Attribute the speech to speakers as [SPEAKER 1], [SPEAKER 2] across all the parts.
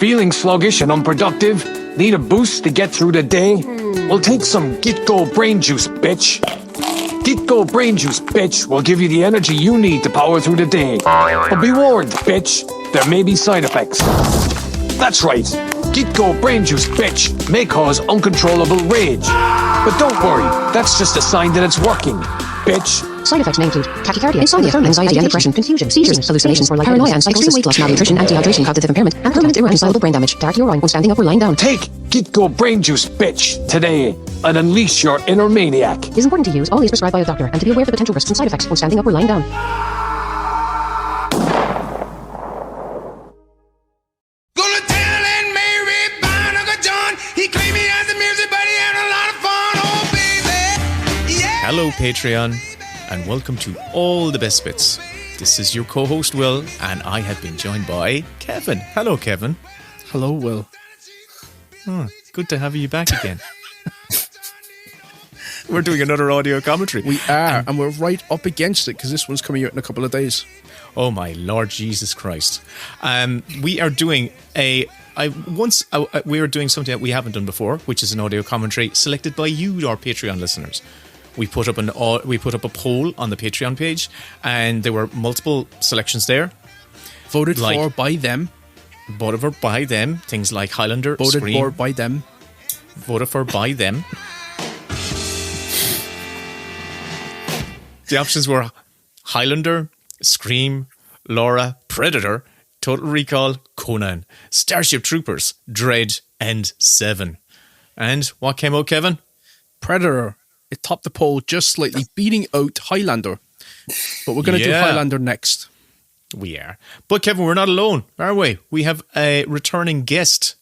[SPEAKER 1] Feeling sluggish and unproductive? Need a boost to get through the day? Well, take some Get Go Brain Juice, bitch. Get Go Brain Juice, bitch, will give you the energy you need to power through the day. But be warned, bitch, there may be side effects. That's right. Get Go Brain Juice, bitch, may cause uncontrollable rage. But don't worry, that's just a sign that it's working, bitch.
[SPEAKER 2] Side effects may include tachycardia, insomnia, anxiety and depression, confusion, seizures, hallucinations or paranoia and psychosis, weight loss, malnutrition, dehydration, cognitive impairment, and permanent irreconcilable brain damage. Dark urine when standing up or lying down.
[SPEAKER 1] Take Get Go Brain Juice, bitch, today and unleash your inner maniac.
[SPEAKER 2] It is important to use, always prescribed by a doctor, and to be aware of the potential risks and side effects when standing up or lying down.
[SPEAKER 3] Hello Patreon, and welcome to All the Best Bits. This is your co-host Will, and I have been joined by Kevin. Hello Kevin.
[SPEAKER 4] Hello Will.
[SPEAKER 3] Oh, good to have you back again. We're doing another audio commentary.
[SPEAKER 4] We are, and we're right up against it because this one's coming out in a couple of days.
[SPEAKER 3] Oh my Lord Jesus Christ. We are doing we are doing something that we haven't done before, which is an audio commentary selected by you, our Patreon listeners. We put up a poll on the Patreon page, and there were multiple selections there.
[SPEAKER 4] Voted for by them.
[SPEAKER 3] Voted for by them. Things like Highlander,
[SPEAKER 4] voted
[SPEAKER 3] Scream.
[SPEAKER 4] for by them.
[SPEAKER 3] Voted for by them. The options were Highlander, Scream, Laura, Predator, Total Recall, Conan, Starship Troopers, Dread, and Seven. And what came out, Kevin?
[SPEAKER 4] Predator. It topped the poll just slightly, beating out Highlander. But we're going to do Highlander next.
[SPEAKER 3] We are. But Kevin, we're not alone, are we? We have a returning guest.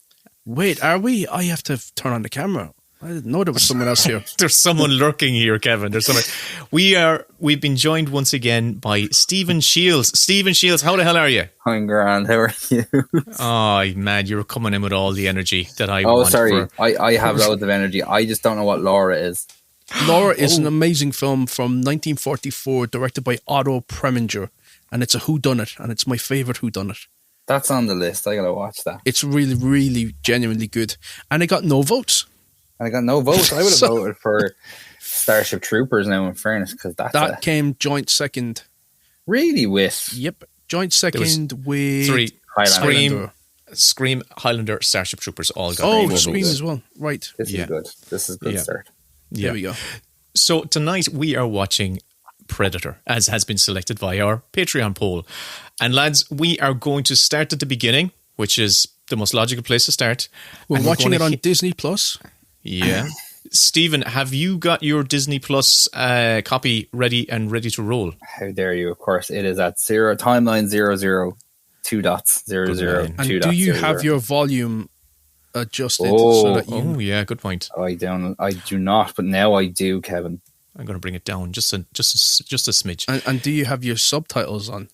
[SPEAKER 4] Wait, are we? I have to turn on the camera. I didn't know there was someone else here.
[SPEAKER 3] There's someone lurking here, Kevin. There's someone. We've been joined once again by Stephen Shields. Stephen Shields, how the hell are you?
[SPEAKER 5] I'm grand. How are you?
[SPEAKER 3] Oh, man, you're coming in with all the energy that I want.
[SPEAKER 5] Oh, sorry. I have loads of energy. I just don't know what Laura is.
[SPEAKER 4] Laura is an amazing film from 1944, directed by Otto Preminger, and it's a whodunit, and it's my favourite whodunit.
[SPEAKER 5] That's on the list. I gotta watch that.
[SPEAKER 4] It's really, really, genuinely good, and it got no votes.
[SPEAKER 5] I got no votes. I would have voted for Starship Troopers now, in fairness, because that
[SPEAKER 4] came joint second.
[SPEAKER 5] Really, with
[SPEAKER 4] joint second with
[SPEAKER 3] three
[SPEAKER 4] Highlander.
[SPEAKER 3] Scream, Highlander, Starship Troopers all got
[SPEAKER 4] Scream as well. Right.
[SPEAKER 5] This is good. This is a good start.
[SPEAKER 3] Yeah.
[SPEAKER 4] There we go.
[SPEAKER 3] So tonight we are watching Predator, as has been selected by our Patreon poll. And lads, we are going to start at the beginning, which is the most logical place to start.
[SPEAKER 4] We're watching it on Disney Plus.
[SPEAKER 3] Yeah. Stephen, have you got your Disney Plus copy ready to roll?
[SPEAKER 5] How dare you? Of course, it is at timeline 002.00.
[SPEAKER 4] And do you have your volume adjusted?
[SPEAKER 3] Yeah, good point.
[SPEAKER 5] I do not, but now I do, Kevin.
[SPEAKER 3] I'm going to bring it down just a smidge.
[SPEAKER 4] And do you have your subtitles on?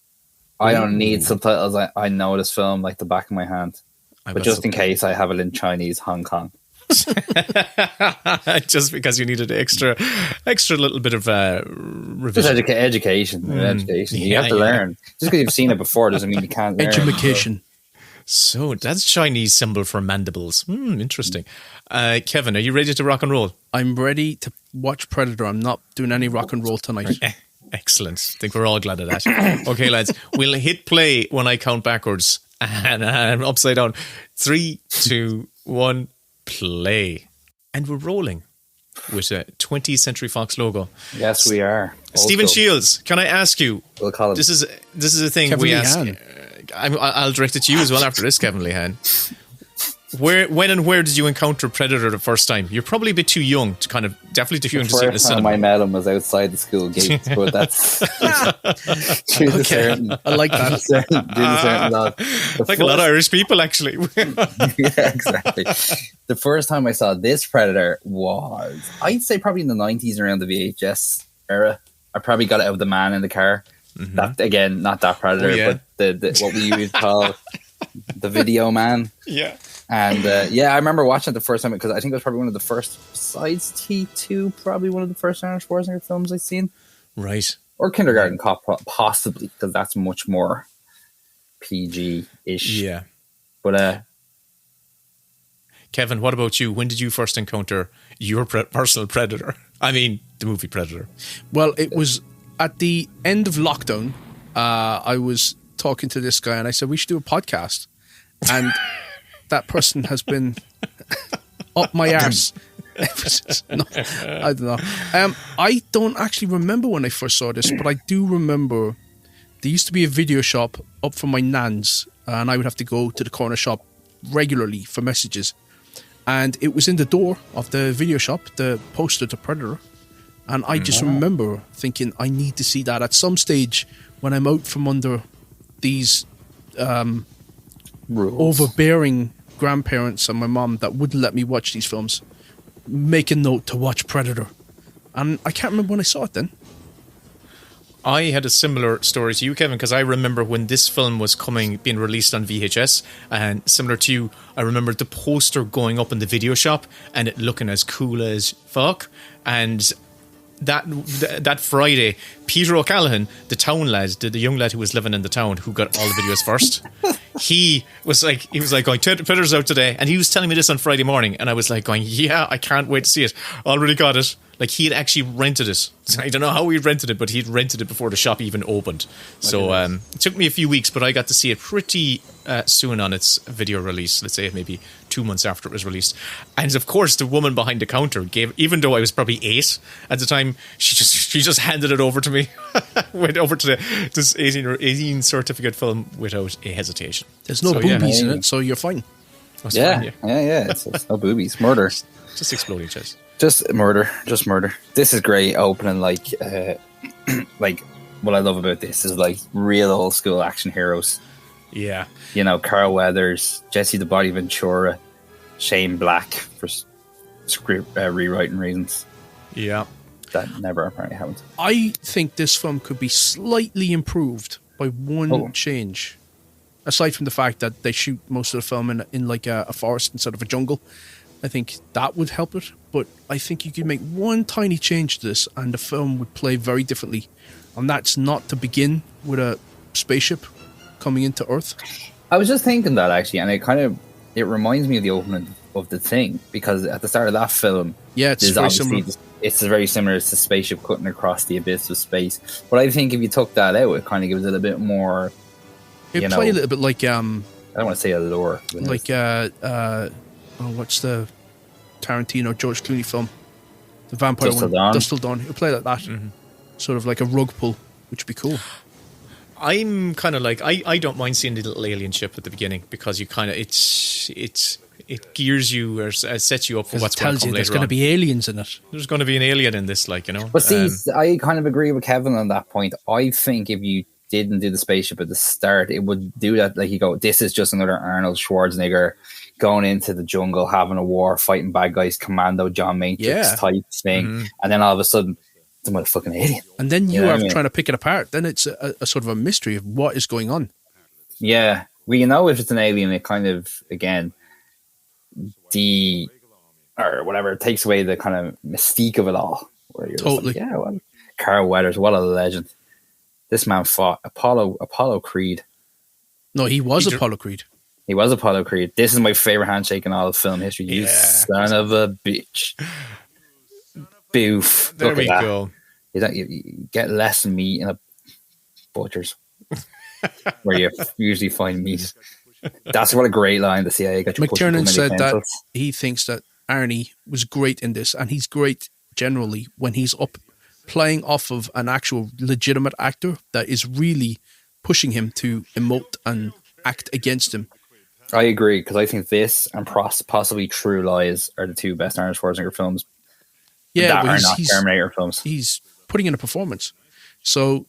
[SPEAKER 5] I don't need subtitles. I know this film like the back of my hand. But just in case, I have it in Chinese Hong Kong.
[SPEAKER 3] Just because you needed extra little bit of revision.
[SPEAKER 5] Just education. You have to learn. Just because you've seen it before doesn't mean you can't learn.
[SPEAKER 4] Education.
[SPEAKER 3] So that's Chinese symbol for mandibles. Interesting. Kevin, are you ready to rock and roll?
[SPEAKER 4] I'm ready to watch Predator. I'm not doing any rock and roll tonight.
[SPEAKER 3] Excellent. I think we're all glad of that. Okay, lads, we'll hit play when I count backwards and upside down. 3, 2, 1, play. And we're rolling with a 20th Century Fox logo.
[SPEAKER 5] Yes, we are.
[SPEAKER 3] Stephen Shields, can I ask you?
[SPEAKER 5] We'll call him.
[SPEAKER 3] This is a thing
[SPEAKER 4] Kevin
[SPEAKER 3] we
[SPEAKER 4] Lehan.
[SPEAKER 3] ask. I'll direct it to you as well after this, Kevin Lehan. When and where did you encounter Predator the first time? You're probably a bit too young to definitely too young to see it in the cinema.
[SPEAKER 5] The first time I met him was outside the school gates, but that's
[SPEAKER 4] I like that.
[SPEAKER 3] Like a lot of Irish people, actually.
[SPEAKER 5] Yeah, exactly. The first time I saw this Predator was, I'd say, probably in the 90s, around the VHS era. I probably got it out of the man in the car. Mm-hmm. That, again, not that Predator, but the what we would call the video man.
[SPEAKER 3] Yeah.
[SPEAKER 5] And I remember watching it the first time because I think it was probably one of the first, besides T2, probably one of the first Arnold Schwarzenegger films I've seen.
[SPEAKER 3] Right.
[SPEAKER 5] Or Kindergarten Cop, possibly, because that's much more PG-ish.
[SPEAKER 3] Yeah.
[SPEAKER 5] But
[SPEAKER 3] Kevin, what about you? When did you first encounter your personal predator? I mean, the movie Predator.
[SPEAKER 4] Well, it was at the end of lockdown. I was talking to this guy and I said, we should do a podcast. And that person has been up my arse. No, I don't know. I don't actually remember when I first saw this, but I do remember there used to be a video shop up from my nan's, and I would have to go to the corner shop regularly for messages. And it was in the door of the video shop, the poster to Predator. And I just remember thinking, I need to see that at some stage when I'm out from under these overbearing grandparents and my mom that wouldn't let me watch these films. Make a note to watch Predator. And I can't remember when I saw it then.
[SPEAKER 3] I had a similar story to you, Kevin, because I remember when this film was being released on VHS, and similar to you, I remember the poster going up in the video shop and it looking as cool as fuck. And that Friday, Peter O'Callaghan, the town lad, the young lad who was living in the town, who got all the videos first, he was like going, Predator's out today, and he was telling me this on Friday morning, and I was like going, yeah, I can't wait to see it. Already got it. Like, he had actually rented it. I don't know how he rented it, but he'd rented it before the shop even opened. So it took me a few weeks, but I got to see it pretty soon on its video release. Let's say maybe 2 months after it was released. And of course, the woman behind the counter even though I was probably 8 at the time, she just handed it over to me. Went over to this 18 certificate film without a hesitation.
[SPEAKER 4] There's no boobies in it, so you're fine.
[SPEAKER 5] Yeah. It's no boobies. Murder.
[SPEAKER 3] Just exploding chest.
[SPEAKER 5] Just murder. This is great opening, like what I love about this is like real old school action heroes.
[SPEAKER 3] Yeah.
[SPEAKER 5] You know, Carl Weathers, Jesse the Body Ventura, Shane Black for script rewriting reasons.
[SPEAKER 3] Yeah.
[SPEAKER 5] That never apparently happened.
[SPEAKER 4] I think this film could be slightly improved by one change. Aside from the fact that they shoot most of the film in like a forest instead of a jungle. I think that would help it, but I think you could make one tiny change to this and the film would play very differently. And that's not to begin with a spaceship coming into Earth.
[SPEAKER 5] I was just thinking that actually, and it reminds me of the opening of The Thing, because at the start of that film,
[SPEAKER 4] it's very similar.
[SPEAKER 5] It's very similar to spaceship cutting across the abyss of space. But I think if you took that out, it kind of gives it a bit more.
[SPEAKER 4] It play a little bit like
[SPEAKER 5] I don't want to say allure,
[SPEAKER 4] like what's the Tarantino George Clooney film, the vampire one, Dusk Till Dawn. It'll play like that, sort of like a rug pull, which would be cool.
[SPEAKER 3] I'm kind of like I don't mind seeing the little alien ship at the beginning, because you kind of it gears you or sets you up for what's going to come later on.
[SPEAKER 4] There's going to be aliens in it.
[SPEAKER 3] There's going to be an alien in this, like, you know.
[SPEAKER 5] But see, I kind of agree with Kevin on that point. I think if you didn't do the spaceship at the start, it would do that. Like, you go, this is just another Arnold Schwarzenegger going into the jungle, having a war, fighting bad guys, commando, John Matrix type thing, and then all of a sudden, it's a motherfucking alien.
[SPEAKER 4] And then you are trying to pick it apart. Then it's a sort of a mystery of what is going on.
[SPEAKER 5] Yeah, well, you know, if it's an alien, it kind of, again, or whatever, it takes away the kind of mystique of it all. Where you're
[SPEAKER 4] totally,
[SPEAKER 5] just like, yeah, well, Carl Weathers, what a legend. This man fought Apollo Creed.
[SPEAKER 4] No, he was Apollo Creed.
[SPEAKER 5] He was Apollo Creed. This is my favorite handshake in all of film history. You son of a bitch. Boof.
[SPEAKER 3] There we go.
[SPEAKER 5] You get less meat in a butcher's where you usually find meat. That's what a great line the CIA got.
[SPEAKER 4] McTiernan said that he thinks that Arnie was great in this, and he's great generally when he's up playing off of an actual legitimate actor that is really pushing him to emote and act against him.
[SPEAKER 5] I agree, because I think this and possibly True Lies are the two best Arnold Schwarzenegger films.
[SPEAKER 4] Yeah,
[SPEAKER 5] that are not Terminator films.
[SPEAKER 4] He's putting in a performance. So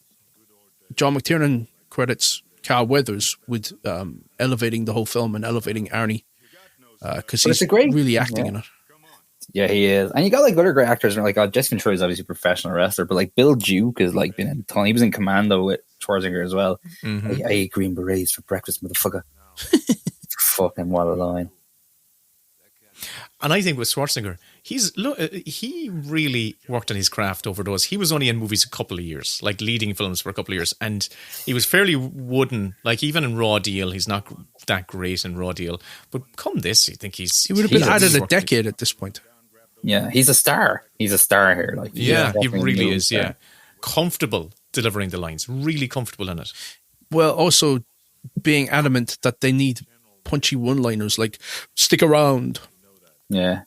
[SPEAKER 4] John McTiernan credits Carl Weathers with elevating the whole film and elevating Arnie, because he's really acting in it.
[SPEAKER 5] Yeah, he is. And you got like other great actors, like Jesse Ventura is obviously a professional wrestler, but like Bill Duke is like been in ton. He was in Commando with Schwarzenegger as well. Like, I ate green berets for breakfast, motherfucker. Fucking what a line.
[SPEAKER 3] And I think with Schwarzenegger, he really worked on his craft over those. He was only in movies a couple of years, like leading films for a couple of years, and he was fairly wooden. Like even in Raw Deal, he's not that great in Raw Deal. But come this, I think he
[SPEAKER 4] would have been added a decade at this point.
[SPEAKER 5] Yeah, he's a star. He's a star here. Like,
[SPEAKER 3] yeah, he really is. Yeah, comfortable delivering the lines, really comfortable in it.
[SPEAKER 4] Well, also being adamant that they need punchy one-liners like "stick around."
[SPEAKER 5] Yeah.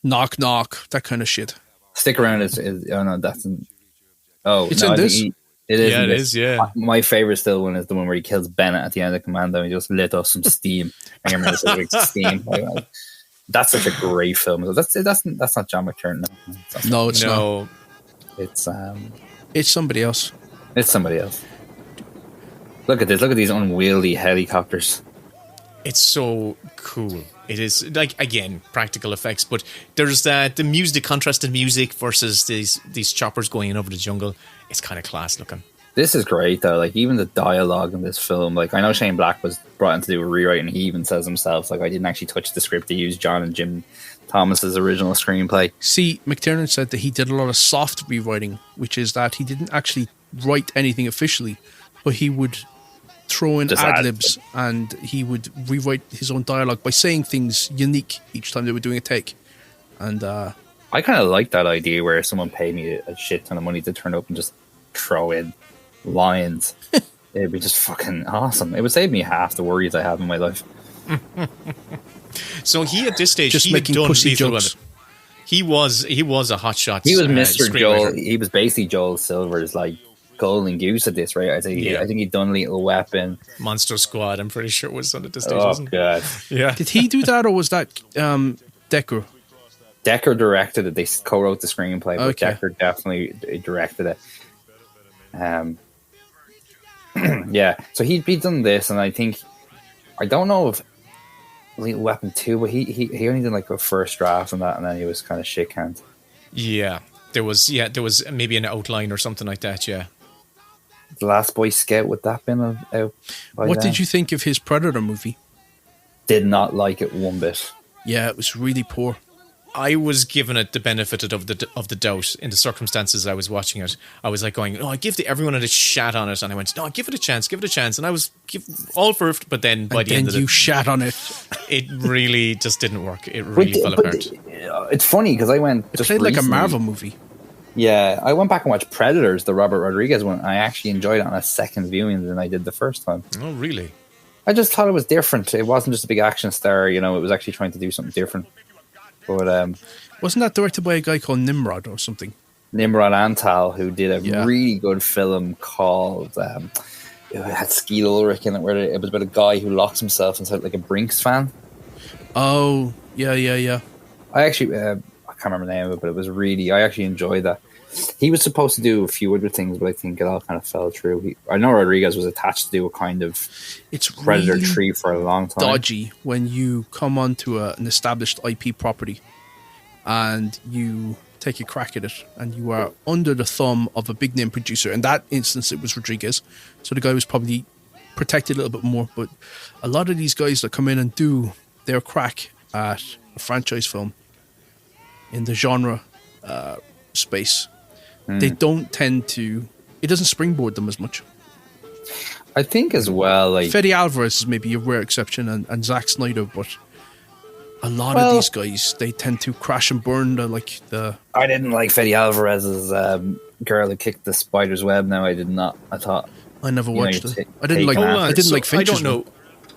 [SPEAKER 4] Knock, knock, that kind of shit.
[SPEAKER 5] Stick around is oh no, that's in, oh,
[SPEAKER 4] it's
[SPEAKER 5] no,
[SPEAKER 4] in this?
[SPEAKER 5] it is.
[SPEAKER 3] Yeah,
[SPEAKER 5] in
[SPEAKER 3] it
[SPEAKER 5] this.
[SPEAKER 3] is, yeah.
[SPEAKER 5] My favourite still one is the one where he kills Bennett at the end of Commando and he just lit off some steam. I can remember this like steam. That's such a great film. That's not John McTiernan.
[SPEAKER 4] No, it's not.
[SPEAKER 5] It's
[SPEAKER 4] somebody else.
[SPEAKER 5] It's somebody else. Look at this. Look at these unwieldy helicopters.
[SPEAKER 3] It's so cool. It is, like, again, practical effects, but there's the music, the contrasted music versus these choppers going in over the jungle. It's kind of class looking.
[SPEAKER 5] This is great, though. Like, even the dialogue in this film, like, I know Shane Black was brought in to do a rewrite, and he even says himself, like, I didn't actually touch the script. They used John and Jim Thomas's original screenplay.
[SPEAKER 4] See, McTiernan said that he did a lot of soft rewriting, which is that he didn't actually write anything officially, but he would throw in ad-libs and he would rewrite his own dialogue by saying things unique each time they were doing a take. And
[SPEAKER 5] I kind of like that idea where someone paid me a shit ton of money to turn up and just throw in lines. It'd be just fucking awesome. It would save me half the worries I have in my life.
[SPEAKER 3] So he, at this stage,
[SPEAKER 4] just
[SPEAKER 3] he
[SPEAKER 4] making
[SPEAKER 3] had done
[SPEAKER 4] pussy
[SPEAKER 3] Lethal
[SPEAKER 4] jokes.
[SPEAKER 3] Weapon. He was a hotshot.
[SPEAKER 5] He was Mr.
[SPEAKER 3] screenwriter.
[SPEAKER 5] Joel. He was basically Joel Silver's like golden goose at this, right? I think he'd done Lethal Weapon,
[SPEAKER 3] Monster Squad. I'm pretty sure it was on at this stage.
[SPEAKER 5] Oh
[SPEAKER 3] wasn't it?
[SPEAKER 5] god!
[SPEAKER 3] Yeah.
[SPEAKER 4] Did he do that, or was that Decker?
[SPEAKER 5] Decker directed it. They co-wrote the screenplay, but
[SPEAKER 4] Okay.
[SPEAKER 5] Decker definitely directed it. Yeah. So he'd done this, and I don't know if Lethal Weapon 2, but he only did like a first draft on that, and then he was kind of shit canned.
[SPEAKER 3] Yeah. There was maybe an outline or something like that. Yeah.
[SPEAKER 5] The Last Boy Scout, would that been out?
[SPEAKER 4] What did you think of his Predator movie?
[SPEAKER 5] Did not like it one bit.
[SPEAKER 4] Yeah, it was really poor.
[SPEAKER 3] I was given it the benefit of the doubt in the circumstances I was watching it. I was like going, I give everyone a shot on it, and I went, no, give it a chance, and I was all for it, but then by the end of it,
[SPEAKER 4] you shat on it.
[SPEAKER 3] it really just didn't work. It really fell apart.
[SPEAKER 5] It's funny because I went
[SPEAKER 4] It
[SPEAKER 5] just
[SPEAKER 4] played like a
[SPEAKER 5] recently-
[SPEAKER 4] Marvel movie.
[SPEAKER 5] Yeah, I went back and watched Predators, the Robert Rodriguez one. I actually enjoyed it on a second viewing than I did the first time.
[SPEAKER 3] Oh, really?
[SPEAKER 5] I just thought it was different. It wasn't just a big action star, it was actually trying to do something different. But
[SPEAKER 4] Wasn't that directed by a guy called Nimrod or something?
[SPEAKER 5] Nimrod Antal, who did a
[SPEAKER 4] Yeah.
[SPEAKER 5] really good film called it had Skeet Ulrich in it, where it was about a guy who locks himself inside like a Brinks fan.
[SPEAKER 4] Oh, yeah.
[SPEAKER 5] I actually I can't remember the name of it, but it was I actually enjoyed that. He was supposed to do a few other things, but I think it all kind of fell through. I know Rodriguez was attached to do a kind of
[SPEAKER 4] It's
[SPEAKER 5] Predator
[SPEAKER 4] really
[SPEAKER 5] 3 for a long time.
[SPEAKER 4] dodgy when you come onto an established IP property and you take a crack at it and you are under the thumb of a big name producer. In that instance, it was Rodriguez. So the guy was probably protected a little bit more. But a lot of these guys that come in and do their crack at a franchise film in the genre space, they don't tend to... It doesn't springboard them as much.
[SPEAKER 5] I think as well, like
[SPEAKER 4] Fede Alvarez is maybe a rare exception, and Zack Snyder, but a lot of these guys, they tend to crash and burn the
[SPEAKER 5] I didn't like Fede Alvarez's girl who kicked the spider's web. Now I did not. I thought
[SPEAKER 4] I never watched it. I
[SPEAKER 5] take
[SPEAKER 4] didn't like.
[SPEAKER 5] Hold on,
[SPEAKER 4] I didn't like Finch's
[SPEAKER 3] I don't know.
[SPEAKER 4] one.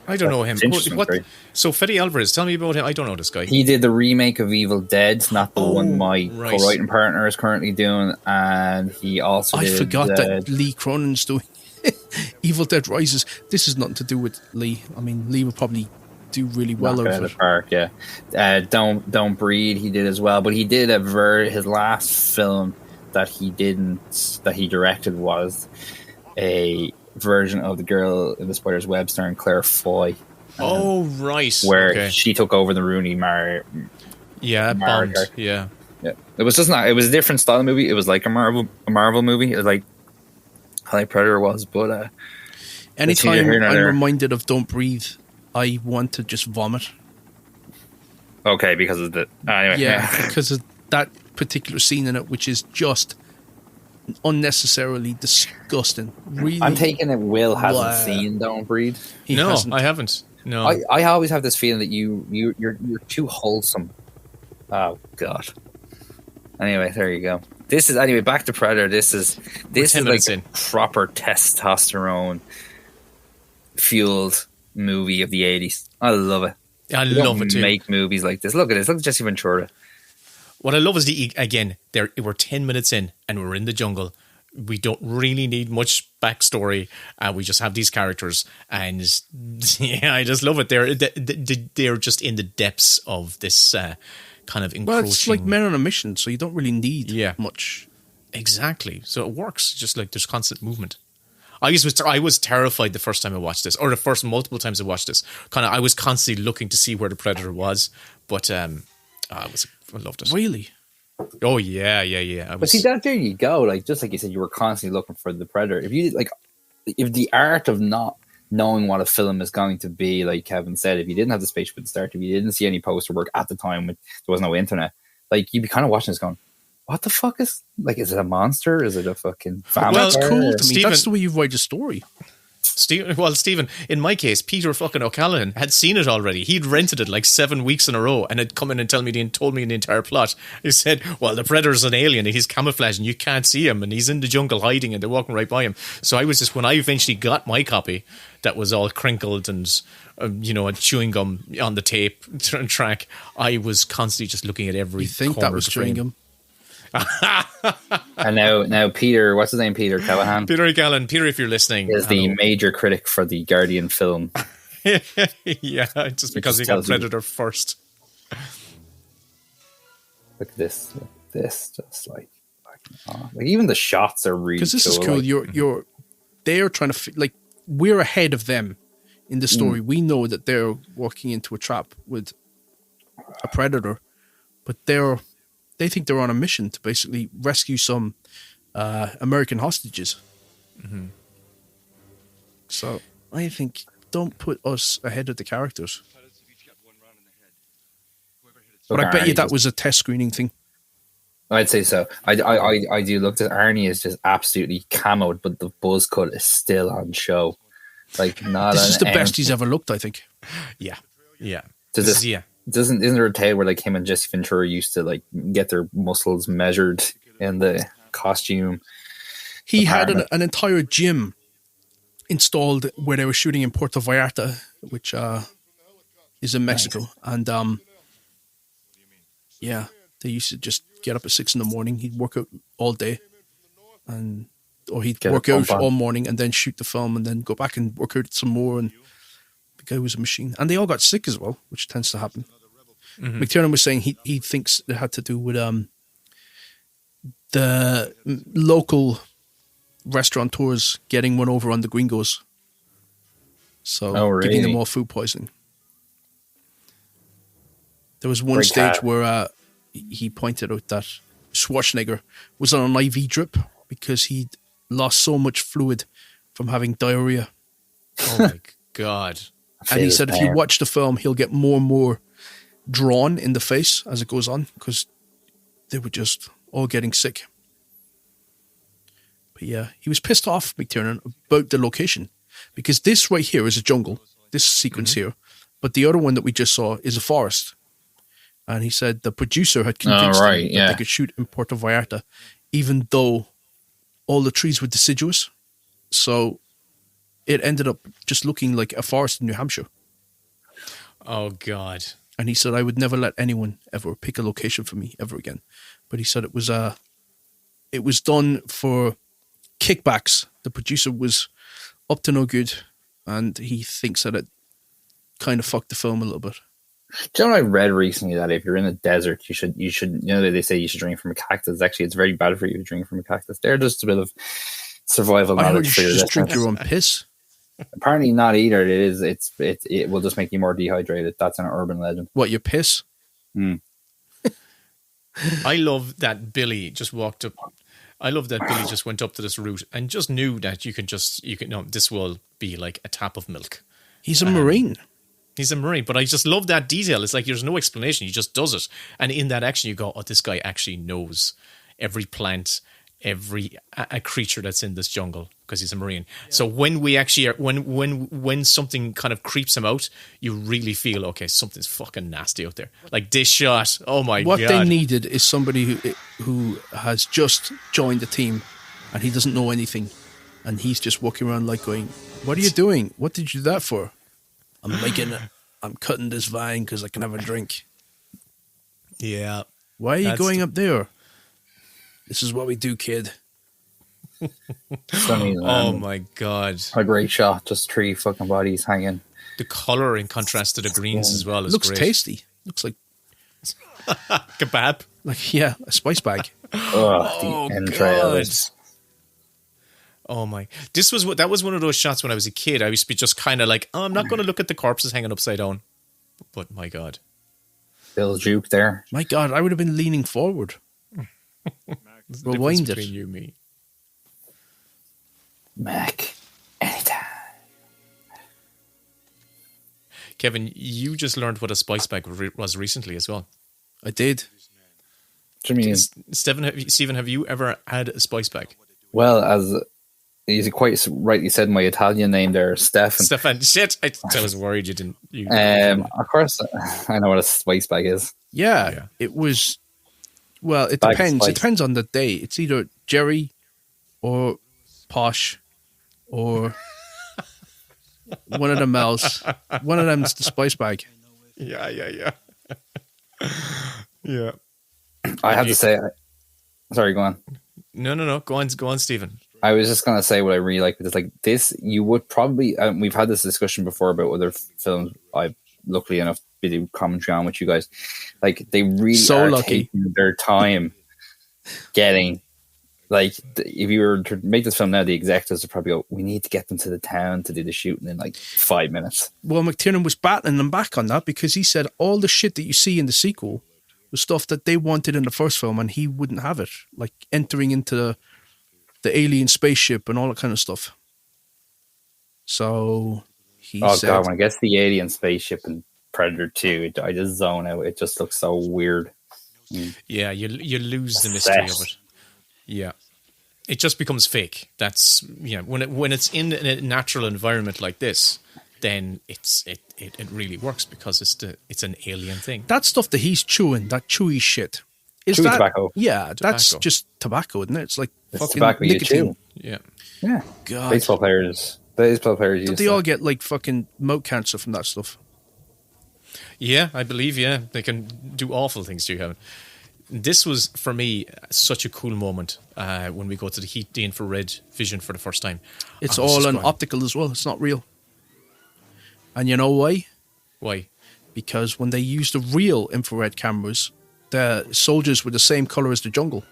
[SPEAKER 3] I don't know him.
[SPEAKER 5] Finch's one's great.
[SPEAKER 3] So Fede Alvarez, tell me about him. I don't know this guy.
[SPEAKER 5] he did the remake of Evil Dead, not the one my
[SPEAKER 3] right.
[SPEAKER 5] co-writing partner is currently doing, and he also
[SPEAKER 4] I
[SPEAKER 5] did.
[SPEAKER 4] forgot that Lee Cronin's doing Evil Dead Rises. This has nothing to do with Lee. I mean, Lee would probably do really well
[SPEAKER 5] Knock it
[SPEAKER 4] out
[SPEAKER 5] out
[SPEAKER 4] of
[SPEAKER 5] of
[SPEAKER 4] it.
[SPEAKER 5] the park, yeah. Don't Breed, he did as well, but he did his last film that he directed was a version of The Girl in the Spider's Web starring Claire Foy,
[SPEAKER 3] Oh, right.
[SPEAKER 5] where
[SPEAKER 3] Okay.
[SPEAKER 5] she took over the Rooney Mara.
[SPEAKER 3] Yeah, Bond.
[SPEAKER 5] Margaret.
[SPEAKER 3] Yeah.
[SPEAKER 5] Yeah, it was just not. It was a different style of movie. It was like a Marvel movie. It was like how Predator was, but neither
[SPEAKER 4] Anytime
[SPEAKER 5] here nor
[SPEAKER 4] I'm
[SPEAKER 5] there.
[SPEAKER 4] reminded of Don't Breathe, I want to just vomit.
[SPEAKER 5] Okay, because of the anyway.
[SPEAKER 4] Yeah, because of that particular scene in it, which is just unnecessarily disgusting. Really,
[SPEAKER 5] I'm taking it Will hasn't
[SPEAKER 4] Blah.
[SPEAKER 5] seen Don't Breathe.
[SPEAKER 4] he
[SPEAKER 3] No,
[SPEAKER 4] hasn't.
[SPEAKER 3] I haven't. No.
[SPEAKER 5] I always have this feeling that you're too wholesome. Oh God. Anyway, there you go. This is anyway back to Predator. This is
[SPEAKER 3] 10
[SPEAKER 5] like
[SPEAKER 3] minutes
[SPEAKER 5] a
[SPEAKER 3] in.
[SPEAKER 5] proper testosterone fueled movie of the 80s. I love it.
[SPEAKER 3] I
[SPEAKER 5] They don't
[SPEAKER 3] love it too.
[SPEAKER 5] Make movies like this. Look at this. Look at Jesse Ventura.
[SPEAKER 3] What I love is we're 10 minutes in and we're in the jungle. We don't really need much backstory. We just have these characters, and yeah, I just love it. They're just in the depths of this kind of encroaching.
[SPEAKER 4] Well, it's like men on a mission, so you don't really need much.
[SPEAKER 3] Exactly. So it works. Just like there's constant movement. I was terrified the first time I watched this, or the first multiple times I watched this. I was constantly looking to see where the predator was, but I loved it.
[SPEAKER 4] Really?
[SPEAKER 3] Oh yeah.
[SPEAKER 5] But see, there you go. Like just like you said, you were constantly looking for the predator. If the art of not knowing what a film is going to be, like Kevin said, if you didn't have the spaceship at the start, if you didn't see any poster work at the time when there was no internet, like you'd be kind of watching this going, what the fuck is is it a monster? Is it a fucking vampire?
[SPEAKER 4] Well, that's cool to me.
[SPEAKER 3] Stephen-
[SPEAKER 4] That's the way you write a story.
[SPEAKER 3] Stephen, in my case, Peter fucking O'Callaghan had seen it already. He'd rented it like 7 weeks in a row and had come in and told me the entire plot. He said, well, the predator's an alien and he's camouflaged and you can't see him and he's in the jungle hiding and they're walking right by him. So I was just, when I eventually got my copy that was all crinkled and, a chewing gum on the tape track, I was constantly just looking at every
[SPEAKER 4] You think
[SPEAKER 3] corner
[SPEAKER 4] that was
[SPEAKER 3] of the frame.
[SPEAKER 4] chewing gum?
[SPEAKER 5] And now Peter, what's his name? Peter Callahan
[SPEAKER 3] Peter O'Callaghan, Peter, if you're listening.
[SPEAKER 5] is the
[SPEAKER 3] hello.
[SPEAKER 5] major critic for the Guardian film.
[SPEAKER 3] Yeah, just because he got
[SPEAKER 5] tells you.
[SPEAKER 3] Predator first.
[SPEAKER 5] Look at this. Look at this. Just like even the shots are really
[SPEAKER 4] Because this is
[SPEAKER 5] cool.
[SPEAKER 4] cool.
[SPEAKER 5] Like,
[SPEAKER 4] They're trying to we're ahead of them in the story. We know that they're walking into a trap with a predator, but they think they're on a mission to basically rescue some American hostages. Mm-hmm. So I think don't put us ahead of the characters. But I bet you that was a test screening thing.
[SPEAKER 5] I'd say so. I do look at Arnie is just absolutely camoed, but the buzz cut is still on show. Like not.
[SPEAKER 4] This is the
[SPEAKER 5] an
[SPEAKER 4] best
[SPEAKER 5] ounce.
[SPEAKER 4] he's ever looked, I think.
[SPEAKER 3] Yeah.
[SPEAKER 5] Does
[SPEAKER 3] Yeah.
[SPEAKER 5] Isn't there a tale where like him and Jesse Ventura used to like get their muscles measured in the costume?
[SPEAKER 4] He had
[SPEAKER 5] department?
[SPEAKER 4] an entire gym installed where they were shooting in Puerto Vallarta, which is in Mexico. And yeah, they used to just get up at 6 a.m. He'd work out all day, or he'd
[SPEAKER 5] Get a
[SPEAKER 4] work out
[SPEAKER 5] pump on.
[SPEAKER 4] all morning and then shoot the film and then go back and work out some more. And the guy was a machine. And they all got sick as well, which tends to happen.
[SPEAKER 3] Mm-hmm.
[SPEAKER 4] McTiernan was saying he thinks it had to do with the local restaurateurs getting one over on the gringos. So giving them
[SPEAKER 5] really?
[SPEAKER 4] all food poisoning. There was one
[SPEAKER 5] Great
[SPEAKER 4] stage
[SPEAKER 5] cat.
[SPEAKER 4] where he pointed out that Schwarzenegger was on an IV drip because he'd lost so much fluid from having diarrhea.
[SPEAKER 3] Oh my God.
[SPEAKER 4] And he
[SPEAKER 5] Feels
[SPEAKER 4] said if you
[SPEAKER 5] bad.
[SPEAKER 4] watch the film, he'll get more and more drawn in the face as it goes on because they were just all getting sick. But yeah, he was pissed off, McTiernan, about the location because this right here is a jungle, this sequence here, but the other one that we just saw is a forest. And he said the producer had convinced
[SPEAKER 5] right,
[SPEAKER 4] him that
[SPEAKER 5] yeah.
[SPEAKER 4] they could shoot in Puerto Vallarta, even though all the trees were deciduous. So it ended up just looking like a forest in New Hampshire.
[SPEAKER 3] Oh God.
[SPEAKER 4] And he said, I would never let anyone ever pick a location for me ever again. But he said it was done for kickbacks. The producer was up to no good, and he thinks that it kind of fucked the film a little bit.
[SPEAKER 5] Do you know what I read recently that if you're in a desert, you should they say you should drink from a cactus. Actually, it's very bad for you to drink from a cactus. They're just a bit of survival
[SPEAKER 4] I heard
[SPEAKER 5] knowledge
[SPEAKER 4] you
[SPEAKER 5] for
[SPEAKER 4] should
[SPEAKER 5] your
[SPEAKER 4] just drink
[SPEAKER 5] listeners.
[SPEAKER 4] your own piss.
[SPEAKER 5] Apparently not either. It will just make you more dehydrated. That's an urban legend.
[SPEAKER 4] What, your piss?
[SPEAKER 3] I love that Billy just walked up. I love that Billy just went up to this route and just knew that you can this will be like a tap of milk.
[SPEAKER 4] He's a Marine.
[SPEAKER 3] He's a Marine, but I just love that detail. It's like there's no explanation. He just does it. And in that action, you go, oh, this guy actually knows every plant, every a creature that's in this jungle because he's a Marine. So when we actually are, when something kind of creeps him out, you really feel, okay, something's fucking nasty out there. Like this shot, oh my God.
[SPEAKER 4] What they needed is somebody who has just joined the team and he doesn't know anything. And he's just walking around like going, what are you doing? What did you do that for? I'm cutting this vine because I can have a drink.
[SPEAKER 3] Yeah.
[SPEAKER 4] Why are you going up there? This is what we do, kid.
[SPEAKER 3] Oh my God.
[SPEAKER 5] A great shot. Just 3 fucking bodies hanging.
[SPEAKER 3] The colour in contrast to the greens as well is
[SPEAKER 4] Looks
[SPEAKER 3] great.
[SPEAKER 4] tasty. Looks like
[SPEAKER 3] Kebab.
[SPEAKER 4] like a spice bag.
[SPEAKER 5] The entrails.
[SPEAKER 3] Oh my! That was one of those shots when I was a kid. I used to be just kind of like, oh, I'm not going to look at the corpses hanging upside down. But my God,
[SPEAKER 5] Bill Duke there.
[SPEAKER 4] My God, I would have been leaning forward. Rewind it.
[SPEAKER 3] between you and me.
[SPEAKER 5] Mac, anytime.
[SPEAKER 3] Kevin, you just learned what a spice bag was recently as well.
[SPEAKER 4] I did.
[SPEAKER 5] What do you mean?
[SPEAKER 3] Stephen, have you ever had a spice bag?
[SPEAKER 5] Well, as you quite rightly said, my Italian name there, Stefan.
[SPEAKER 3] Stefan, shit! I was worried you didn't.
[SPEAKER 5] Of course, I know what a spice bag is.
[SPEAKER 4] Yeah. It was. Well, it
[SPEAKER 5] Bag of
[SPEAKER 4] depends.
[SPEAKER 5] spice.
[SPEAKER 4] It depends on the day. It's either Jerry or Posh or one of them else. One of them's the spice bag.
[SPEAKER 3] Yeah. Yeah.
[SPEAKER 5] I have to say, sorry, go on.
[SPEAKER 3] No. Go on, Stephen.
[SPEAKER 5] I was just gonna say what I really like with this. Like this, you would probably. We've had this discussion before about other films. I've luckily enough to do commentary on with you guys. Like they really are taking their time getting. Like if you were to make this film now, the executives would probably go, "We need to get them to the town to do the shooting in like 5 minutes."
[SPEAKER 4] Well, McTiernan was battling them back on that because he said all the shit that you see in the sequel was stuff that they wanted in the first film, and he wouldn't have it, like entering into the alien spaceship and all that kind of stuff. So he said,
[SPEAKER 5] God, when I get to the alien spaceship and Predator 2, I just zone out. It just looks so weird.
[SPEAKER 3] Yeah, you lose the mystery of it. Yeah, it just becomes fake. That's when it's in a natural environment like this, then it really works because it's an alien thing.
[SPEAKER 4] that stuff that he's chewing, that chewy shit.
[SPEAKER 5] Chewy tobacco.
[SPEAKER 4] Yeah, that's
[SPEAKER 3] Tobacco.
[SPEAKER 4] just tobacco, isn't it? It's like
[SPEAKER 5] It's
[SPEAKER 4] fucking
[SPEAKER 5] tobacco you
[SPEAKER 4] nicotine.
[SPEAKER 5] chew.
[SPEAKER 3] Yeah.
[SPEAKER 5] Yeah.
[SPEAKER 4] God.
[SPEAKER 5] Baseball players use
[SPEAKER 4] They all get like fucking mouth cancer from that stuff.
[SPEAKER 3] Yeah, I believe, they can do awful things to you, Kevin. This was, for me, such a cool moment when we go to the infrared vision for the first time.
[SPEAKER 4] It's
[SPEAKER 3] I was
[SPEAKER 4] all
[SPEAKER 3] just
[SPEAKER 4] an
[SPEAKER 3] going,
[SPEAKER 4] optical as well. It's not real. And you know why?
[SPEAKER 3] Why?
[SPEAKER 4] Because when they used the real infrared cameras, the soldiers were the same color as the jungle.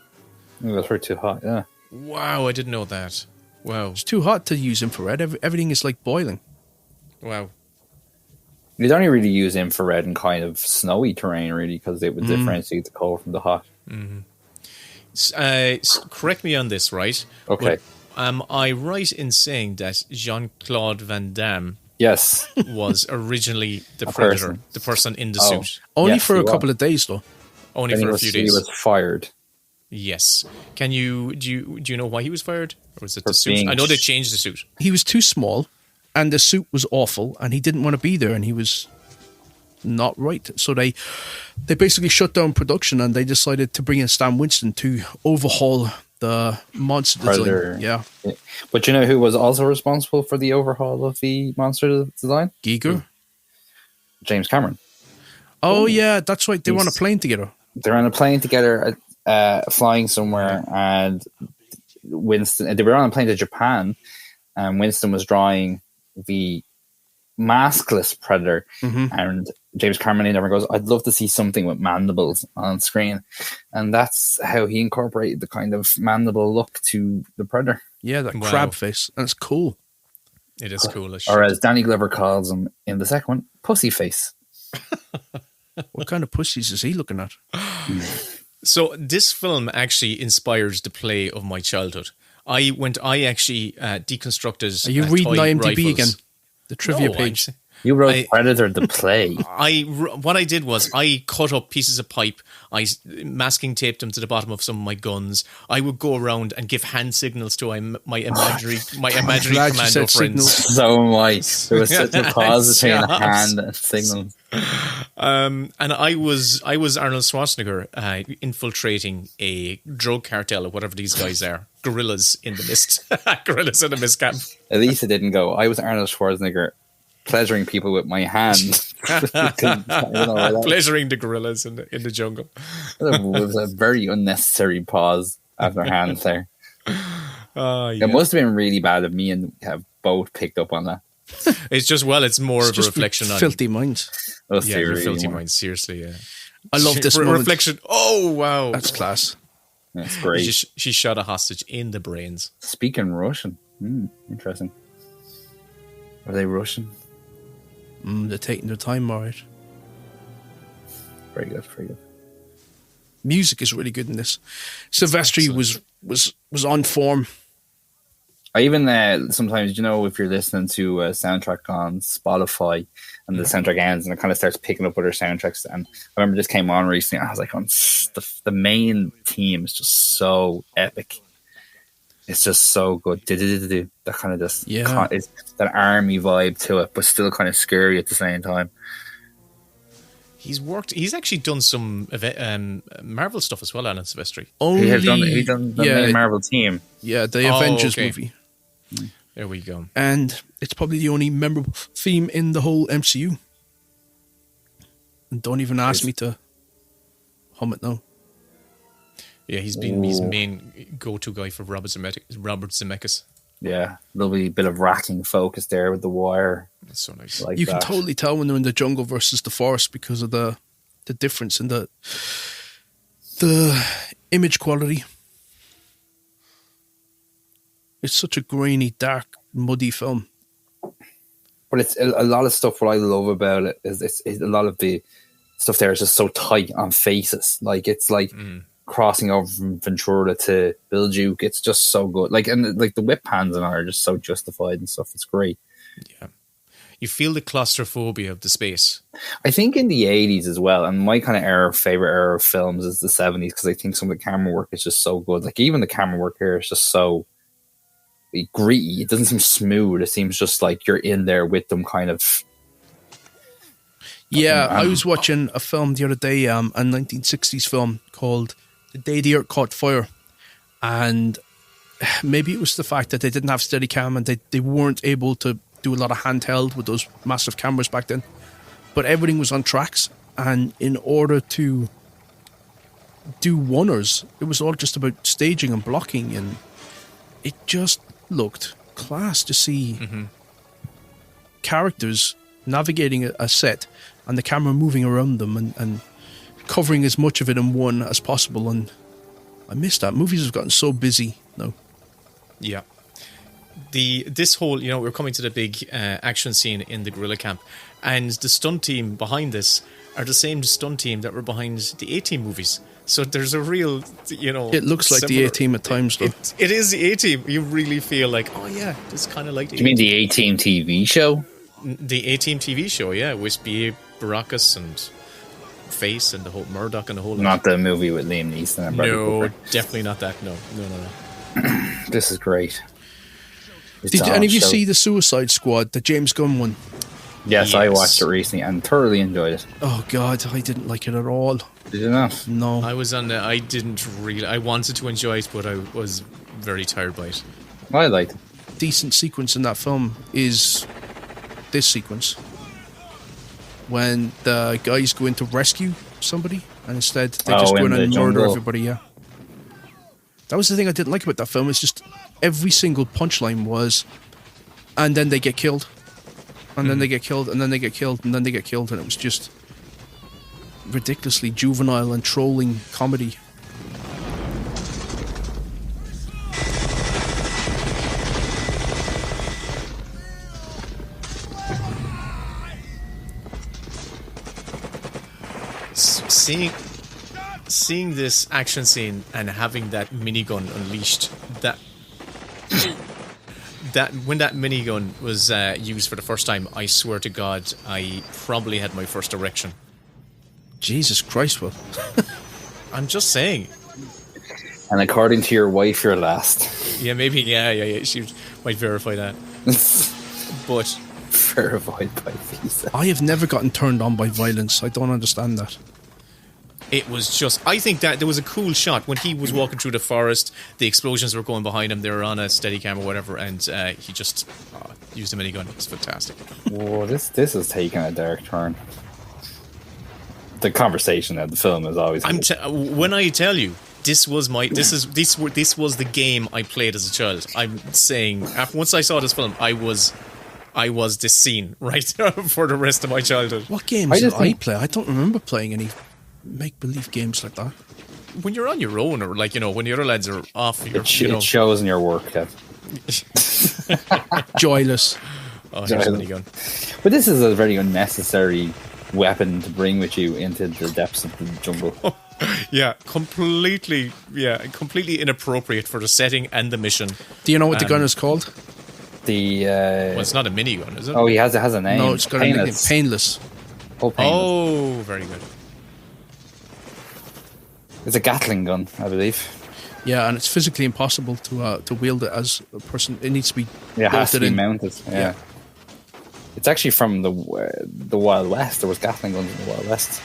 [SPEAKER 5] That's way too hot, yeah.
[SPEAKER 3] Wow, I didn't know that. Wow.
[SPEAKER 4] It's too hot to use infrared. Everything is like boiling.
[SPEAKER 3] Wow.
[SPEAKER 5] You'd only really use infrared in kind of snowy terrain, really, because it would differentiate the cold from the hot.
[SPEAKER 3] Correct me on this, right?
[SPEAKER 5] Okay.
[SPEAKER 3] But, am I right in saying that Jean-Claude Van Damme
[SPEAKER 5] Yes.
[SPEAKER 3] was originally the
[SPEAKER 5] A
[SPEAKER 3] Predator,
[SPEAKER 5] person.
[SPEAKER 3] the person in the
[SPEAKER 5] Oh.
[SPEAKER 3] suit?
[SPEAKER 4] Only
[SPEAKER 5] Yes,
[SPEAKER 4] for
[SPEAKER 5] he
[SPEAKER 4] a
[SPEAKER 5] was.
[SPEAKER 4] couple of days, though.
[SPEAKER 3] Only
[SPEAKER 5] Then
[SPEAKER 3] for
[SPEAKER 5] he
[SPEAKER 3] a
[SPEAKER 5] was,
[SPEAKER 3] few
[SPEAKER 5] he
[SPEAKER 3] days.
[SPEAKER 5] was fired.
[SPEAKER 3] Yes. Do you know why he was fired? Or is it
[SPEAKER 5] For
[SPEAKER 3] the suit?
[SPEAKER 5] being
[SPEAKER 3] I know they changed the suit.
[SPEAKER 4] He was too small, and the suit was awful, and he didn't want to be there, and he was not right. So they basically shut down production, and they decided to bring in Stan Winston to overhaul the monster
[SPEAKER 5] Predator.
[SPEAKER 4] design. Yeah,
[SPEAKER 5] But you know who was also responsible for the overhaul of the monster design?
[SPEAKER 4] Giger.
[SPEAKER 5] James Cameron.
[SPEAKER 4] Oh yeah, that's right. They were on a
[SPEAKER 5] He's-
[SPEAKER 4] plane together.
[SPEAKER 5] They're on a plane together, flying somewhere, and Winston. They were on a plane to Japan, and Winston was drawing the maskless Predator, and James Cameron in there goes, "I'd love to see something with mandibles on screen," and that's how he incorporated the kind of mandible look to the Predator,
[SPEAKER 4] Yeah, that
[SPEAKER 3] Wow.
[SPEAKER 4] crab face, and it's cool.
[SPEAKER 3] It is cool as
[SPEAKER 5] or
[SPEAKER 3] shit.
[SPEAKER 5] as Danny Glover calls him in the second one, pussy face.
[SPEAKER 4] What kind of pussies is he looking at?
[SPEAKER 3] So this film actually inspires the play of my childhood. I actually deconstructed.
[SPEAKER 4] Are you reading
[SPEAKER 3] toy
[SPEAKER 4] IMDb
[SPEAKER 3] rifles.
[SPEAKER 4] again? The trivia
[SPEAKER 3] No,
[SPEAKER 4] page.
[SPEAKER 5] You wrote Predator the play.
[SPEAKER 3] What I did was I cut up pieces of pipe. I masking taped them to the bottom of some of my guns. I would go around and give hand signals to my imaginary commando friends.
[SPEAKER 5] So am I. There was such a pause between hand and signals.
[SPEAKER 3] And I was Arnold Schwarzenegger infiltrating a drug cartel or whatever these guys are. Gorillas in the mist. Gorillas in the mist camp.
[SPEAKER 5] At least it didn't go, I was Arnold Schwarzenegger pleasuring people with my hand.
[SPEAKER 3] Pleasuring the gorillas in the jungle.
[SPEAKER 5] It was a very unnecessary pause after hands there. It must have been really bad of me and have both picked up on that.
[SPEAKER 3] It's just, it's more of a reflection on
[SPEAKER 4] filthy minds.
[SPEAKER 3] Your filthy minds, seriously, yeah.
[SPEAKER 4] I love this moment.
[SPEAKER 3] Reflection. Oh, wow.
[SPEAKER 4] That's class.
[SPEAKER 5] That's great.
[SPEAKER 3] She shot a hostage in the brains.
[SPEAKER 5] Speaking Russian. Interesting. Are they Russian?
[SPEAKER 4] They're taking their time, all right.
[SPEAKER 5] Very good, very good.
[SPEAKER 4] Music is really good in this. Silvestri was on form.
[SPEAKER 5] I even sometimes, if you're listening to a soundtrack on Spotify and the soundtrack ends and it kind of starts picking up other soundtracks, and I remember this came on recently and I was like, the main theme is just so epic. It's just so good. That kind of just it's that army vibe to it, but still kind of scary at the same time.
[SPEAKER 3] He's actually done some Marvel stuff as well, Alan Silvestri.
[SPEAKER 5] He done the main Marvel team.
[SPEAKER 4] Yeah, the Avengers movie.
[SPEAKER 3] There we go.
[SPEAKER 4] And it's probably the only memorable theme in the whole MCU. And don't even ask me to hum it now.
[SPEAKER 3] Yeah, he's been his main go-to guy for Robert Zemeckis.
[SPEAKER 5] Yeah, there'll be a bit of racking focus there with the wire.
[SPEAKER 3] That's so nice.
[SPEAKER 4] You can totally tell when they're in the jungle versus the forest because of the difference in the image quality. It's such a grainy, dark, muddy film.
[SPEAKER 5] But it's a lot of stuff. What I love about it is it's a lot of the stuff there is just so tight on faces. Like it's like crossing over from Ventura to Bilduke. It's just so good. And the whip pans and all are just so justified and stuff. It's great.
[SPEAKER 3] Yeah. You feel the claustrophobia of the space.
[SPEAKER 5] I think in the 80s as well, and my kind of favorite era of films is the 70s because I think some of the camera work is just so good. Like even the camera work here is just so gritty. It doesn't seem smooth. It seems just like you're in there with them kind of.
[SPEAKER 4] Yeah, I was watching a film the other day, a 1960s film called The Day the Earth Caught Fire. And maybe it was the fact that they didn't have Steadicam and they weren't able to do a lot of handheld with those massive cameras back then. But everything was on tracks. And in order to do oneers, it was all just about staging and blocking. And it just looked class to see characters navigating a set and the camera moving around them and covering as much of it in one as possible. And I miss that. Movies have gotten so busy now.
[SPEAKER 3] Yeah. This whole, we're coming to the big action scene in the guerrilla camp, and the stunt team behind this are the same stunt team that were behind the A-Team movies. So there's a real,
[SPEAKER 4] It looks like the A-Team at times, though.
[SPEAKER 3] It is the A-Team. You really feel like, oh yeah, it's kind of like the
[SPEAKER 5] Do you mean the A-Team TV show?
[SPEAKER 3] The A-Team TV show, yeah, with B.A. Baracus and Face and the whole Murdoch and the whole.
[SPEAKER 5] Not the movie with Liam Neeson and Bradley Cooper.
[SPEAKER 3] Definitely not that. No.
[SPEAKER 5] This is great.
[SPEAKER 4] Did any of you see the Suicide Squad, the James Gunn one?
[SPEAKER 5] Yes, I watched it recently and thoroughly enjoyed it.
[SPEAKER 4] Oh God, I didn't like it at all.
[SPEAKER 5] Did you not?
[SPEAKER 4] No.
[SPEAKER 3] I was on I didn't really. I wanted to enjoy it, but I was very tired by it.
[SPEAKER 5] I liked it.
[SPEAKER 4] Decent sequence in that film is this sequence when the guys go in to rescue somebody and instead they just go in and murder everybody. Yeah, that was the thing I didn't like about that film. It's just every single punchline was, and then they get killed, and then they get killed, and then they get killed, and then they get killed, and it was just ridiculously juvenile and trolling comedy.
[SPEAKER 3] Seeing this action scene and having that minigun unleashed, when that minigun was used for the first time, I swear to God, I probably had my first erection.
[SPEAKER 4] Jesus Christ, Will.
[SPEAKER 3] I'm just saying.
[SPEAKER 5] And according to your wife, your last.
[SPEAKER 3] Yeah, maybe. Yeah. She might verify that. But
[SPEAKER 5] Verified by Visa.
[SPEAKER 4] I have never gotten turned on by violence. I don't understand that.
[SPEAKER 3] it was just... I think that there was a cool shot when he was walking through the forest. The explosions were going behind him. They were on a Steadicam or whatever, and he just used a minigun. It's fantastic.
[SPEAKER 5] Whoa, this is taking a dark turn. The conversation at the film is always.
[SPEAKER 3] When I tell you, this was the game I played as a child. I'm saying, once I saw this film, I was this scene right for the rest of my childhood.
[SPEAKER 4] What games did I play? I don't remember playing any make-believe games like that.
[SPEAKER 3] When you're on your own, or when the other lads are off,
[SPEAKER 5] it shows in your work, Kev.
[SPEAKER 4] Joyless.
[SPEAKER 3] Oh, here's a minigun. But
[SPEAKER 5] this is a very unnecessary weapon to bring with you into the depths of the jungle.
[SPEAKER 3] Yeah, completely inappropriate for the setting and the mission.
[SPEAKER 4] Do you know what the gun is called?
[SPEAKER 3] Well, it's not a minigun, is it?
[SPEAKER 5] Oh, it has a name.
[SPEAKER 4] No, it's got a name. Painless.
[SPEAKER 5] Oh, Painless.
[SPEAKER 3] Oh, very good.
[SPEAKER 5] It's a Gatling gun, I believe.
[SPEAKER 4] Yeah, and it's physically impossible to wield it as a person. It needs to be.
[SPEAKER 5] Yeah, it has to be mounted. Yeah. It's actually from the Wild West. There was Gatling guns in the Wild West.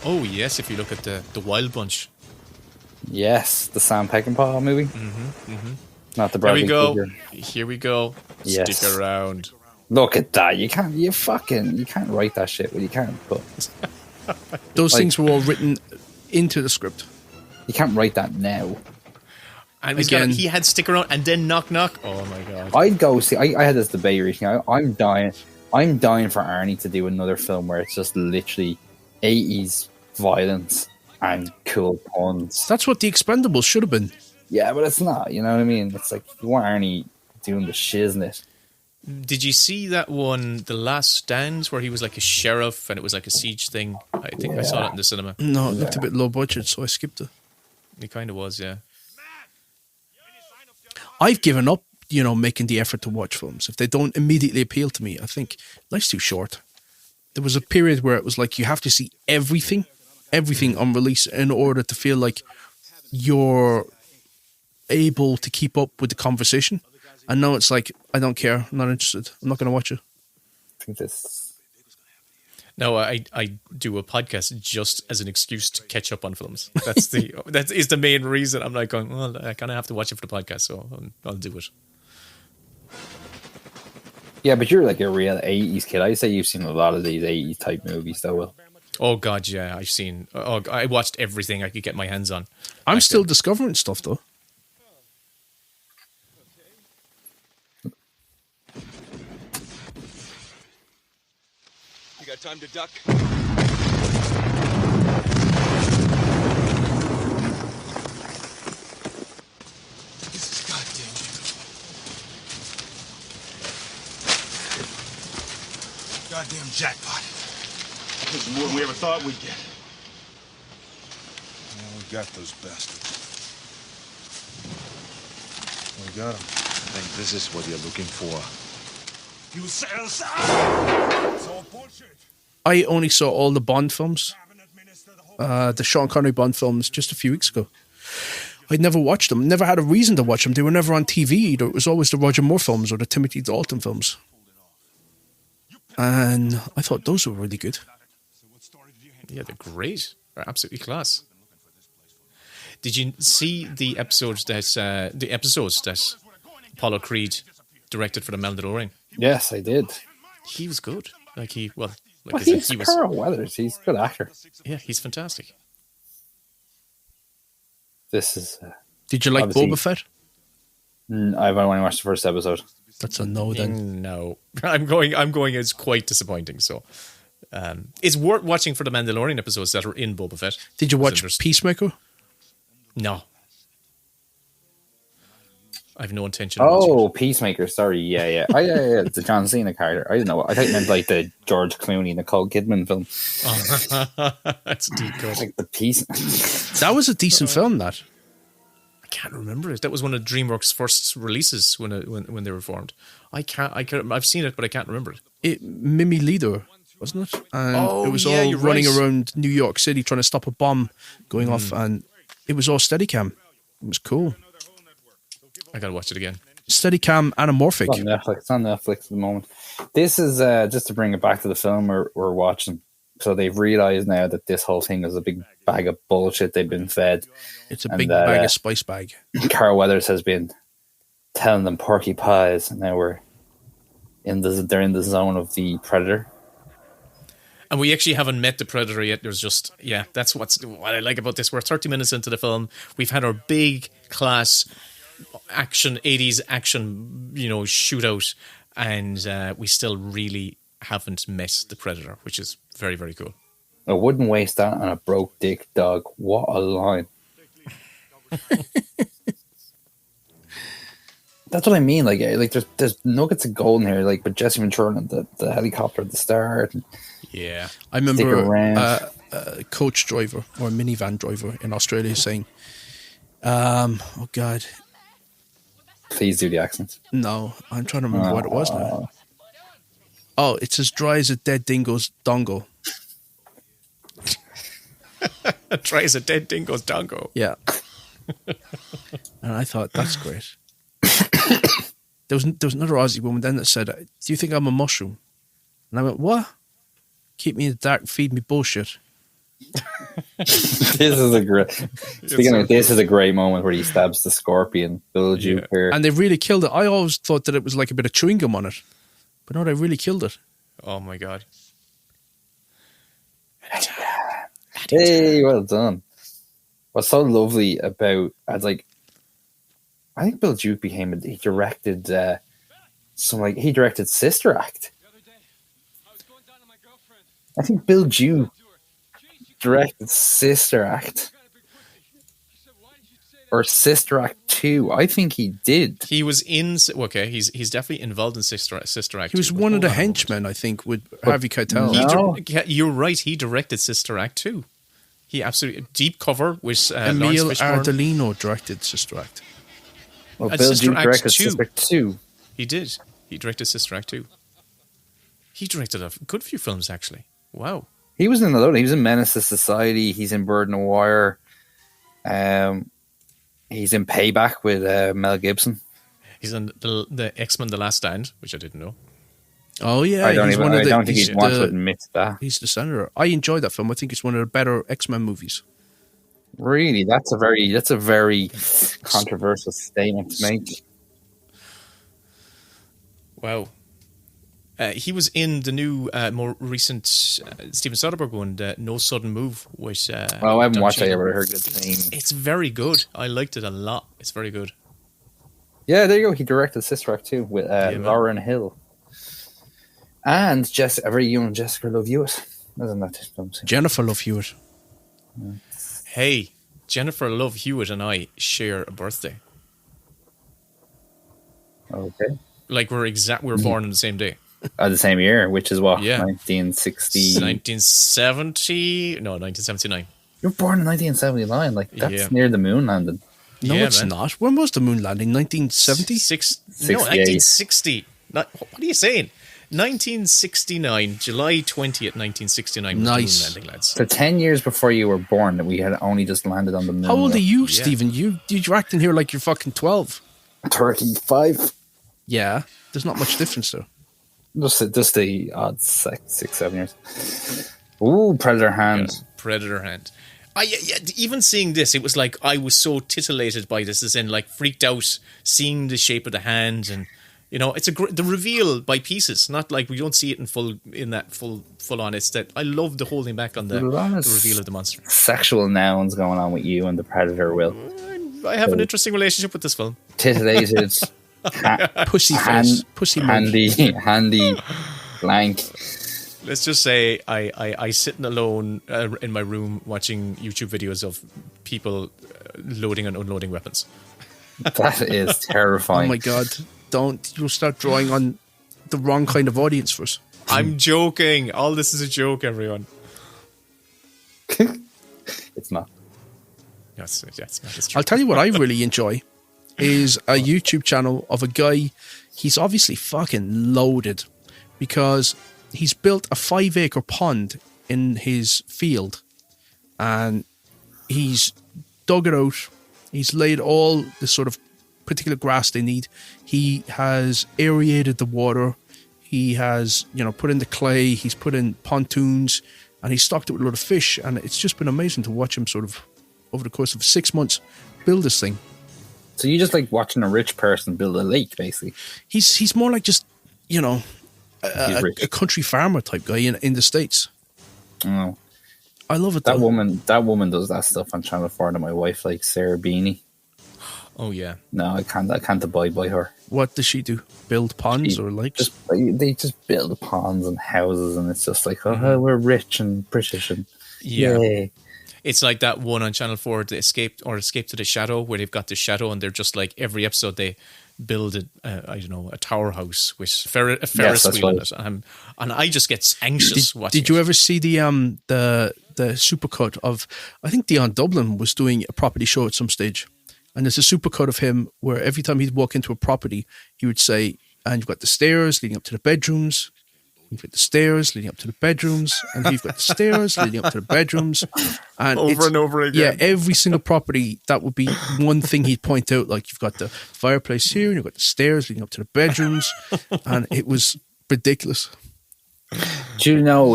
[SPEAKER 3] Oh yes, if you look at the Wild Bunch.
[SPEAKER 5] Yes, the Sam Peckinpah movie. Not the Bradley Cooper.
[SPEAKER 3] Here we go.
[SPEAKER 5] Yes.
[SPEAKER 3] Stick around.
[SPEAKER 5] Look at that. You can't write that shit. Well, you can't put.
[SPEAKER 4] Those things were all written into the script.
[SPEAKER 5] You can't write that now.
[SPEAKER 3] And again, he had stick around and then knock knock. Oh my god!
[SPEAKER 5] I'd go see. I had this debate recently. I'm dying for Arnie to do another film where it's just literally 80s violence and cool puns.
[SPEAKER 4] That's what The Expendables should have been.
[SPEAKER 5] Yeah, but it's not. You know what I mean? It's like you want Arnie doing the shiznit.
[SPEAKER 3] Did you see that one, The Last Stand, where he was like a sheriff and it was like a siege thing? I think I saw that in the cinema.
[SPEAKER 4] No, it looked a bit low budget, so I skipped it.
[SPEAKER 3] It kind of was, yeah.
[SPEAKER 4] I've given up, making the effort to watch films. If they don't immediately appeal to me, I think life's too short. There was a period where it was like you have to see everything on release in order to feel like you're able to keep up with the conversation. And now it's like, I don't care, I'm not interested, I'm not going to watch it.
[SPEAKER 5] I think this...
[SPEAKER 3] No, I do a podcast just as an excuse to catch up on films. That is the main reason. I'm like going, well, I kind of have to watch it for the podcast, so I'll do it.
[SPEAKER 5] Yeah, but you're like a real 80s kid. I'd say you've seen a lot of these 80s type movies, though, Will.
[SPEAKER 3] Oh, God, yeah. I watched everything I could get my hands on.
[SPEAKER 4] I'm still discovering stuff, though.
[SPEAKER 6] You got time to duck? This is goddamn beautiful. Goddamn jackpot. This is more than we ever thought we'd get.
[SPEAKER 7] Well, we got those bastards. We got them.
[SPEAKER 6] I think this is what you're looking for.
[SPEAKER 7] You said it's all bullshit.
[SPEAKER 4] I only saw all the Bond films, the Sean Connery Bond films, just a few weeks ago. I'd never watched them, never had a reason to watch them. They were never on TV either. It was always the Roger Moore films or the Timothy Dalton films. And I thought those were really good.
[SPEAKER 3] Yeah, they're great. They're absolutely class. Did you see the episodes that Apollo Creed directed for the Mandalorian?
[SPEAKER 5] Yes, I did.
[SPEAKER 3] He was good. He was
[SPEAKER 5] Carl Weathers. He's a good actor.
[SPEAKER 3] Yeah, he's fantastic.
[SPEAKER 5] This is...
[SPEAKER 4] Did you like Boba Fett?
[SPEAKER 5] I've only watched the first episode.
[SPEAKER 4] That's a no then.
[SPEAKER 3] No. I'm going it's quite disappointing, so... it's worth watching for the Mandalorian episodes that are in Boba Fett.
[SPEAKER 4] Did you watch Peacemaker?
[SPEAKER 3] No. I have no intention of watching it.
[SPEAKER 5] Peacemaker, sorry, yeah. It's the John Cena character. I didn't know. I thought you meant like the George Clooney, Nicole Kidman film.
[SPEAKER 3] That's a deep cut.
[SPEAKER 5] Like the Peace.
[SPEAKER 4] That was a decent film, that.
[SPEAKER 3] can't remember it. That was one of DreamWorks' first releases when they were formed. I've seen it, but I can't remember it.
[SPEAKER 4] Mimi Leader, wasn't it? And
[SPEAKER 3] Oh,
[SPEAKER 4] it was
[SPEAKER 3] yeah,
[SPEAKER 4] all
[SPEAKER 3] you're
[SPEAKER 4] running
[SPEAKER 3] right.
[SPEAKER 4] around New York City trying to stop a bomb going off, and it was all Steadicam. It was cool.
[SPEAKER 3] I gotta watch it again.
[SPEAKER 4] Steadicam anamorphic.
[SPEAKER 5] It's on Netflix at the moment. This is just to bring it back to the film we're watching. So they've realised now that this whole thing is a big bag of bullshit they've been fed.
[SPEAKER 4] It's a big bag of spice bag.
[SPEAKER 5] Carl Weathers has been telling them porky pies, and now they're in the zone of the Predator.
[SPEAKER 3] And we actually haven't met the Predator yet. There's just, that's what I like about this. We're 30 minutes into the film. We've had our big class action, 80s action, shootout, and we still really haven't met the Predator, which is very, very cool.
[SPEAKER 5] I wouldn't waste that on a broke dick dog. What a line. That's what I mean. Like there's nuggets of gold in here. Like, but Jesse Ventura and the helicopter at the start.
[SPEAKER 3] Yeah.
[SPEAKER 4] I remember
[SPEAKER 5] around.
[SPEAKER 4] a coach driver or a minivan driver in Australia saying, oh God,
[SPEAKER 5] Please do the accent.
[SPEAKER 4] no, I'm trying to remember what it was now. Oh, it's as dry as a dead dingo's dongo.
[SPEAKER 3] Try as a dead dingo's dongo.
[SPEAKER 4] Yeah. And I thought, that's great. There was another Aussie woman then that said, do you think I'm a mushroom? And I went, what? Keep me in the dark, feed me bullshit.
[SPEAKER 5] This is a great. Speaking of, this is a great moment where he stabs the scorpion. Beetlejuice here.
[SPEAKER 4] And they really killed it. I always thought that it was like a bit of chewing gum on it. But no, they really killed it.
[SPEAKER 3] Oh my God.
[SPEAKER 5] Hey, well done. What's so lovely about, I think Bill Duke he directed he directed Sister Act. I think Bill Duke directed Sister Act. Or Sister Act 2. I think he did.
[SPEAKER 3] He was in. Okay, he's definitely involved in Sister Act.
[SPEAKER 4] He was
[SPEAKER 3] 2,
[SPEAKER 4] one of the
[SPEAKER 3] hold on a moment.
[SPEAKER 4] henchmen, I think, with Harvey Keitel.
[SPEAKER 5] No.
[SPEAKER 3] You're right. He directed Sister Act 2. He absolutely Deep Cover with
[SPEAKER 4] Emil
[SPEAKER 3] Lawrence Fishburne.
[SPEAKER 4] Ardolino directed Sister Act.
[SPEAKER 5] Well,
[SPEAKER 3] And
[SPEAKER 5] Bill
[SPEAKER 3] Sister
[SPEAKER 5] Duke
[SPEAKER 3] Act
[SPEAKER 5] directed
[SPEAKER 3] 2.
[SPEAKER 5] Sister 2.
[SPEAKER 3] He did. He directed Sister Act 2. He directed a good few films, actually. Wow.
[SPEAKER 5] He was in a lot. He was in Menace to Society. He's in Bird and Wire. He's in Payback with Mel Gibson.
[SPEAKER 3] He's in the X-Men: The Last Stand, which I didn't know.
[SPEAKER 4] Oh, yeah.
[SPEAKER 5] I don't think
[SPEAKER 4] he's
[SPEAKER 5] he'd want to admit that.
[SPEAKER 4] He's the senator. I enjoyed that film. I think it's one of the better X-Men movies.
[SPEAKER 5] Really, that's a very controversial statement to make.
[SPEAKER 3] Wow. He was in the new, more recent Steven Soderbergh one, No Sudden Move. With,
[SPEAKER 5] Well, I haven't
[SPEAKER 3] Don
[SPEAKER 5] watched that yet,
[SPEAKER 3] Cheadle.
[SPEAKER 5] but I heard good things.
[SPEAKER 3] It's very good. I liked it a lot. It's very good.
[SPEAKER 5] Yeah, there you go. He directed Sister Act 2 with
[SPEAKER 3] man.
[SPEAKER 5] Lauren Hill. And a very young Jessica Love Hewitt. Isn't that this film?
[SPEAKER 4] Jennifer Love Hewitt.
[SPEAKER 3] Hey, Jennifer Love Hewitt and I share a birthday.
[SPEAKER 5] Okay.
[SPEAKER 3] Like we're born on the same day.
[SPEAKER 5] The same year, which is what?
[SPEAKER 3] Yeah.
[SPEAKER 5] 1960.
[SPEAKER 3] 1970? No, 1979.
[SPEAKER 5] You were born in 1979. Like, that's
[SPEAKER 3] Yeah.
[SPEAKER 5] near the moon landing.
[SPEAKER 4] No,
[SPEAKER 3] Yeah,
[SPEAKER 4] it's
[SPEAKER 3] man.
[SPEAKER 4] not. When was the moon landing? 1970?
[SPEAKER 3] 1960. What are you saying? 1969, July 20th, 1969. was the
[SPEAKER 4] Nice.
[SPEAKER 3] moon landing, lads.
[SPEAKER 5] So 10 years before you were born, that we had only just landed on the moon.
[SPEAKER 4] How old are you,
[SPEAKER 3] Yeah.
[SPEAKER 4] Stephen? You're acting here like you're fucking 12.
[SPEAKER 5] 35.
[SPEAKER 4] Yeah. There's not much difference there.
[SPEAKER 5] Just the odd 6-7 years. Ooh, Predator hand.
[SPEAKER 3] Yeah, Predator hand. Even seeing this, it was like I was so titillated by this, as in like freaked out seeing the shape of the hand, and it's the reveal by pieces, not like we don't see it full on. It's that I love the holding back on the reveal of the monster.
[SPEAKER 5] Sexual nouns going on with you and the Predator, Will.
[SPEAKER 3] I have an interesting relationship with this film.
[SPEAKER 5] Titillated.
[SPEAKER 4] Pussy face. Pussy mouth.
[SPEAKER 5] handy blank.
[SPEAKER 3] Let's just say I sitting alone in my room watching YouTube videos of people loading and unloading weapons.
[SPEAKER 5] That is
[SPEAKER 4] Oh
[SPEAKER 5] terrifying.
[SPEAKER 4] my God. You'll start drawing on the wrong kind of audience for us.
[SPEAKER 3] I'm joking. All this is a joke, everyone.
[SPEAKER 5] It's not.
[SPEAKER 3] Yes, that is true.
[SPEAKER 4] I'll tell you what I really enjoy is a YouTube channel of a guy. He's obviously fucking loaded because he's built a 5-acre pond in his field and he's dug it out. He's laid all the sort of particular grass they need. He has aerated the water. He has, put in the clay. He's put in pontoons and he's stocked it with a lot of fish. And it's just been amazing to watch him sort of over the course of 6 months build this thing.
[SPEAKER 5] So you just like watching a rich person build a lake, basically.
[SPEAKER 4] He's more like just, a country farmer type guy in the States.
[SPEAKER 5] Oh.
[SPEAKER 4] I love it.
[SPEAKER 5] That woman does that stuff on Channel 4 that my wife likes, Sarah Beanie.
[SPEAKER 3] Oh yeah.
[SPEAKER 5] No, I can't abide by her.
[SPEAKER 4] What does she do? Build ponds or lakes?
[SPEAKER 5] They just build ponds and houses, and it's just like, we're rich and British and yay.
[SPEAKER 3] It's like that one on Channel 4, the Escape to the Shadow, where they've got the shadow and they're just like every episode they build a tower house with a Ferris wheel in it, and I just get anxious watching.
[SPEAKER 4] Did you ever see the supercut of? I think Dion Dublin was doing a property show at some stage, and there's a supercut of him where every time he'd walk into a property, he would say, "And you've got the stairs leading up to the bedrooms." You've got the stairs leading up to the bedrooms, and you've got the stairs leading up to the bedrooms, and
[SPEAKER 3] over and over again.
[SPEAKER 4] Yeah, every single property, that would be one thing he'd point out. Like, you've got the fireplace here, and you've got the stairs leading up to the bedrooms, and it was ridiculous.
[SPEAKER 5] Do you know,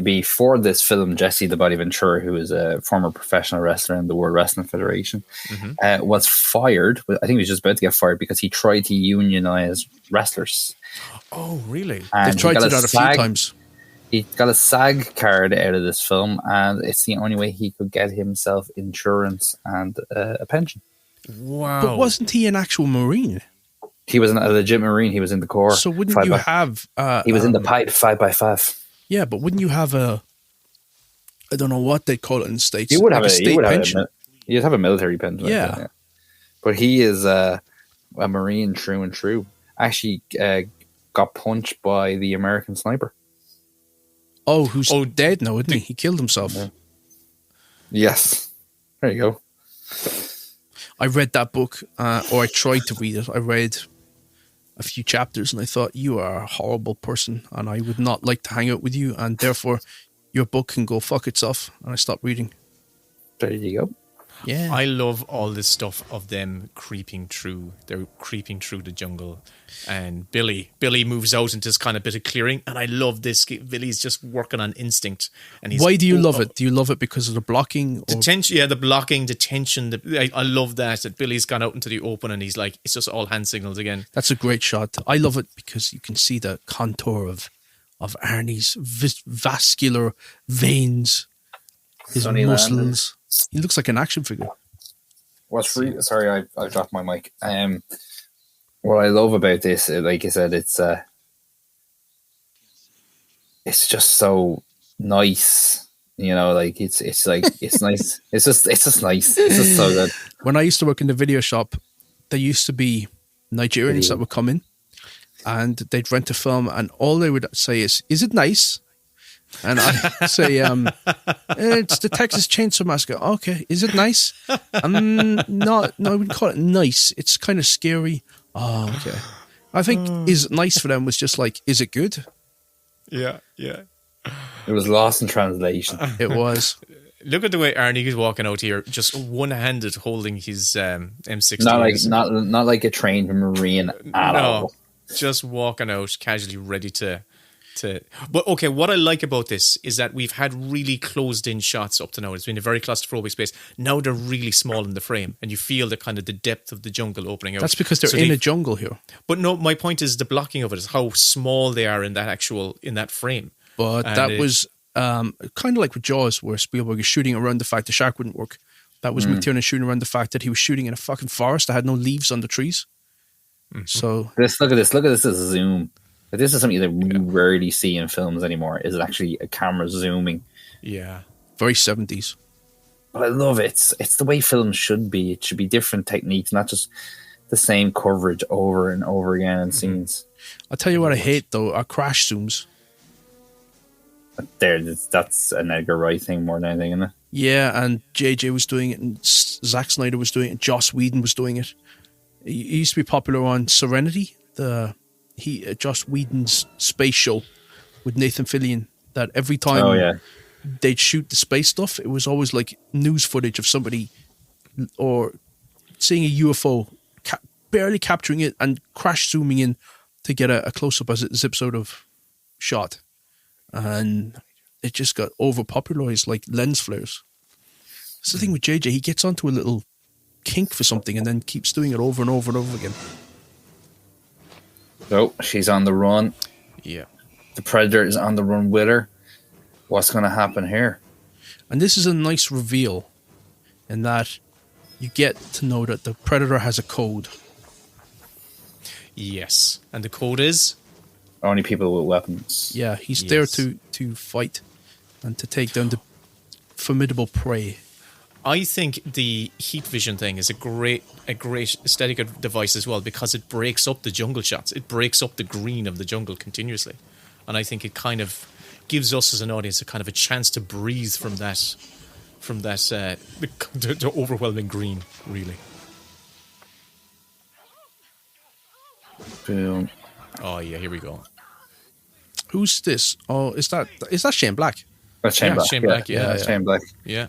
[SPEAKER 5] before this film, Jesse the Body Ventura, who is a former professional wrestler in the World Wrestling Federation, was fired. I think he was just about to get fired because he tried to unionize wrestlers.
[SPEAKER 3] Oh, really?
[SPEAKER 4] They've tried to do that a few times.
[SPEAKER 5] He got a SAG card out of this film, and it's the only way he could get himself insurance and a pension.
[SPEAKER 3] Wow.
[SPEAKER 4] But wasn't he an actual Marine?
[SPEAKER 5] He was a legit Marine. He was in the Corps.
[SPEAKER 4] So wouldn't you have...
[SPEAKER 5] he was in the pipe 5x5.
[SPEAKER 4] Yeah, but wouldn't you have I don't know what they call it in the States.
[SPEAKER 5] You would
[SPEAKER 4] like
[SPEAKER 5] have
[SPEAKER 4] a state pension.
[SPEAKER 5] You'd have a military pension.
[SPEAKER 4] Yeah.
[SPEAKER 5] Like that, yeah. But he is a Marine true and true. Actually got punched by the American sniper.
[SPEAKER 4] Oh, who's dead now, isn't he? He killed himself.
[SPEAKER 5] Yeah. Yes. There you go.
[SPEAKER 4] I read that book, or I tried to read it. I read a few chapters and I thought, you are a horrible person and I would not like to hang out with you, and therefore your book can go fuck itself. And I stopped reading.
[SPEAKER 5] There you go.
[SPEAKER 4] Yeah.
[SPEAKER 3] I love all this stuff of them creeping through. They're creeping through the jungle, and Billy moves out into this kind of bit of clearing, and I love this. Billy's just working on instinct. And he's
[SPEAKER 4] Why do you love it? Do you love it because of the blocking? Or?
[SPEAKER 3] The tension, yeah, the blocking, the tension. I love that Billy's gone out into the open, and he's like, it's just all hand signals again.
[SPEAKER 4] That's a great shot. I love it because you can see the contour of Arnie's vascular veins, his muscles. He looks like an action figure.
[SPEAKER 5] Sorry, I dropped my mic. What I love about this, like I said, it's just so nice. Like it's nice. It's just nice. It's just so good.
[SPEAKER 4] When I used to work in the video shop, there used to be Nigerians that would come in, and they'd rent a film, and all they would say is it nice? And I say, it's the Texas Chainsaw Massacre. Okay, is it nice? No, I wouldn't call it nice. It's kind of scary. Oh, okay. I think is it nice for them was just like, is it good?
[SPEAKER 3] Yeah.
[SPEAKER 5] It was lost in translation.
[SPEAKER 4] It was.
[SPEAKER 3] Look at the way Arnie is walking out here, just one-handed holding his M16.
[SPEAKER 5] Not like a trained Marine at all.
[SPEAKER 3] Just walking out casually, ready to. But okay, what I like about this is that we've had really closed-in shots up to now. It's been a very claustrophobic space. Now they're really small in the frame, and you feel the kind of the depth of the jungle opening out.
[SPEAKER 4] That's because they're in a jungle here.
[SPEAKER 3] But no, my point is the blocking of it is how small they are in that frame.
[SPEAKER 4] But that was kind of like with Jaws, where Spielberg is shooting around the fact the shark wouldn't work. That was McTiernan shooting around the fact that he was shooting in a fucking forest that had no leaves on the trees. Mm-hmm. So
[SPEAKER 5] look at this as a zoom. This is something that we rarely see in films anymore. Is it actually a camera zooming?
[SPEAKER 3] Yeah,
[SPEAKER 4] very 70s.
[SPEAKER 5] But I love it. It's the way films should be. It should be different techniques, not just the same coverage over and over again in scenes.
[SPEAKER 4] I'll tell you what I hate though: are crash zooms.
[SPEAKER 5] That's an Edgar Wright thing more than anything, isn't it?
[SPEAKER 4] Yeah, and JJ was doing it, and Zack Snyder was doing it, and Joss Whedon was doing it. He used to be popular on Serenity, Joss Whedon's space show with Nathan Fillion. That every time they'd shoot the space stuff, it was always like news footage of somebody or seeing a UFO, barely capturing it and crash zooming in to get a close up as it zips out of shot, and it just got overpopularized like lens flares. That's the thing with JJ; he gets onto a little kink for something and then keeps doing it over and over and over again.
[SPEAKER 5] So she's on the run.
[SPEAKER 3] Yeah.
[SPEAKER 5] The Predator is on the run with her. What's going to happen here?
[SPEAKER 4] And this is a nice reveal in that you get to know that the Predator has a code.
[SPEAKER 3] Yes. And the code is?
[SPEAKER 5] Only people with weapons.
[SPEAKER 4] Yeah, he's there to fight and to take down the formidable prey.
[SPEAKER 3] I think the heat vision thing is a great aesthetic device as well, because it breaks up the jungle shots. It breaks up the green of the jungle continuously. And I think it kind of gives us as an audience a kind of a chance to breathe from that the overwhelming green, really.
[SPEAKER 5] Boom.
[SPEAKER 3] Oh yeah, here we go.
[SPEAKER 4] Who's this? Oh, is that Shane Black?
[SPEAKER 5] That's Shane Black.
[SPEAKER 3] Shane Black, yeah.
[SPEAKER 5] Shane Black.
[SPEAKER 3] Yeah.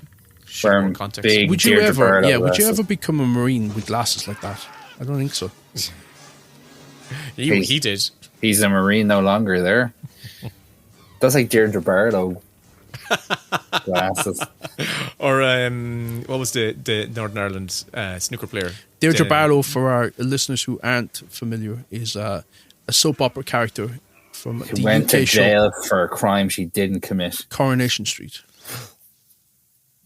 [SPEAKER 5] Wearing
[SPEAKER 3] context.
[SPEAKER 5] big
[SPEAKER 4] Would you
[SPEAKER 5] Deirdre
[SPEAKER 4] ever?
[SPEAKER 5] Barlow
[SPEAKER 4] Yeah. Would you
[SPEAKER 5] glasses.
[SPEAKER 4] ever become a Marine with glasses like that? I don't think so.
[SPEAKER 3] He did.
[SPEAKER 5] He's a Marine no longer there. That's like Deirdre Barlow glasses.
[SPEAKER 3] Or what was the Northern Ireland snooker player?
[SPEAKER 4] Deirdre Barlow, for our listeners who aren't familiar, is a soap opera character from
[SPEAKER 5] Who
[SPEAKER 4] the
[SPEAKER 5] went to
[SPEAKER 4] UK show
[SPEAKER 5] jail for a crime she didn't commit.
[SPEAKER 4] Coronation Street.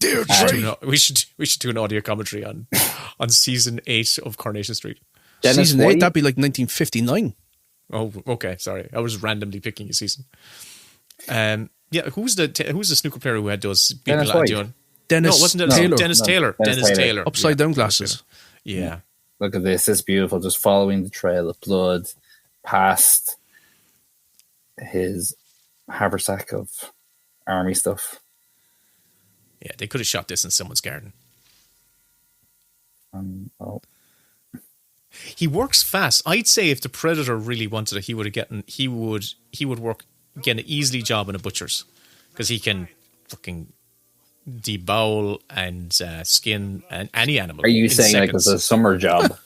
[SPEAKER 3] We should do an audio commentary on season 8 of Coronation Street.
[SPEAKER 5] Dennis
[SPEAKER 4] Season 8,
[SPEAKER 5] White?
[SPEAKER 4] that'd be like 1959.
[SPEAKER 3] Oh, okay. Sorry, I was randomly picking a season. Yeah, who's the snooker player who had those people
[SPEAKER 5] Dennis White.
[SPEAKER 3] doing?
[SPEAKER 4] Dennis
[SPEAKER 3] No, it wasn't Dennis
[SPEAKER 4] Taylor.
[SPEAKER 3] Dennis
[SPEAKER 5] No,
[SPEAKER 3] Taylor.
[SPEAKER 5] Dennis
[SPEAKER 3] Dennis
[SPEAKER 5] Taylor.
[SPEAKER 3] Taylor.
[SPEAKER 4] Upside down glasses.
[SPEAKER 3] Yeah.
[SPEAKER 5] Look at this. It's beautiful. Just following the trail of blood past his haversack of army stuff.
[SPEAKER 3] Yeah, they could have shot this in someone's garden.
[SPEAKER 5] Oh.
[SPEAKER 3] He works fast. I'd say if the Predator really wanted it, he would get an easily job in a butcher's, because he can fucking debowel and skin any animal.
[SPEAKER 5] Are you
[SPEAKER 3] in
[SPEAKER 5] saying
[SPEAKER 3] seconds.
[SPEAKER 5] like it's a summer job?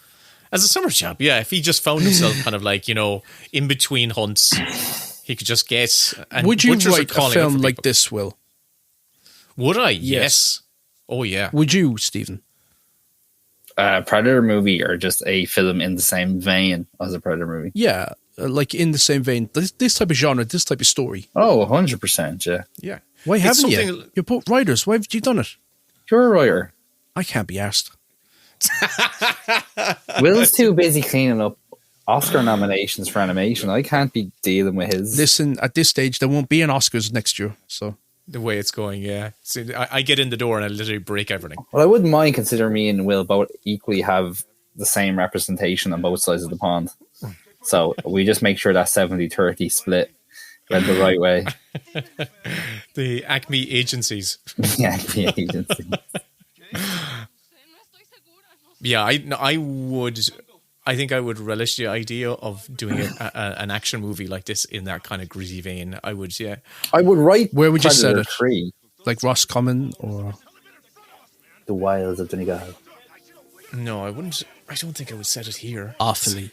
[SPEAKER 3] As a summer job? Yeah, if he just found himself kind of like, in between hunts, he could just get. And
[SPEAKER 4] Would you
[SPEAKER 3] butchers are
[SPEAKER 4] write a
[SPEAKER 3] calling out
[SPEAKER 4] film
[SPEAKER 3] for
[SPEAKER 4] like
[SPEAKER 3] people.
[SPEAKER 4] this, Will?
[SPEAKER 3] Would I? Yes. Oh yeah.
[SPEAKER 4] Would you, Stephen?
[SPEAKER 5] Predator movie or just a film in the same vein as a Predator movie?
[SPEAKER 4] Yeah, like in the same vein. This type of genre, this type of story.
[SPEAKER 5] Oh, 100%, yeah.
[SPEAKER 3] Yeah.
[SPEAKER 4] Why
[SPEAKER 3] It's
[SPEAKER 4] haven't you?
[SPEAKER 3] something-
[SPEAKER 4] You're both writers. Why haven't you done it?
[SPEAKER 5] You're a writer.
[SPEAKER 4] I can't be asked.
[SPEAKER 5] Will's too busy cleaning up Oscar nominations for animation. I can't be dealing with his.
[SPEAKER 4] Listen, at this stage, there won't be an Oscars next year. So
[SPEAKER 3] The way it's going, yeah. See, I get in the door and I literally break everything.
[SPEAKER 5] Well, I wouldn't mind considering me and Will both equally have the same representation on both sides of the pond. So we just make sure that 70-30 split went the right way.
[SPEAKER 3] The Acme agencies.
[SPEAKER 5] Yeah, the agency.
[SPEAKER 3] Yeah, I would. I think I would relish the idea of doing an action movie like this in that kind of gritty vein. I would, yeah.
[SPEAKER 5] I would write
[SPEAKER 4] Where would you set
[SPEAKER 5] Predator
[SPEAKER 4] it?
[SPEAKER 5] 3,
[SPEAKER 4] like Ross Common or
[SPEAKER 5] The Wilds of Donegal.
[SPEAKER 3] No, I wouldn't. I don't think I would set it here.
[SPEAKER 4] Offaly.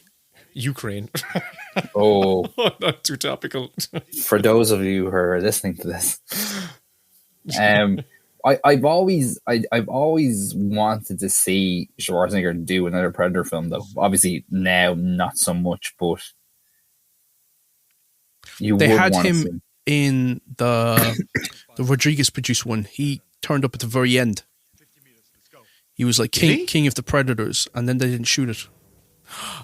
[SPEAKER 3] Ukraine.
[SPEAKER 5] Oh,
[SPEAKER 3] Not too topical.
[SPEAKER 5] for those of you who are listening to this, I've always wanted to see Schwarzenegger do another Predator film, though. Obviously now not so much, but
[SPEAKER 4] They
[SPEAKER 5] would
[SPEAKER 4] had
[SPEAKER 5] want to
[SPEAKER 4] him
[SPEAKER 5] see.
[SPEAKER 4] in the Rodriguez produced one. He turned up at the very end. He was like
[SPEAKER 3] Did he?
[SPEAKER 4] king of the Predators, and then they didn't shoot it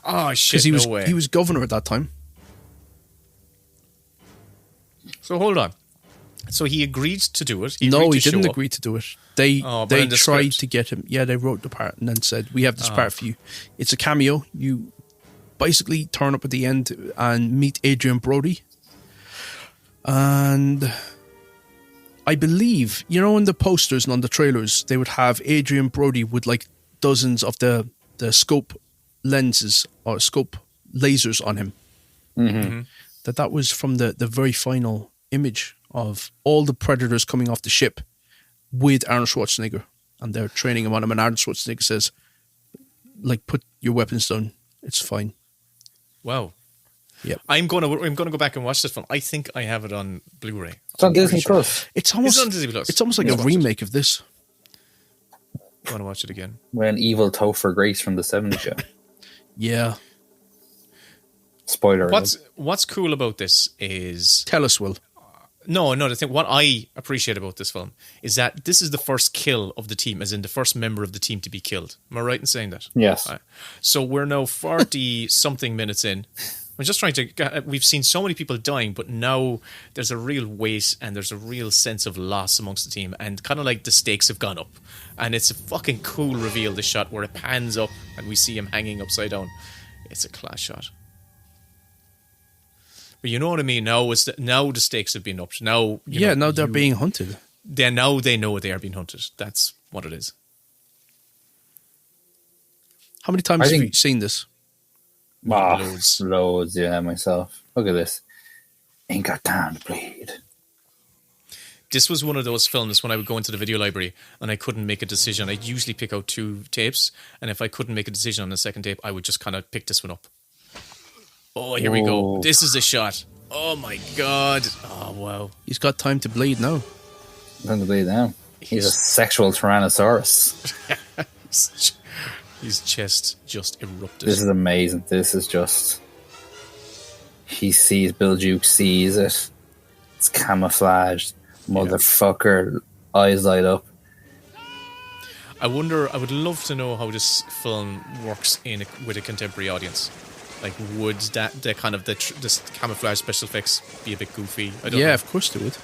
[SPEAKER 3] Oh shit!
[SPEAKER 4] because he was
[SPEAKER 3] no way.
[SPEAKER 4] he was governor at that time.
[SPEAKER 3] So hold on. So he agreed to do it.
[SPEAKER 4] No,
[SPEAKER 3] agreed
[SPEAKER 4] he
[SPEAKER 3] to
[SPEAKER 4] didn't
[SPEAKER 3] show up.
[SPEAKER 4] agree to do it. They
[SPEAKER 3] Oh, but
[SPEAKER 4] they
[SPEAKER 3] in the
[SPEAKER 4] tried
[SPEAKER 3] script.
[SPEAKER 4] to get him. Yeah, they wrote the part and then said, "We have this part for you. It's a cameo. You basically turn up at the end and meet Adrian Brody, and I believe, you know, in the posters and on the trailers, they would have Adrian Brody with like dozens of the scope lenses or scope lasers on him.
[SPEAKER 5] Mm-hmm.
[SPEAKER 4] That was from the very final image of all the Predators coming off the ship with Arnold Schwarzenegger, and they're training him on him, and Arnold Schwarzenegger says, like, put your weapons down. It's fine.
[SPEAKER 3] Wow.
[SPEAKER 4] Yep.
[SPEAKER 3] I'm gonna go back and watch this film. I think I have it on Blu-ray.
[SPEAKER 5] It's on Disney Plus.
[SPEAKER 4] It's almost
[SPEAKER 3] on Disney Plus.
[SPEAKER 4] It's almost like a remake of this.
[SPEAKER 3] I want to watch it again.
[SPEAKER 5] With an evil Topher Grace from the 70s show.
[SPEAKER 4] Yeah.
[SPEAKER 5] Spoiler.
[SPEAKER 3] What's cool about this is
[SPEAKER 4] Tell us, Will.
[SPEAKER 3] No. The thing, what I appreciate about this film is that this is the first kill of the team, as in the first member of the team to be killed. Am I right in saying that?
[SPEAKER 5] Yes.
[SPEAKER 3] Right. So we're now 40 something minutes in. I'm just trying to. We've seen so many people dying, but now there's a real weight and there's a real sense of loss amongst the team, and kind of like the stakes have gone up. And it's a fucking cool reveal. This shot where it pans up and we see him hanging upside down. It's a class shot. But you know what I mean. Now the stakes have been upped. Now
[SPEAKER 4] Now they're being hunted.
[SPEAKER 3] Now they know they are being hunted. That's what it is.
[SPEAKER 4] How many times have you seen this?
[SPEAKER 5] Loads, yeah, myself. Look at this. Ain't got time to bleed.
[SPEAKER 3] This was one of those films when I would go into the video library and I couldn't make a decision. I'd usually pick out 2 tapes, and if I couldn't make a decision on the second tape, I would just kind of pick this one up. Oh, here we go. This is the shot. Oh my God. Oh, wow.
[SPEAKER 4] He's got time to bleed now.
[SPEAKER 5] Time to bleed now. He's a sexual Tyrannosaurus.
[SPEAKER 3] His chest just erupted.
[SPEAKER 5] This is amazing. This is just... He sees, Bill Duke sees it. It's camouflaged. Motherfucker. Eyes light up.
[SPEAKER 3] I would love to know how this film works with a contemporary audience. Like, would the kind of this camouflage special effects be a bit goofy? I don't know.
[SPEAKER 4] Of course they would.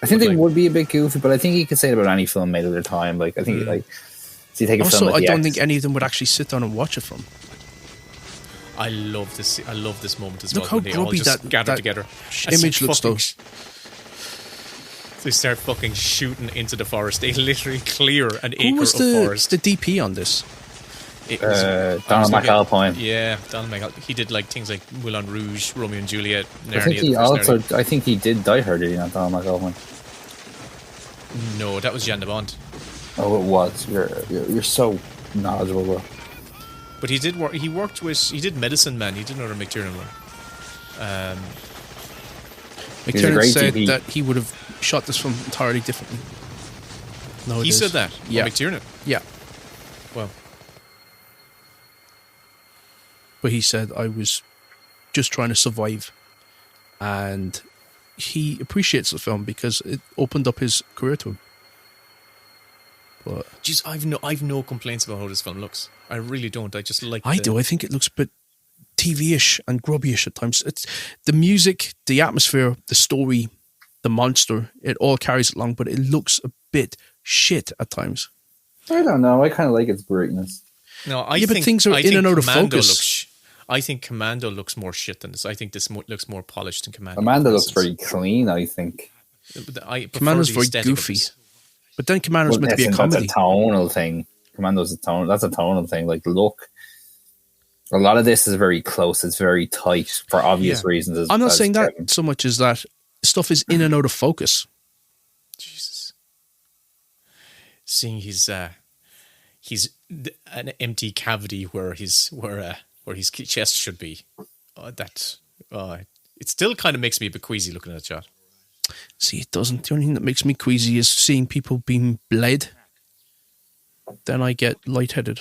[SPEAKER 5] I think they would be a bit goofy, but I think you could say it about any film made at their time. Like, I think, so you take a film like
[SPEAKER 4] I don't think any of them would actually sit down and watch it from.
[SPEAKER 3] I love this moment as
[SPEAKER 4] Look
[SPEAKER 3] well.
[SPEAKER 4] how
[SPEAKER 3] When they all
[SPEAKER 4] grubby
[SPEAKER 3] just gather together.
[SPEAKER 4] Image looks though.
[SPEAKER 3] They start fucking shooting into the forest. They literally clear an acre
[SPEAKER 4] Who was
[SPEAKER 3] of forest.
[SPEAKER 4] the DP on this?
[SPEAKER 3] It was
[SPEAKER 5] Donald McAlpine.
[SPEAKER 3] Yeah, Donald McAlpine. He did like things like Moulin Rouge, Romeo and Juliet.
[SPEAKER 5] I think he did Die Hard, did he not, Donald McAlpine?
[SPEAKER 3] No, that was Jean de Bond.
[SPEAKER 5] Oh, it was. You're so knowledgeable, bro.
[SPEAKER 3] But he did work. He did Medicine Man. He did another McTiernan one.
[SPEAKER 4] McTiernan said that he would have shot this film entirely differently. No,
[SPEAKER 3] he said that.
[SPEAKER 4] Yeah,
[SPEAKER 3] McTiernan.
[SPEAKER 4] Yeah.
[SPEAKER 3] Well,
[SPEAKER 4] but he said I was just trying to survive, and he appreciates the film because it opened up his career to him. But
[SPEAKER 3] jeez, I've no complaints about how this film looks. I really don't. I just like.
[SPEAKER 4] I do. I think it looks a bit TV-ish and grubby-ish at times. It's the music, the atmosphere, the story, the monster. It all carries it along, but it looks a bit shit at times.
[SPEAKER 5] I don't know. I kind of like its brightness.
[SPEAKER 3] No,
[SPEAKER 4] but things are in and out of focus.
[SPEAKER 3] I think Commando looks more shit than this. I think this looks more polished than Commando.
[SPEAKER 5] Commando looks very clean, I think.
[SPEAKER 3] Commando's
[SPEAKER 4] very goofy. But then Commando's meant to be a comedy.
[SPEAKER 5] That's a tonal thing. That's a tonal thing. Like, look, a lot of this is very close. It's very tight for obvious reasons.
[SPEAKER 4] I'm not saying that so much as that stuff is in and out of focus.
[SPEAKER 3] Jesus. Seeing he's an empty cavity where his chest should be. It still kind of makes me a bit queasy looking at that shot.
[SPEAKER 4] See, it doesn't. The only thing that makes me queasy is seeing people being bled. Then I get lightheaded.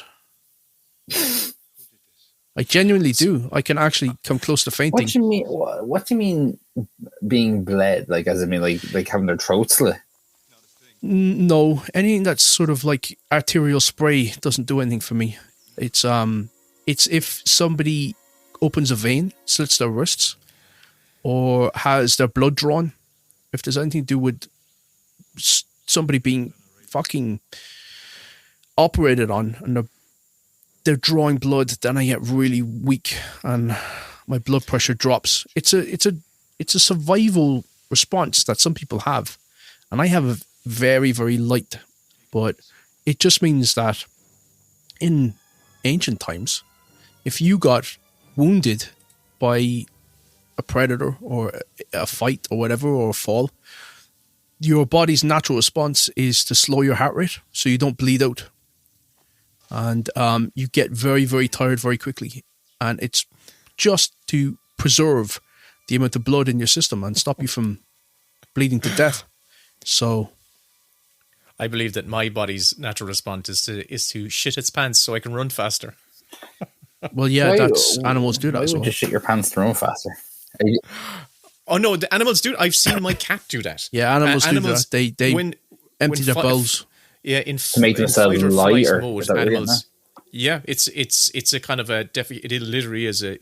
[SPEAKER 4] I genuinely do. I can actually come close to fainting.
[SPEAKER 5] What do you mean being bled? Like, as I mean, like having their throat slit?
[SPEAKER 4] No, anything that's sort of like arterial spray doesn't do anything for me. It's if somebody opens a vein, slits their wrists, or has their blood drawn. If there's anything to do with somebody being fucking operated on and they're drawing blood, then I get really weak and my blood pressure drops. It's a survival response that some people have, and I have a very, very light, but it just means that in ancient times, if you got wounded by a predator or a fight or whatever, or a fall, your body's natural response is to slow your heart rate so you don't bleed out. And you get very, very tired very quickly. And it's just to preserve the amount of blood in your system and stop you from bleeding to death. So
[SPEAKER 3] I believe that my body's natural response is to shit its pants so I can run faster.
[SPEAKER 4] well, yeah,
[SPEAKER 5] Why-
[SPEAKER 4] that's animals do that
[SPEAKER 5] Why
[SPEAKER 4] as
[SPEAKER 5] would
[SPEAKER 4] well.
[SPEAKER 5] you shit your pants to run faster? Are you-
[SPEAKER 3] Oh no, the animals do. I've seen my cat do that.
[SPEAKER 4] Yeah, animals do that. They
[SPEAKER 3] when
[SPEAKER 4] empty their
[SPEAKER 3] fi-
[SPEAKER 4] bowels.
[SPEAKER 3] Yeah,
[SPEAKER 5] To make
[SPEAKER 3] in
[SPEAKER 5] themselves
[SPEAKER 3] fight or flight
[SPEAKER 5] lighter.
[SPEAKER 3] mode,
[SPEAKER 5] Is that what you're getting
[SPEAKER 3] animals. Yeah, it's a kind of a it literally is a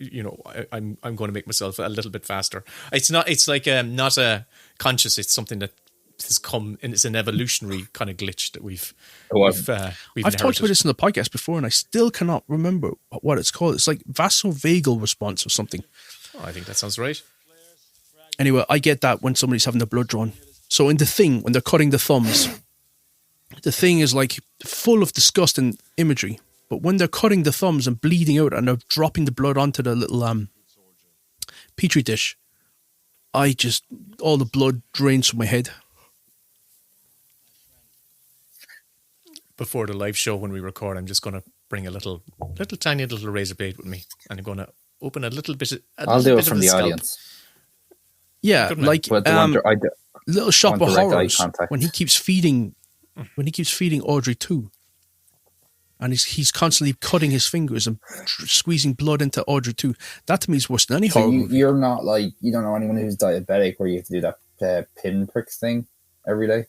[SPEAKER 3] I'm going to make myself a little bit faster. It's not. It's like not a conscious. It's something that has come, and it's an evolutionary kind of glitch that we've
[SPEAKER 5] What?
[SPEAKER 3] we've
[SPEAKER 4] I've talked
[SPEAKER 3] inherited.
[SPEAKER 4] about this in the podcast before, and I still cannot remember what it's called. It's like vasovagal response or something.
[SPEAKER 3] Oh, I think that sounds right.
[SPEAKER 4] Anyway, I get that when somebody's having their blood drawn. So in The Thing, when they're cutting the thumbs, The Thing is like full of disgusting imagery. But when they're cutting the thumbs and bleeding out and they're dropping the blood onto the little petri dish, all the blood drains from my head.
[SPEAKER 3] Before the live show when we record, I'm just going to bring a tiny little razor blade with me, and I'm going to open a little bit.
[SPEAKER 5] I'll do it from the audience.
[SPEAKER 4] Yeah,
[SPEAKER 3] Good man.
[SPEAKER 4] like
[SPEAKER 5] But the one,
[SPEAKER 4] Little Shop
[SPEAKER 5] want
[SPEAKER 4] of
[SPEAKER 5] direct eye
[SPEAKER 4] Horrors
[SPEAKER 5] contact.
[SPEAKER 4] when he keeps feeding Audrey too, and he's constantly cutting his fingers and squeezing blood into Audrey too. That to me is worse than any
[SPEAKER 5] so
[SPEAKER 4] horror movie.
[SPEAKER 5] you're not like, you don't know anyone who's diabetic where you have to do that pinpricks thing every day?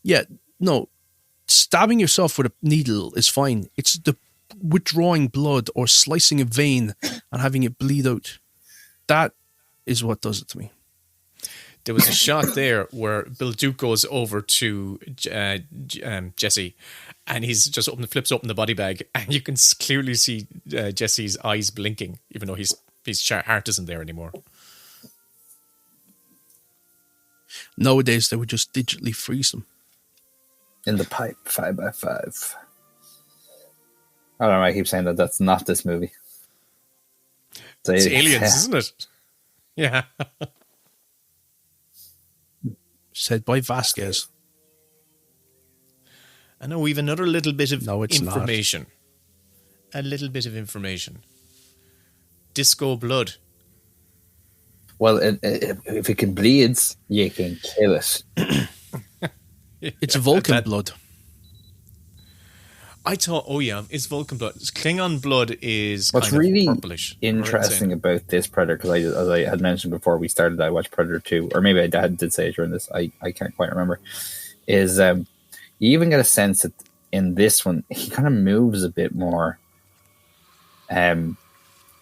[SPEAKER 4] Yeah, no, stabbing yourself with a needle is fine. It's the withdrawing blood or slicing a vein and having it bleed out. That is what does it to me.
[SPEAKER 3] There was a shot there where Bill Duke goes over to Jesse, and he's just flips open the body bag, and you can clearly see Jesse's eyes blinking, even though his heart isn't there anymore.
[SPEAKER 4] Nowadays, they would just digitally freeze them.
[SPEAKER 5] In the pipe, 5x5. I don't know, I keep saying that that's not this movie.
[SPEAKER 3] It's aliens, isn't it? Yeah.
[SPEAKER 4] Said by Vasquez.
[SPEAKER 3] I know we've another little bit of
[SPEAKER 4] No, it's not.
[SPEAKER 3] information. A little bit of information. Disco blood.
[SPEAKER 5] Well, if it can bleed, you can kill it.
[SPEAKER 4] It's Vulcan
[SPEAKER 3] that-
[SPEAKER 4] blood.
[SPEAKER 3] I thought, it's Vulcan blood. Klingon blood is
[SPEAKER 5] What's
[SPEAKER 3] kind
[SPEAKER 5] really
[SPEAKER 3] of purplish.
[SPEAKER 5] interesting about this Predator, because as I had mentioned before we started, I watched Predator 2, or maybe I did say it during this, I can't quite remember, is you even get a sense that in this one, he kind of moves a bit more.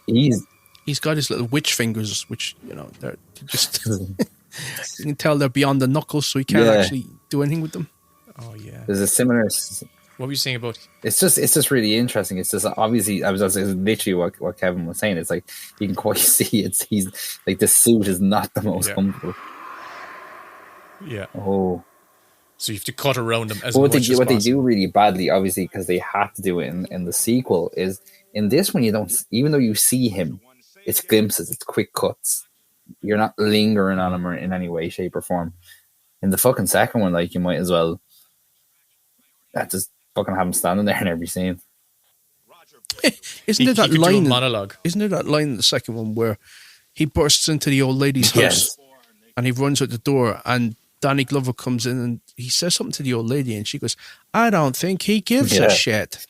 [SPEAKER 4] He's got his little witch fingers, which, they're just... you can tell they're beyond the knuckles, so he can't
[SPEAKER 5] Yeah.
[SPEAKER 4] actually do anything with them.
[SPEAKER 3] Oh, yeah.
[SPEAKER 5] There's a similar...
[SPEAKER 3] What were you saying about?
[SPEAKER 5] It's just really interesting. It's just obviously, I was literally what Kevin was saying. It's like you can quite see he's like the suit is not the most
[SPEAKER 3] Yeah.
[SPEAKER 5] comfortable.
[SPEAKER 3] Yeah.
[SPEAKER 5] Oh,
[SPEAKER 3] So you have to cut around them as
[SPEAKER 5] but
[SPEAKER 3] much
[SPEAKER 5] what
[SPEAKER 3] as
[SPEAKER 5] they
[SPEAKER 3] possible.
[SPEAKER 5] do really badly, obviously, because they have to do it in the sequel, is in this one you don't. Even though you see him, it's glimpses, it's quick cuts. You're not lingering on him or in any way, shape, or form. In the fucking second one, like you might as well. Just fucking have him standing there in every scene.
[SPEAKER 4] Isn't
[SPEAKER 3] He
[SPEAKER 4] there that
[SPEAKER 3] could do a
[SPEAKER 4] line?
[SPEAKER 3] monologue.
[SPEAKER 4] Isn't there that line in the second one where he bursts into the old lady's house
[SPEAKER 5] Yes.
[SPEAKER 4] and he runs out the door and Danny Glover comes in and he says something to the old lady and she goes, "I don't think he gives
[SPEAKER 5] Yeah.
[SPEAKER 4] a shit."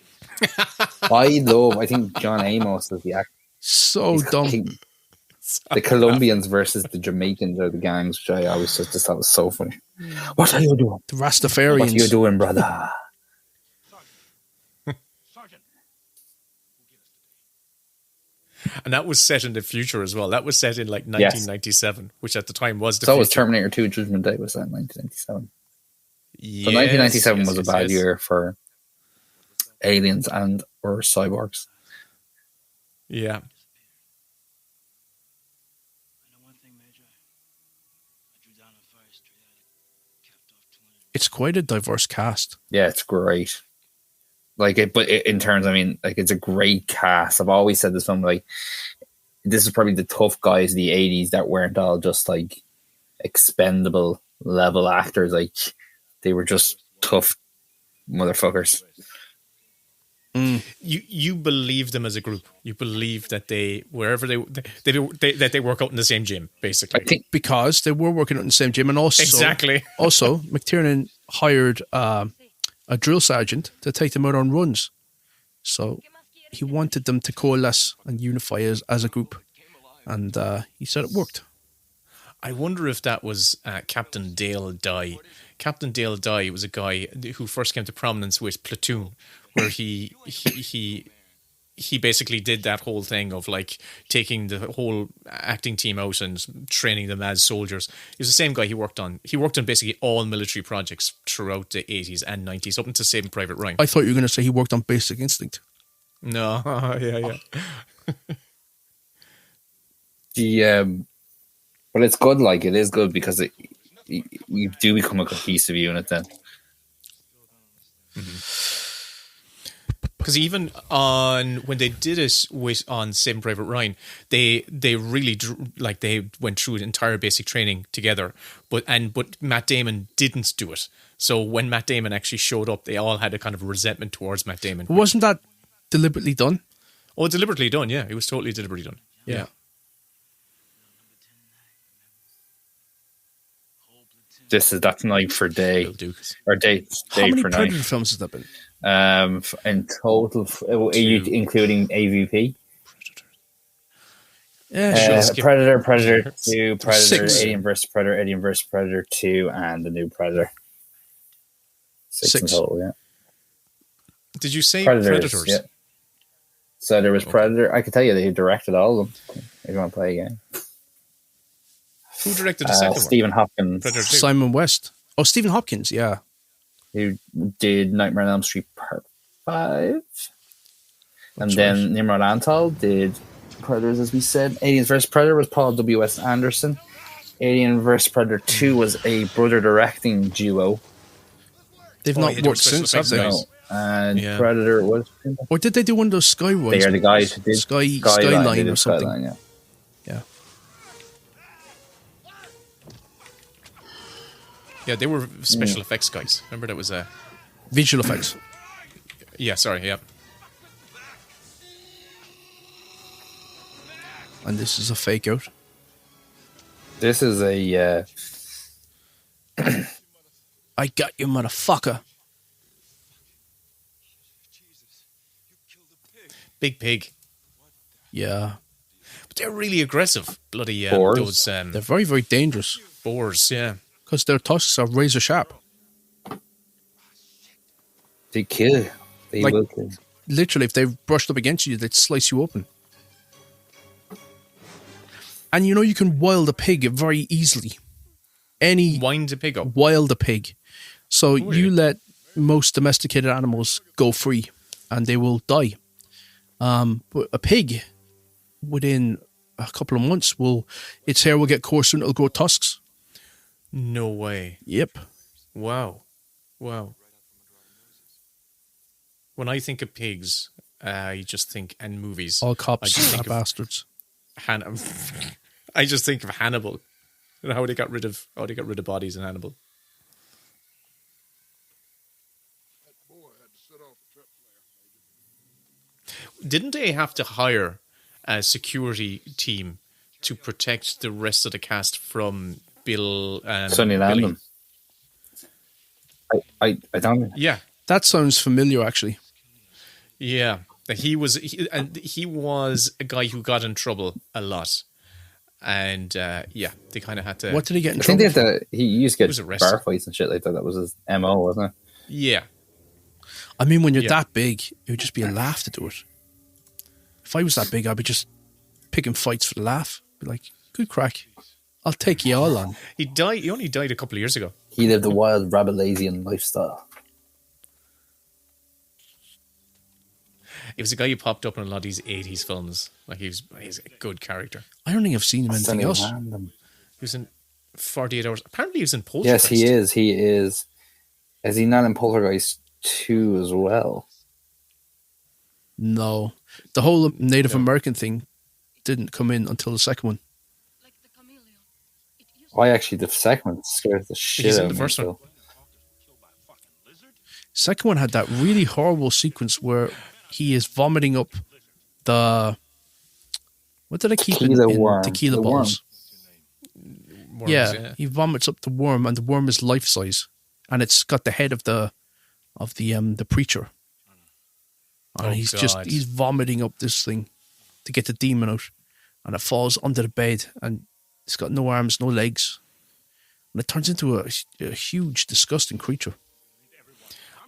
[SPEAKER 5] I think John Amos is the actor.
[SPEAKER 4] So
[SPEAKER 5] He's
[SPEAKER 4] dumb.
[SPEAKER 5] fucking- the Colombians versus the Jamaicans are the gangs, which I always just thought was so funny. What are you doing?
[SPEAKER 4] The
[SPEAKER 5] What are you
[SPEAKER 4] Rastafarians.
[SPEAKER 5] doing, brother?
[SPEAKER 7] Sergeant.
[SPEAKER 3] And that was set in the future as well. That was set in like 1997, which at the time was the
[SPEAKER 5] So
[SPEAKER 3] future.
[SPEAKER 5] was Terminator 2 Judgment Day was that in 1997.
[SPEAKER 3] Yes,
[SPEAKER 5] So 1997
[SPEAKER 3] yes,
[SPEAKER 5] was a
[SPEAKER 3] yes,
[SPEAKER 5] bad
[SPEAKER 3] yes.
[SPEAKER 5] year for aliens and or cyborgs.
[SPEAKER 3] Yeah.
[SPEAKER 8] I know one thing, Major. I drew down a fire straight out of
[SPEAKER 4] It's quite a diverse cast.
[SPEAKER 5] Yeah, it's great. In terms, I mean, like, it's a great cast. I've always said this film, like, this is probably the tough guys of the 80s that weren't all just like expendable level actors. Like, they were just tough motherfuckers.
[SPEAKER 3] You believe them as a group. You believe that they wherever that they work out in the same gym, basically.
[SPEAKER 5] I think
[SPEAKER 4] Because they were working out in the same gym, and also
[SPEAKER 3] Exactly.
[SPEAKER 4] also, McTiernan hired a drill sergeant to take them out on runs. So he wanted them to coalesce and unify as a group, and he said it worked.
[SPEAKER 3] I wonder if that was Captain Dale Dye. Captain Dale Dye was a guy who first came to prominence with Platoon, where he basically did that whole thing of like taking the whole acting team out and training them as soldiers. He was the same guy he worked on. He worked on basically all military projects throughout the 80s and 90s, up until Saving Private Ryan.
[SPEAKER 4] I thought you were going to say he worked on Basic Instinct.
[SPEAKER 3] No, yeah.
[SPEAKER 5] But it's good. Like, it is good because you do become a cohesive unit then.
[SPEAKER 3] Because even when they did it on Saving Private Ryan, they really they went through an entire basic training together. But Matt Damon didn't do it. So when Matt Damon actually showed up, they all had a kind of resentment towards Matt Damon.
[SPEAKER 4] But wasn't that deliberately done?
[SPEAKER 3] Oh, deliberately done. Yeah, it was totally deliberately done. Yeah.
[SPEAKER 5] That's Night for Day,
[SPEAKER 3] Bill Duke.
[SPEAKER 5] or Day
[SPEAKER 4] How many
[SPEAKER 5] for
[SPEAKER 4] Predator
[SPEAKER 5] Night.
[SPEAKER 4] films has that been?
[SPEAKER 5] In total, are you including AVP?
[SPEAKER 4] Yeah,
[SPEAKER 3] Skip.
[SPEAKER 5] Predator 2, Predator,
[SPEAKER 4] 6.
[SPEAKER 5] Alien vs. Predator, Alien vs. Predator 2, and the new Predator. 6 in
[SPEAKER 4] 6.
[SPEAKER 5] total, yeah.
[SPEAKER 3] Did you say Predators?
[SPEAKER 5] Yeah. So there was Predator. I could tell you that he directed all of them. If you want to play again.
[SPEAKER 3] Who directed the second one?
[SPEAKER 5] Stephen Hopkins,
[SPEAKER 3] Predator 2.
[SPEAKER 4] Simon West. Oh, Stephen Hopkins, yeah.
[SPEAKER 5] who did Nightmare on Elm Street Part 5. And
[SPEAKER 4] That's
[SPEAKER 5] then Nimrod Antal did Predators, as we said. Aliens vs. Predator was Paul W.S. Anderson. Alien vs. Predator 2 was a brother directing duo.
[SPEAKER 4] They've
[SPEAKER 3] Oh,
[SPEAKER 4] not
[SPEAKER 3] yeah, they were
[SPEAKER 4] worked since, have
[SPEAKER 3] special
[SPEAKER 4] they?
[SPEAKER 3] effects
[SPEAKER 5] No. And
[SPEAKER 3] Yeah.
[SPEAKER 5] Predator was...
[SPEAKER 4] Or did they do one of those Sky ones?
[SPEAKER 5] They are the guys who did
[SPEAKER 4] Skyline
[SPEAKER 5] They did
[SPEAKER 4] or something.
[SPEAKER 5] Skyline, yeah.
[SPEAKER 4] Yeah.
[SPEAKER 3] Yeah, they were special effects guys. Remember that was a...
[SPEAKER 4] Visual effects.
[SPEAKER 3] Yeah, sorry, yeah.
[SPEAKER 4] And this is a fake out.
[SPEAKER 5] This is a...
[SPEAKER 4] I got you, motherfucker.
[SPEAKER 3] Big Pig.
[SPEAKER 4] Yeah.
[SPEAKER 3] But they're really aggressive. Bloody
[SPEAKER 5] Boars.
[SPEAKER 3] those
[SPEAKER 4] They're very, very dangerous
[SPEAKER 3] boars, yeah.
[SPEAKER 4] because their tusks are razor sharp.
[SPEAKER 5] They kill. They
[SPEAKER 4] Like-
[SPEAKER 5] will kill.
[SPEAKER 4] Literally, if they brushed up against you, they'd slice you open. And you know you can wild a pig very easily. Any
[SPEAKER 3] Wind a pig up.
[SPEAKER 4] wild a pig. So
[SPEAKER 3] Really?
[SPEAKER 4] you let most domesticated animals go free and they will die. But a pig, within a couple of months, its hair will get coarser and it'll grow tusks.
[SPEAKER 3] No way.
[SPEAKER 4] Yep.
[SPEAKER 3] Wow. When I think of pigs, I just think, and movies,
[SPEAKER 4] All
[SPEAKER 3] I
[SPEAKER 4] cops
[SPEAKER 3] just
[SPEAKER 4] are
[SPEAKER 3] think of
[SPEAKER 4] bastards.
[SPEAKER 3] I just think of Hannibal. And how they got rid of bodies in Hannibal. Didn't they have to hire a security team to protect the rest of the cast from Bill and
[SPEAKER 5] Sonny
[SPEAKER 3] Billy?
[SPEAKER 5] Landon. I don't...
[SPEAKER 3] Yeah,
[SPEAKER 4] That sounds familiar, actually.
[SPEAKER 3] yeah. He was a guy who got in trouble a lot, and yeah, they kind of had to.
[SPEAKER 4] What did he get in
[SPEAKER 5] I think
[SPEAKER 4] trouble
[SPEAKER 5] they
[SPEAKER 4] for?
[SPEAKER 5] have to... He used to
[SPEAKER 3] was
[SPEAKER 5] get
[SPEAKER 3] arrested.
[SPEAKER 5] bar fights and shit like that. That was his MO, wasn't it?
[SPEAKER 3] Yeah,
[SPEAKER 4] I mean, when you're
[SPEAKER 3] Yeah.
[SPEAKER 4] that big, it would just be a laugh to do it. If I was that big, I'd be just picking fights for the laugh. Be like, good crack. I'll take you all on.
[SPEAKER 3] he died. He only died a couple of years ago.
[SPEAKER 5] He lived a wild Rabelaisian lifestyle.
[SPEAKER 3] He was a guy who popped up in a lot of these 80s films. Like he's a good character.
[SPEAKER 4] I don't think I've seen him in anything
[SPEAKER 5] Sonny
[SPEAKER 4] else.
[SPEAKER 5] Landon.
[SPEAKER 3] He was in 48 Hours. Apparently, he was in Poltergeist.
[SPEAKER 5] Yes, he is. He is. Is he not in Poltergeist 2 as well?
[SPEAKER 4] No. The whole Native American thing didn't come in until the second one.
[SPEAKER 5] Why actually the second one scared the shit
[SPEAKER 3] He's
[SPEAKER 5] out
[SPEAKER 3] in
[SPEAKER 5] of
[SPEAKER 3] the
[SPEAKER 5] me.
[SPEAKER 3] first one.
[SPEAKER 4] Second one had that really horrible sequence where he is vomiting up the... What did I keep in
[SPEAKER 5] worm.
[SPEAKER 4] tequila
[SPEAKER 5] The
[SPEAKER 4] balls?
[SPEAKER 3] Worms,
[SPEAKER 4] Yeah, he vomits up the worm, and the worm is life size, and it's got the head of the preacher. And he's vomiting up this thing to get the demon out, and it falls under the bed, and it's got no arms, no legs, and it turns into a huge, disgusting creature.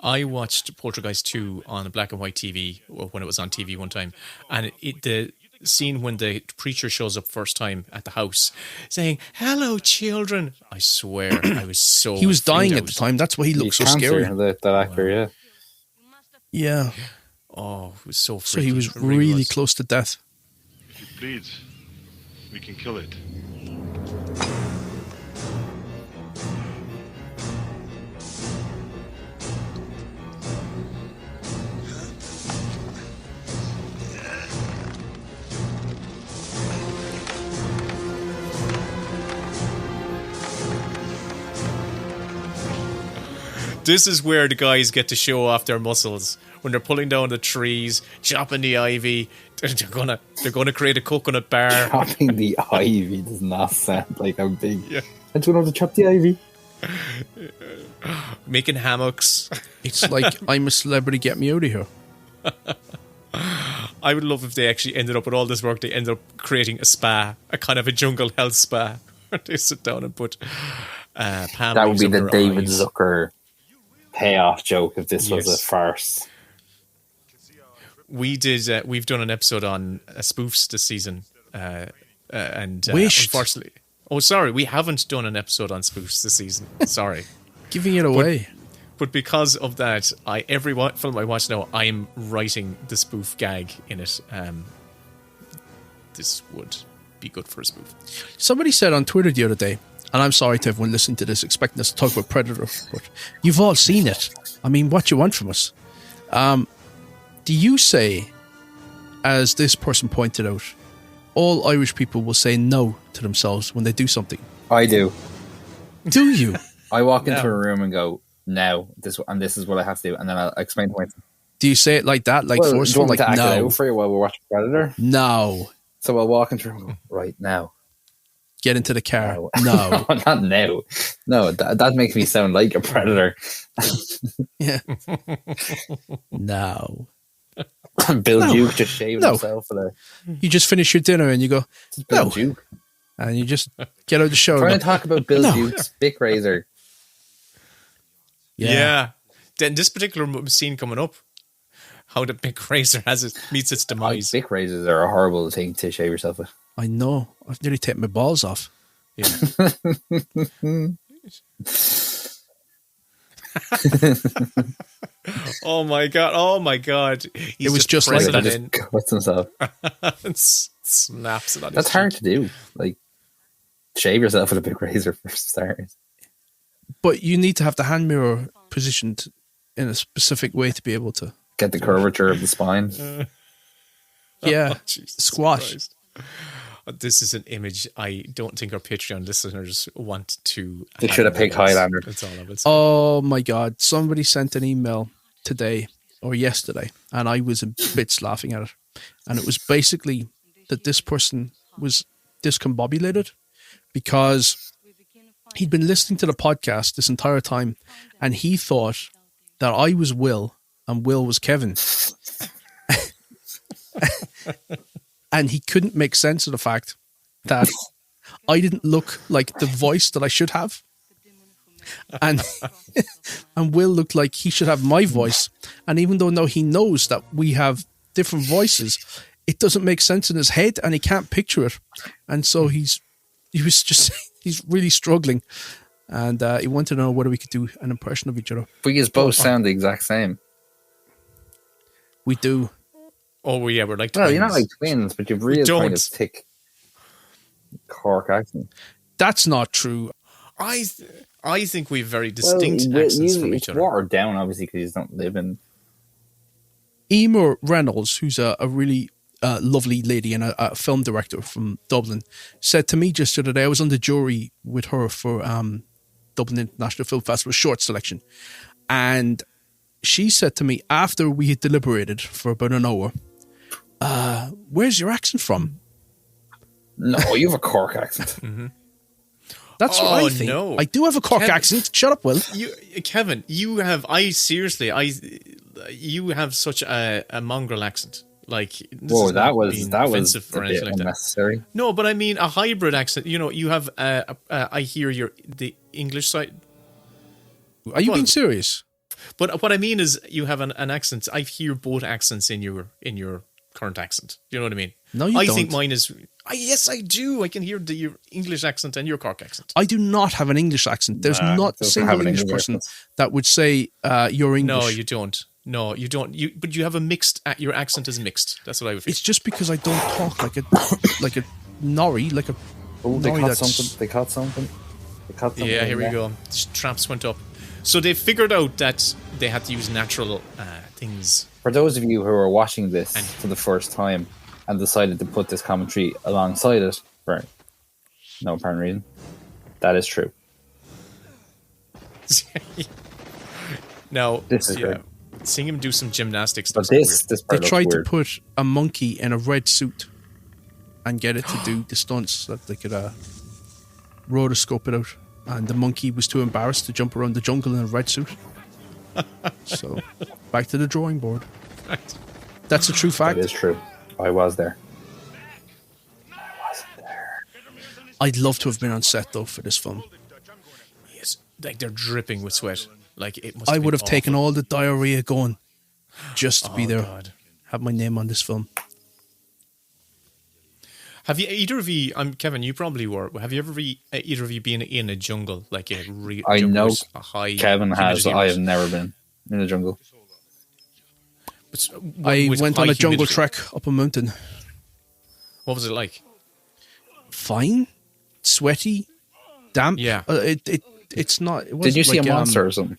[SPEAKER 3] I watched Poltergeist 2 on a black and white TV when it was on TV one time, and the scene when the preacher shows up first time at the house saying, "Hello, children." I swear, I was so...
[SPEAKER 4] He was dying
[SPEAKER 3] freaked
[SPEAKER 4] at the
[SPEAKER 3] out.
[SPEAKER 4] time. That's why he looked so
[SPEAKER 5] Cancer,
[SPEAKER 4] scary.
[SPEAKER 5] that actor, yeah.
[SPEAKER 4] Yeah.
[SPEAKER 3] Oh, it was so freaky.
[SPEAKER 4] So he was
[SPEAKER 3] It
[SPEAKER 4] really
[SPEAKER 3] was.
[SPEAKER 4] close to death.
[SPEAKER 6] If it bleeds, we can kill it.
[SPEAKER 3] This is where the guys get to show off their muscles when they're pulling down the trees, chopping the ivy. They're gonna create a coconut bar.
[SPEAKER 5] Chopping the ivy does not sound like a big...
[SPEAKER 3] Yeah.
[SPEAKER 5] I just want to chop the ivy.
[SPEAKER 3] Making hammocks.
[SPEAKER 4] It's like, I'm a celebrity, get me out of here.
[SPEAKER 3] I would love if they actually ended up with all this work. They ended up creating a spa, a kind of a jungle health spa. Where they sit down and put palm
[SPEAKER 5] That would
[SPEAKER 3] leaves
[SPEAKER 5] be
[SPEAKER 3] over
[SPEAKER 5] the
[SPEAKER 3] their
[SPEAKER 5] David
[SPEAKER 3] eyes.
[SPEAKER 5] Zucker payoff joke if this was a
[SPEAKER 3] Yes.
[SPEAKER 5] farce.
[SPEAKER 3] We did. We've done an episode on spoofs this season, and
[SPEAKER 4] Wished.
[SPEAKER 3] unfortunately, sorry, we haven't done an episode on spoofs this season. Sorry,
[SPEAKER 4] Giving it away.
[SPEAKER 3] but because of that, every film I watch now, I'm writing the spoof gag in it. This would be good for a spoof.
[SPEAKER 4] Somebody said on Twitter the other day, and I'm sorry to everyone listening to this, expecting us to talk about Predator, but you've all seen it. I mean, what you want from us? Do you say, as this person pointed out, all Irish people will say no to themselves when they do something?
[SPEAKER 5] I do.
[SPEAKER 4] Do you?
[SPEAKER 5] I walk into
[SPEAKER 3] No.
[SPEAKER 5] a room and go, "No, this is what I have to do," and then I'll explain to myself.
[SPEAKER 4] Do you say it like that, like
[SPEAKER 5] Well, do you
[SPEAKER 4] forceful,
[SPEAKER 5] want me
[SPEAKER 4] like
[SPEAKER 5] to act it
[SPEAKER 4] no,
[SPEAKER 5] out for you while we're watching Predator?
[SPEAKER 4] no,
[SPEAKER 5] So I'll walk into a room and go, "Right now."
[SPEAKER 4] get into the car,
[SPEAKER 5] No.
[SPEAKER 4] no.
[SPEAKER 5] Not now. No, that makes me sound like a predator.
[SPEAKER 4] Yeah. No.
[SPEAKER 5] Bill
[SPEAKER 4] No.
[SPEAKER 5] Duke just shaved
[SPEAKER 4] No.
[SPEAKER 5] himself with a
[SPEAKER 4] You just finish your dinner and you go,
[SPEAKER 5] Bill
[SPEAKER 4] no.
[SPEAKER 5] Duke.
[SPEAKER 4] And you just get out of the shower.
[SPEAKER 5] Trying
[SPEAKER 4] and
[SPEAKER 5] to
[SPEAKER 4] go,
[SPEAKER 5] talk about Bill
[SPEAKER 4] No.
[SPEAKER 5] Duke's Bic razor.
[SPEAKER 3] Yeah. Then this particular scene coming up, how the big razor meets its demise.
[SPEAKER 5] Bic razors are a horrible thing to shave yourself with.
[SPEAKER 4] I know. I've nearly taken my balls off.
[SPEAKER 3] Yeah. Oh my god! He's
[SPEAKER 4] It was just like
[SPEAKER 3] pressing
[SPEAKER 4] that.
[SPEAKER 3] it in
[SPEAKER 5] Just cuts himself.
[SPEAKER 3] and snaps it on.
[SPEAKER 5] That's
[SPEAKER 3] his
[SPEAKER 5] hard
[SPEAKER 3] cheek.
[SPEAKER 5] to do. Like, shave yourself with a big razor for starters.
[SPEAKER 4] But you need to have the hand mirror positioned in a specific way to be able to.
[SPEAKER 5] Get the curvature of the spine.
[SPEAKER 4] Yeah.
[SPEAKER 3] Jesus
[SPEAKER 4] Squash.
[SPEAKER 3] Christ. This is an image I don't think our Patreon listeners want to.
[SPEAKER 5] They should have picked Highlander.
[SPEAKER 3] That's all I would say.
[SPEAKER 4] Oh my God. Somebody sent an email today or yesterday and I was in bits laughing at it. And it was basically that this person was discombobulated because he'd been listening to the podcast this entire time and he thought that I was Will and Will was Kevin. And he couldn't make sense of the fact that I didn't look like the voice that I should have. And and Will looked like he should have my voice. And even though now he knows that we have different voices, it doesn't make sense in his head and he can't picture it. And so he's really struggling. And he wanted to know whether we could do an impression of each other.
[SPEAKER 5] We just both sound the exact same.
[SPEAKER 4] We do.
[SPEAKER 3] Oh well, yeah, we're like
[SPEAKER 5] Well,
[SPEAKER 3] twins.
[SPEAKER 5] you're not like twins, but you've real
[SPEAKER 3] don't.
[SPEAKER 5] kind of thick Cork accent.
[SPEAKER 4] That's not true.
[SPEAKER 3] I think we have very distinct accents from each
[SPEAKER 5] it's
[SPEAKER 3] other.
[SPEAKER 5] watered down, obviously, because you don't live in.
[SPEAKER 4] Emer Reynolds, who's a really lovely lady and a film director from Dublin, said to me just the other day, I was on the jury with her for Dublin International Film Festival short selection, and she said to me after we had deliberated for about an hour, where's your accent from?
[SPEAKER 5] No, you have a Cork accent.
[SPEAKER 3] Mm-hmm.
[SPEAKER 4] That's what I think.
[SPEAKER 3] No.
[SPEAKER 4] I do have a Cork accent. Shut up, Will.
[SPEAKER 3] Kevin, you have you have such a mongrel accent. Like,
[SPEAKER 5] Whoa, that was
[SPEAKER 3] offensive
[SPEAKER 5] a
[SPEAKER 3] or
[SPEAKER 5] bit
[SPEAKER 3] anything like that.
[SPEAKER 5] unnecessary.
[SPEAKER 3] No, but I mean a hybrid accent. You know, you have. I hear the English side.
[SPEAKER 4] Are you being serious?
[SPEAKER 3] But what I mean is, you have an accent. I hear both accents in your current accent. Do you know what I mean?
[SPEAKER 4] No, you don't.
[SPEAKER 3] I think mine is. Yes, I do. I can hear your English accent and your Cork accent.
[SPEAKER 4] I do not have an English accent. There's not a
[SPEAKER 5] doesn't have
[SPEAKER 4] single
[SPEAKER 5] an
[SPEAKER 4] English
[SPEAKER 5] English
[SPEAKER 4] person
[SPEAKER 5] accent.
[SPEAKER 4] that would say you're English.
[SPEAKER 3] No, you don't. No, you don't. But you have a mixed. Your accent is mixed. That's what I would feel.
[SPEAKER 4] It's just because I don't talk like a nori, like a.
[SPEAKER 5] Oh, they
[SPEAKER 4] nori
[SPEAKER 5] caught
[SPEAKER 4] that's-
[SPEAKER 5] something. They caught something.
[SPEAKER 3] Yeah, here we go. Traps went up. So they figured out that they had to use natural things.
[SPEAKER 5] For those of you who are watching this for the first time and decided to put this commentary alongside it for no apparent reason, that is true.
[SPEAKER 3] Now,
[SPEAKER 5] This is great.
[SPEAKER 3] seeing him do some gymnastics.
[SPEAKER 5] But
[SPEAKER 3] looks
[SPEAKER 5] this
[SPEAKER 4] They
[SPEAKER 5] part looks
[SPEAKER 4] tried to
[SPEAKER 5] weird.
[SPEAKER 4] put a monkey in a red suit and get it to do the stunts so that they could rotoscope it out. And the monkey was too embarrassed to jump around the jungle in a red suit. So, back to the drawing board.
[SPEAKER 3] weird.
[SPEAKER 4] That's a true fact.
[SPEAKER 5] That is true. I was there. I wasn't there.
[SPEAKER 4] I'd love to have been on set though for this film.
[SPEAKER 3] Yes, like they're dripping with sweat. Like it must.
[SPEAKER 4] I would have taken all the diarrhea going just to be there.
[SPEAKER 3] God.
[SPEAKER 4] Have my name on this film.
[SPEAKER 3] Have you either of you? Kevin. You probably were. Have you ever either of you been in a jungle like a real?
[SPEAKER 5] I know
[SPEAKER 3] a high
[SPEAKER 5] Kevin has.
[SPEAKER 3] humidity
[SPEAKER 5] I have
[SPEAKER 3] index?
[SPEAKER 5] never been in the jungle.
[SPEAKER 4] I
[SPEAKER 3] With
[SPEAKER 4] went
[SPEAKER 3] high
[SPEAKER 4] on a jungle
[SPEAKER 3] humidity.
[SPEAKER 4] trek up a mountain.
[SPEAKER 3] What was it like?
[SPEAKER 4] Fine, sweaty, damp.
[SPEAKER 3] Yeah.
[SPEAKER 4] It's not. It
[SPEAKER 5] Did you
[SPEAKER 4] wasn't
[SPEAKER 5] see a
[SPEAKER 4] like,
[SPEAKER 5] monster or something?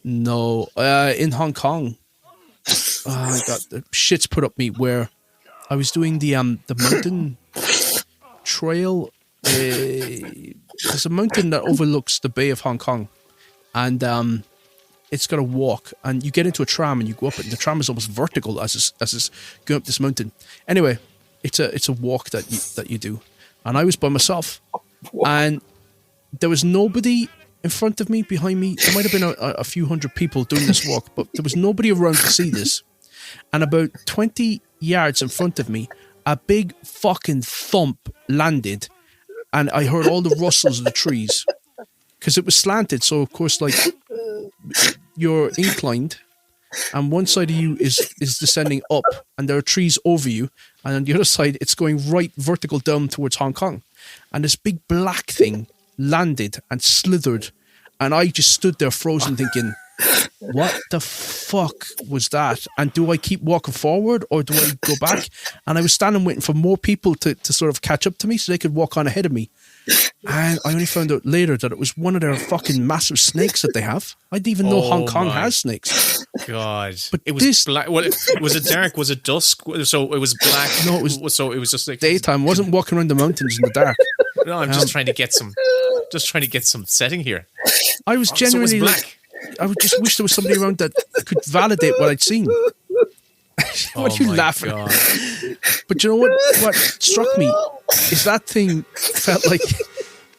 [SPEAKER 4] No, in Hong Kong, I got the shits put up me where I was doing the mountain trail. There's a mountain that overlooks the Bay of Hong Kong, and it's got a walk, and you get into a tram and you go up it. And the tram is almost vertical as it's going up this mountain. Anyway, it's a walk that you do, and I was by myself, and there was nobody in front of me, behind me. There might have been a few hundred people doing this walk, but there was nobody around to see this. And about 20 yards in front of me, a big fucking thump landed, and I heard all the rustles of the trees because it was slanted. So of course, like, you're inclined, and one side of you is descending up, and there are trees over you, and on the other side, it's going right vertical down towards Hong Kong. And this big black thing landed and slithered, and I just stood there frozen thinking, what the fuck was that? And do I keep walking forward or do I go back? And I was standing waiting for more people to sort of catch up to me so they could walk on ahead of me. And I only found out later that it was one of their fucking massive snakes that they have. I didn't even know Hong Kong has snakes.
[SPEAKER 3] God,
[SPEAKER 4] But
[SPEAKER 3] it was
[SPEAKER 4] this-
[SPEAKER 3] black. Was it dark? Was it dusk? So it was black.
[SPEAKER 4] No, it was
[SPEAKER 3] So it was just like
[SPEAKER 4] Daytime. Wasn't walking around the mountains in the dark.
[SPEAKER 3] No, I'm just trying to get some. Just trying to get some setting here.
[SPEAKER 4] I was
[SPEAKER 3] So it was
[SPEAKER 4] genuinely
[SPEAKER 3] black.
[SPEAKER 4] like, I would just wish there was somebody around that could validate what I'd seen. What are you
[SPEAKER 3] my
[SPEAKER 4] laughing?
[SPEAKER 3] God.
[SPEAKER 4] But you know what struck me is that thing felt like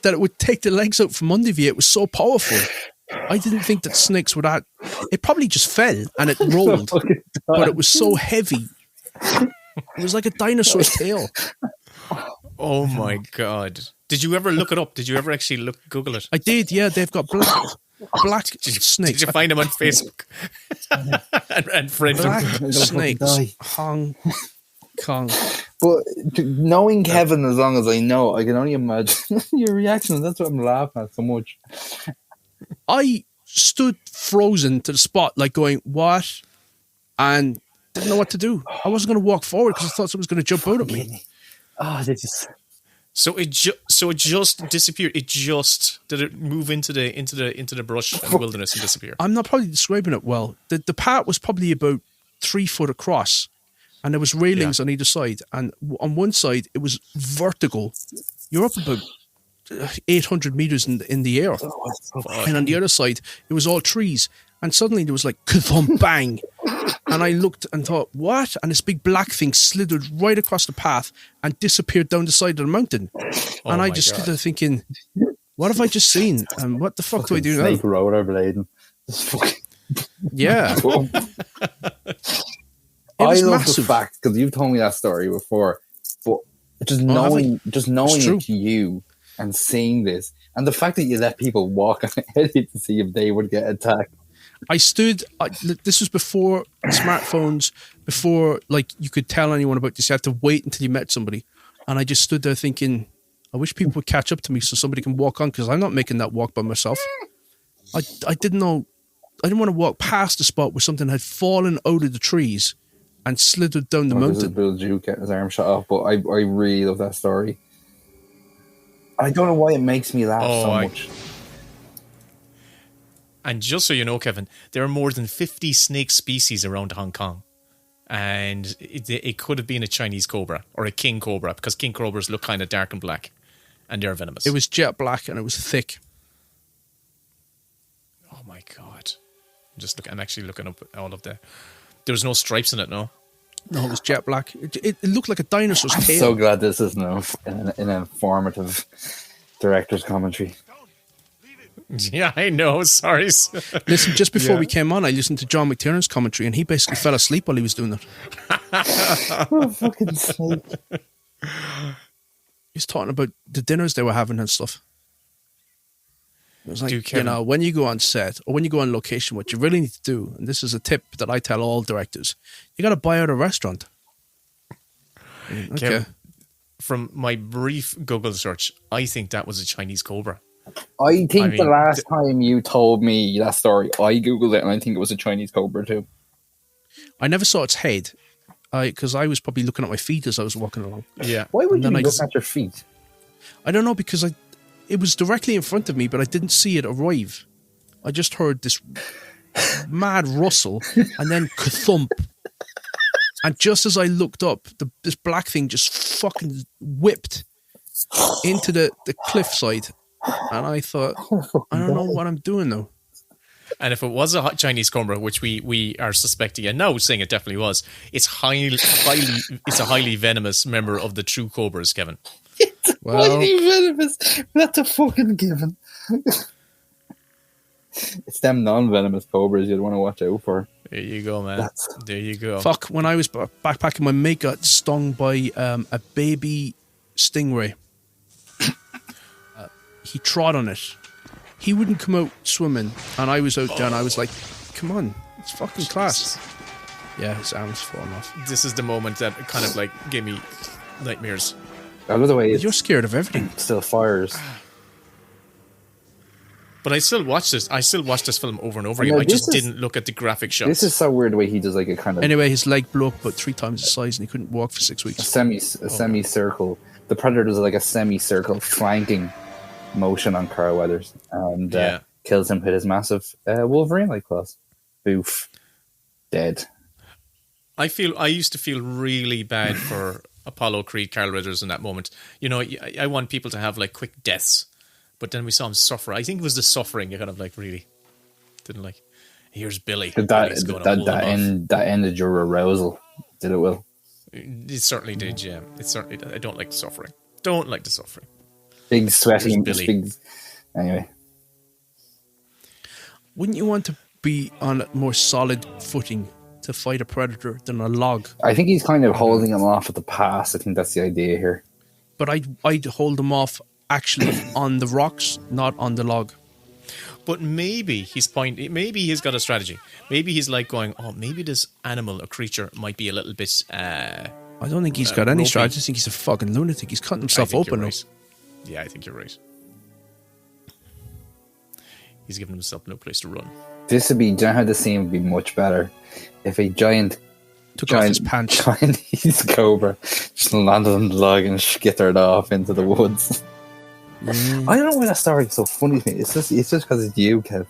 [SPEAKER 4] that it would take the legs out from under you. It was so powerful. I didn't think that snakes would act. It probably just fell and it rolled, but it was so heavy. It was like a dinosaur's tail.
[SPEAKER 3] Oh my God! Did you ever look it up? Did you ever actually Google it?
[SPEAKER 4] I did, yeah. They've got black snakes.
[SPEAKER 3] Did you find them on Facebook and friend
[SPEAKER 4] Black
[SPEAKER 3] them?
[SPEAKER 4] snakes,
[SPEAKER 5] die.
[SPEAKER 4] Hong Kong.
[SPEAKER 5] But knowing Kevin as long as I know, I can only imagine your reaction. That's what I'm laughing at so much.
[SPEAKER 4] I stood frozen to the spot, like going, what? And didn't know what to do. I wasn't going to walk forward because I thought someone was going to jump out at me.
[SPEAKER 5] Oh, they just.
[SPEAKER 3] So it just disappeared. Did it move into the brush and wilderness and disappear?
[SPEAKER 4] I'm not probably describing it well. The path was probably about 3 foot across, and there was railings on either side. And on one side, it was vertical. You're up about 800 meters in the air, and on the other side, it was all trees. And suddenly there was like ka-thump, bang, and I looked and thought, what? And this big black thing slithered right across the path and disappeared down the side of the mountain. And I just stood there thinking, what have I just seen? And what the fuck do I do now?
[SPEAKER 5] Snake rollerblading.
[SPEAKER 4] Yeah.
[SPEAKER 5] I love
[SPEAKER 4] massive.
[SPEAKER 5] the fact, because you've told me that story before, but just knowing it's you and seeing this, and the fact that you let people walk ahead to see if they would get attacked.
[SPEAKER 4] I stood. This was before smartphones, before like you could tell anyone about this. You had to wait until you met somebody, and I just stood there thinking, I wish people would catch up to me so somebody can walk on, because I'm not making that walk by myself. I didn't know. I didn't want to walk past the spot where something had fallen out of the trees and slithered down the mountain.
[SPEAKER 5] This is Bill Duke getting his arm shot off, but I really love that story. I don't know why it makes me laugh so much.
[SPEAKER 3] And just so you know, Kevin, there are more than 50 snake species around Hong Kong. And it could have been a Chinese cobra or a king cobra, because king cobras look kind of dark and black. And they're venomous.
[SPEAKER 4] It was jet black and it was thick.
[SPEAKER 3] Oh my God. I'm actually looking up all of the... There was no stripes in it, no?
[SPEAKER 4] No, it was jet black. It looked like a dinosaur's
[SPEAKER 5] I'm
[SPEAKER 4] tail.
[SPEAKER 5] so glad this is an informative director's commentary.
[SPEAKER 3] Yeah, I know. Sorry.
[SPEAKER 4] Listen, just before we came on, I listened to John McTiernan's commentary, and he basically fell asleep while he was doing it.
[SPEAKER 5] Oh, fucking sake.
[SPEAKER 4] He's talking about the dinners they were having and stuff. It was like,
[SPEAKER 3] Kevin,
[SPEAKER 4] when you go on set or when you go on location, what you really need to do, and this is a tip that I tell all directors, you got to buy out a restaurant. Okay.
[SPEAKER 3] Kevin, from my brief Google search, I think that was a Chinese cobra.
[SPEAKER 5] I think the last time you told me that story, I Googled it and I think it was a Chinese cobra too.
[SPEAKER 4] I never saw its head because I was probably looking at my feet as I was walking along.
[SPEAKER 3] Yeah.
[SPEAKER 5] Why would you look at your feet?
[SPEAKER 4] I don't know, because it was directly in front of me, but I didn't see it arrive. I just heard this mad rustle and then ka-thump. And just as I looked up, this black thing just fucking whipped into the cliffside. And I thought, I don't know what I'm doing now.
[SPEAKER 3] And if it was a Chinese cobra, which we are suspecting, and now saying it definitely was, it's it's a highly venomous member of the true cobras, Kevin.
[SPEAKER 5] Highly venomous. That's a fucking given. It's them non-venomous cobras you'd want to watch out for.
[SPEAKER 3] There you go, man. There you go.
[SPEAKER 4] Fuck, when I was backpacking, my mate got stung by a baby stingray. He trod on it. He wouldn't come out swimming, and I was out there, and I was like, come on, it's fucking class. Yeah, his arm's falling off.
[SPEAKER 3] This is the moment that kind of like gave me nightmares.
[SPEAKER 5] I love the way
[SPEAKER 4] you're scared of everything.
[SPEAKER 5] Still fires.
[SPEAKER 3] But I still watch this. I still watch this film over and over again. I just didn't look at the graphic shots.
[SPEAKER 5] This is so weird the way he does like a kind of...
[SPEAKER 4] Anyway, his leg blew up about 3 times the size, and he couldn't walk for 6 weeks.
[SPEAKER 5] A semicircle. The Predator does like a semicircle flanking motion on Carl Weathers and kills him with his massive Wolverine-like claws. Boof. Dead.
[SPEAKER 3] I used to feel really bad for Apollo Creed, Carl Weathers in that moment. You know, I want people to have like quick deaths, but then we saw him suffer. I think it was the suffering you kind of like really didn't like. Here's Billy.
[SPEAKER 5] That ended your arousal. Did it, Will?
[SPEAKER 3] It certainly did, yeah. It certainly did. I don't like the suffering. Don't like the suffering.
[SPEAKER 5] Big sweating. Anyway.
[SPEAKER 4] Wouldn't you want to be on a more solid footing to fight a predator than a log?
[SPEAKER 5] I think he's kind of holding him off at the pass. I think that's the idea here.
[SPEAKER 4] But I'd hold him off actually on the rocks, not on the log.
[SPEAKER 3] But maybe he's got a strategy. Maybe he's like going, oh, maybe this animal or creature might be a little bit...
[SPEAKER 4] I don't think he's got any strategy. I just think he's a fucking lunatic. He's cutting himself open.
[SPEAKER 3] Right. Yeah, I think you're right. He's giving himself no place to run.
[SPEAKER 5] This would be... Do you know how the scene would be much better? If a giant
[SPEAKER 4] took off his pants.
[SPEAKER 5] Chinese cobra just landed on the log and skittered off into the woods. I don't know why that story is so funny to me. It's just because it's you, Kev.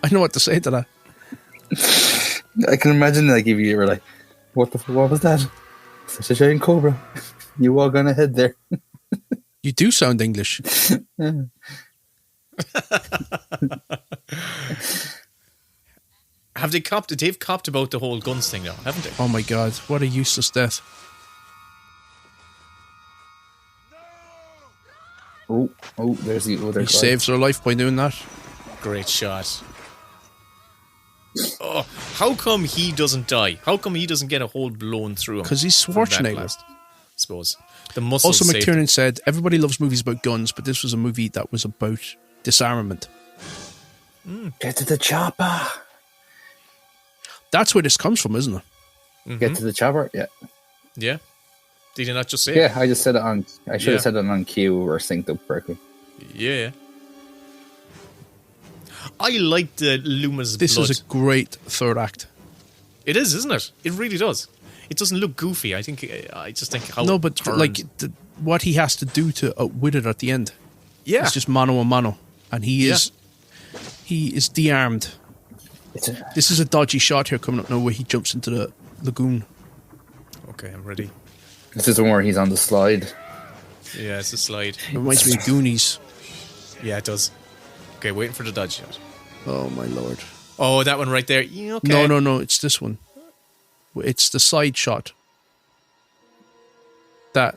[SPEAKER 4] I know what to say to that.
[SPEAKER 5] I can imagine like if you were like, what was that? Such a giant cobra. You walk on ahead there.
[SPEAKER 4] You do sound English.
[SPEAKER 3] Have they copped? They've copped about the whole guns thing now, haven't they?
[SPEAKER 4] Oh my god, what a useless death.
[SPEAKER 5] Oh, there's the other
[SPEAKER 4] He
[SPEAKER 5] guy.
[SPEAKER 4] saves her life by doing that.
[SPEAKER 3] Great shot. Oh, how come he doesn't die? How come he doesn't get a hole blown through him?
[SPEAKER 4] Because he's
[SPEAKER 3] from that
[SPEAKER 4] Schwarzenegger.
[SPEAKER 3] blast? I suppose. The muscles
[SPEAKER 4] Also,
[SPEAKER 3] saved
[SPEAKER 4] McTiernan said, everybody loves movies about guns, but this was a movie that was about disarmament.
[SPEAKER 5] Get to the chopper.
[SPEAKER 4] That's where this comes from, isn't it?
[SPEAKER 5] Get to the chopper. Yeah.
[SPEAKER 3] Yeah. Did you not just say
[SPEAKER 5] Yeah, I just said it on. I should
[SPEAKER 3] Yeah.
[SPEAKER 5] have said it on cue or synced up correctly.
[SPEAKER 3] it? Yeah. I like the Luma's
[SPEAKER 4] This
[SPEAKER 3] blood.
[SPEAKER 4] is a great third act.
[SPEAKER 3] It is, isn't it? It really does. It doesn't look goofy. I just think how
[SPEAKER 4] No,
[SPEAKER 3] it
[SPEAKER 4] but
[SPEAKER 3] turns.
[SPEAKER 4] like what he has to do to outwit it at the end.
[SPEAKER 3] Yeah.
[SPEAKER 4] It's just mano a mano. And he is de-armed. This is a dodgy shot here coming up now where he jumps into the lagoon.
[SPEAKER 3] Okay, I'm ready.
[SPEAKER 5] This is the one where he's on the slide.
[SPEAKER 3] Yeah, it's a slide.
[SPEAKER 4] It reminds me of Goonies.
[SPEAKER 3] Yeah, it does. Okay, waiting for the dodge shot.
[SPEAKER 4] Oh my lord.
[SPEAKER 3] Oh, that one right there. Yeah, okay.
[SPEAKER 4] No, it's this one. It's the side shot. That's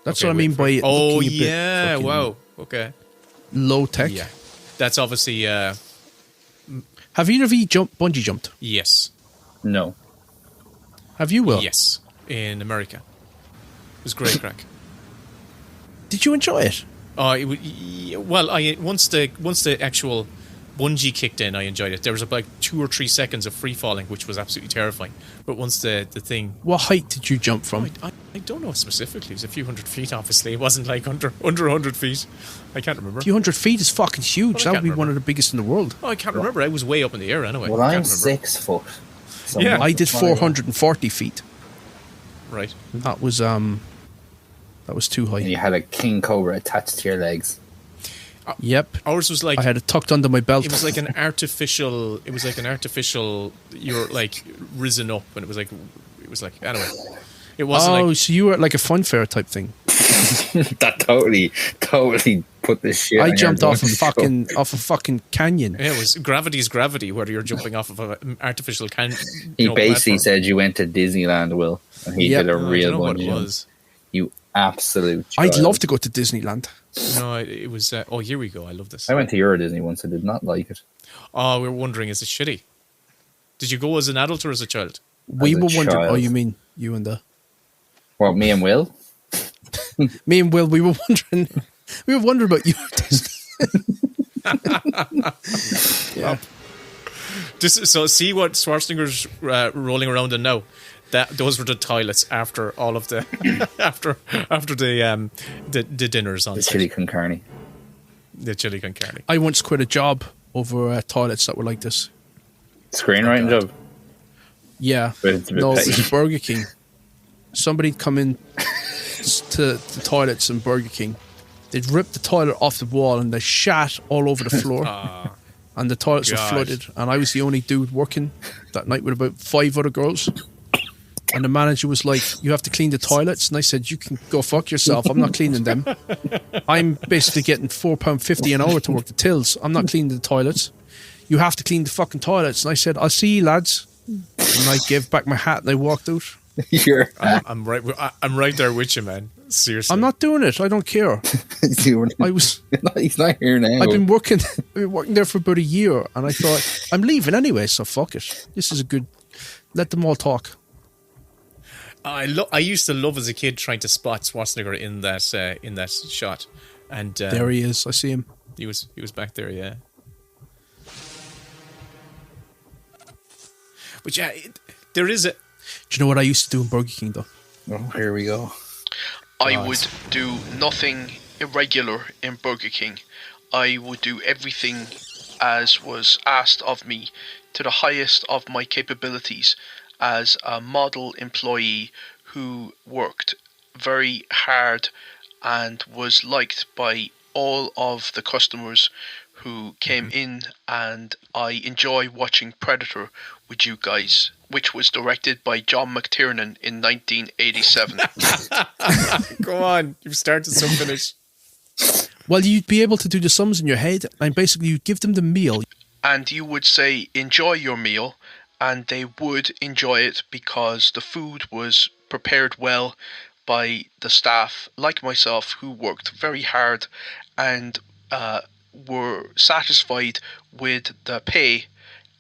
[SPEAKER 3] Okay,
[SPEAKER 4] what I mean
[SPEAKER 3] wait
[SPEAKER 4] by
[SPEAKER 3] for-
[SPEAKER 4] it
[SPEAKER 3] Oh,
[SPEAKER 4] looking a bit
[SPEAKER 3] yeah.
[SPEAKER 4] fucking
[SPEAKER 3] Wow. Okay.
[SPEAKER 4] low tech.
[SPEAKER 3] Yeah. That's obviously,
[SPEAKER 4] Have either of you bungee jumped?
[SPEAKER 3] yes.
[SPEAKER 5] No.
[SPEAKER 4] Have you, Will?
[SPEAKER 3] Yes. In America. It was great crack.
[SPEAKER 4] Did you enjoy it?
[SPEAKER 3] Well, once the actual bungee kicked in, I enjoyed it. There was like 2 or 3 seconds of free falling, which was absolutely terrifying. But once the thing,
[SPEAKER 4] What height did you jump from?
[SPEAKER 3] I don't know specifically. It was a few hundred feet. Obviously, it wasn't like under 100 feet. I can't remember.
[SPEAKER 4] A few hundred feet is fucking huge.
[SPEAKER 3] Well, I
[SPEAKER 4] That would
[SPEAKER 3] can't
[SPEAKER 4] be
[SPEAKER 3] remember.
[SPEAKER 4] one of the biggest in the world.
[SPEAKER 3] Oh, I can't remember. I was way up in the air anyway.
[SPEAKER 5] Well,
[SPEAKER 3] I
[SPEAKER 5] I'm
[SPEAKER 3] can't remember.
[SPEAKER 5] 6 foot. So
[SPEAKER 3] Yeah.
[SPEAKER 4] I did 440 feet.
[SPEAKER 3] Right.
[SPEAKER 4] That was too high.
[SPEAKER 5] And you had a king cobra attached to your legs.
[SPEAKER 4] Yep.
[SPEAKER 3] Ours was like
[SPEAKER 4] I had it tucked under my belt.
[SPEAKER 3] it was like an artificial. It was like an artificial. You're like risen up, and it was like anyway. It wasn't like
[SPEAKER 4] so you were like a fun fair type thing.
[SPEAKER 5] That totally put this shit.
[SPEAKER 4] I
[SPEAKER 5] on
[SPEAKER 4] jumped
[SPEAKER 5] your
[SPEAKER 4] off a
[SPEAKER 5] bungee
[SPEAKER 4] fucking canyon.
[SPEAKER 3] yeah, it was gravity's gravity. Whether you're jumping off of an artificial
[SPEAKER 5] He basically
[SPEAKER 3] platform.
[SPEAKER 5] said you went to Disneyland, Will, and he
[SPEAKER 4] Yep.
[SPEAKER 5] did a
[SPEAKER 3] No, I
[SPEAKER 5] real
[SPEAKER 3] don't know what
[SPEAKER 5] bungee
[SPEAKER 3] it
[SPEAKER 5] jump.
[SPEAKER 3] was.
[SPEAKER 5] You absolute
[SPEAKER 4] I'd
[SPEAKER 5] child.
[SPEAKER 4] love to go to Disneyland.
[SPEAKER 3] No, it was. Oh, here we go. I love this.
[SPEAKER 5] I went to Euro Disney once. I did not like it.
[SPEAKER 3] Oh, we were wondering, is it shitty? Did you go as an adult or as a child?
[SPEAKER 4] We
[SPEAKER 5] As a
[SPEAKER 4] were wondering. Oh,
[SPEAKER 5] child.
[SPEAKER 4] you mean you and the
[SPEAKER 5] Well, me and Will.
[SPEAKER 4] me and Will? We were wondering. We were wondering about you. Yeah.
[SPEAKER 3] So see what Schwarzenegger's rolling around in now. Those were the toilets after all of the after the dinners on
[SPEAKER 5] The
[SPEAKER 3] set.
[SPEAKER 5] chili con carne.
[SPEAKER 3] The chili con carne.
[SPEAKER 4] I once quit a job over toilets that were like this.
[SPEAKER 5] Screenwriting job.
[SPEAKER 4] Yeah.
[SPEAKER 5] But it's a bit
[SPEAKER 4] No, it
[SPEAKER 5] petty.
[SPEAKER 4] was Burger King. Somebody'd come in to the toilets in Burger King. They'd rip the toilet off the wall and they shat all over the floor. And the toilets were
[SPEAKER 3] God.
[SPEAKER 4] flooded. And I was the only dude working that night with about 5 other girls. And the manager was like, you have to clean the toilets. And I said, you can go fuck yourself. I'm not cleaning them. I'm basically getting £4.50 an hour to work the tills. I'm not cleaning the toilets. You have to clean the fucking toilets. And I said, I'll see you lads. And I gave back my hat and I walked out.
[SPEAKER 5] You're
[SPEAKER 3] I'm right there with you, man. Seriously.
[SPEAKER 4] I'm not doing it. I don't care. I was.
[SPEAKER 5] He's not here now.
[SPEAKER 4] I've been working there for about a year, and I thought I'm leaving anyway. So fuck it. This is a good. Let them all talk.
[SPEAKER 3] I used to love as a kid trying to spot Schwarzenegger in that shot, and
[SPEAKER 4] There he is. I see him.
[SPEAKER 3] he was back there, yeah. But yeah, there is a.
[SPEAKER 4] Do you know what I used to do in Burger King though?
[SPEAKER 5] Oh, here we go.
[SPEAKER 8] I would do nothing irregular in Burger King. I would do everything
[SPEAKER 4] as was asked of me to the highest of my capabilities as a model employee who worked very hard and was liked by all of the customers who came in, and I enjoy watching Predator with you guys, which was directed by John McTiernan in 1987.
[SPEAKER 3] Go on, you've started some finish.
[SPEAKER 4] Well, you'd be able to do the sums in your head, and basically you'd give them the meal. And you would say, enjoy your meal, and they would enjoy it because the food was prepared well by the staff, like myself, who worked very hard and were satisfied with the pay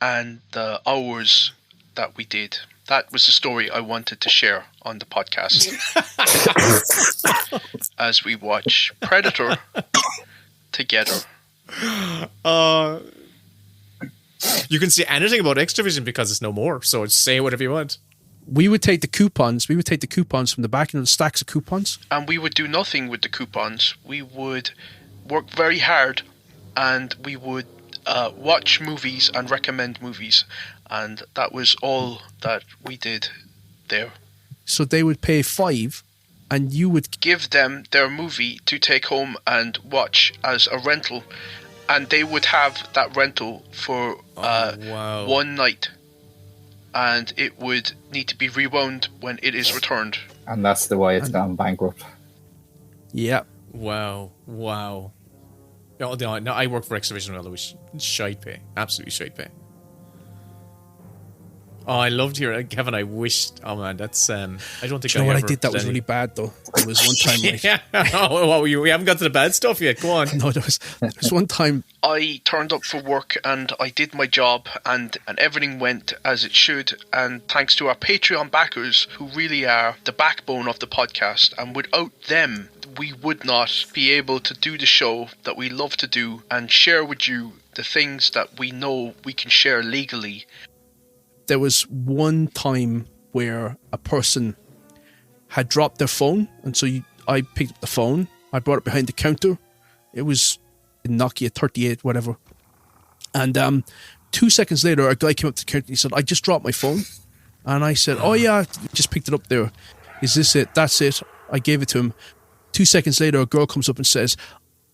[SPEAKER 4] and the hours that we did. That was the story I wanted to share on the podcast as we watch Predator together.
[SPEAKER 3] You can say anything about Extravision because it's no more, so say whatever you want.
[SPEAKER 4] We would take the coupons. We would take the coupons from the back, the stacks of coupons. And we would do nothing with the coupons. We would work very hard, and we would watch movies and recommend movies. And that was all that we did there. So they would pay $5, and you would give them their movie to take home and watch as a rental. And they would have that rental for one night. And it would need to be rewound when it is returned.
[SPEAKER 5] And that's the way it's gone bankrupt.
[SPEAKER 4] Yeah.
[SPEAKER 3] Wow. No, I worked for Extravision, well, it was shite pay. Absolutely shite pay. Oh, I loved hearing Kevin. I wished. Oh man, that's. I don't think.
[SPEAKER 4] Do you know what I did that was really bad though? It was one time.
[SPEAKER 3] Yeah. Oh, we haven't got to the bad stuff yet. Go on.
[SPEAKER 4] No, there was one time I turned up for work and I did my job and everything went as it should. And thanks to our Patreon backers, who really are the backbone of the podcast, and without them, we would not be able to do the show that we love to do and share with you the things that we know we can share legally. There was one time where a person had dropped their phone, and so I picked up the phone. I brought it behind the counter. It was a Nokia 38, whatever. And 2 seconds later, a guy came up to the counter and he said, I just dropped my phone. And I said, oh yeah, I just picked it up there. Is this it? That's it. I gave it to him. 2 seconds later, a girl comes up and says,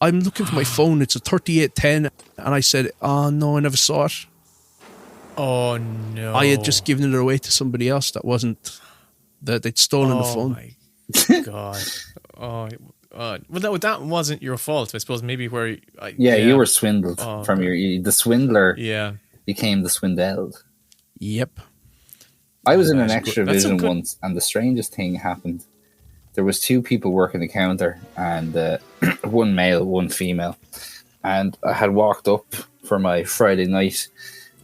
[SPEAKER 4] I'm looking for my phone. It's a 3810. And I said, oh no, I never saw it.
[SPEAKER 3] Oh no!
[SPEAKER 4] I had just given it away to somebody else that wasn't that they'd stolen the phone.
[SPEAKER 3] Oh my god! Well, that wasn't your fault, I suppose. Maybe where
[SPEAKER 5] you were swindled from the swindler.
[SPEAKER 3] Yeah,
[SPEAKER 5] became the swindled.
[SPEAKER 4] Yep.
[SPEAKER 5] I was in an Extravision once, and the strangest thing happened. There was two people working the counter, and one male, one female, and I had walked up for my Friday night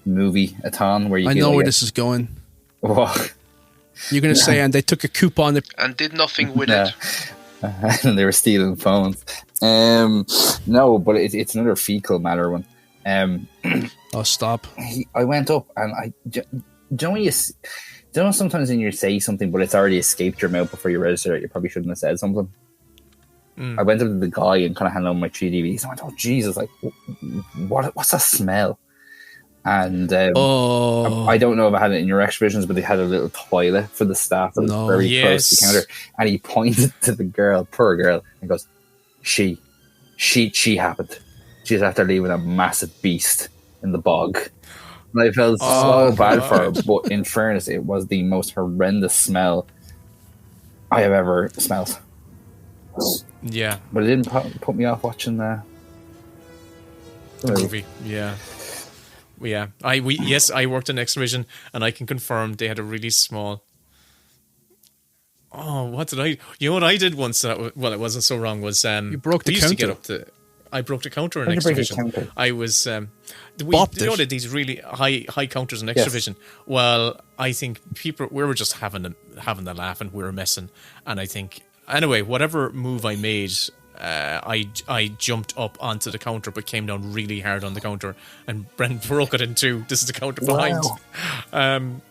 [SPEAKER 5] movie-a-thon where you.
[SPEAKER 4] I know where this is going.
[SPEAKER 5] What?
[SPEAKER 4] You're going to say, and they took a coupon and did nothing with it.
[SPEAKER 5] And they were stealing phones. No, but it's another fecal matter one.
[SPEAKER 4] Oh, stop!
[SPEAKER 5] I went up and don't know sometimes when you say something, but it's already escaped your mouth before you register it. You probably shouldn't have said something. I went up to the guy and kind of handed him my 3 DVDs. I went, "Oh Jesus! Like, what's that smell?" And I don't know if I had it in your Extravisions, but they had a little toilet for the staff that was very close to the counter. And he pointed to the girl, poor girl, and goes, She happened. She's after leaving a massive beast in the bog. And I felt so bad for her, but in fairness, it was the most horrendous smell I have ever smelled.
[SPEAKER 3] Yeah.
[SPEAKER 5] But it didn't put me off watching the
[SPEAKER 3] movie. Yeah. Yeah, I worked in Extravision, and I can confirm they had a really small. Oh, what did I? You know what I did once? It wasn't so wrong. Was
[SPEAKER 4] you broke the counter?
[SPEAKER 3] I broke the counter in Extravision. I was these really high counters in Extravision. Yes. Well, I think we were just having the laugh, and we were messing. And I think anyway, whatever move I made. I jumped up onto the counter but came down really hard on the counter and broke it in two. This is the counter behind.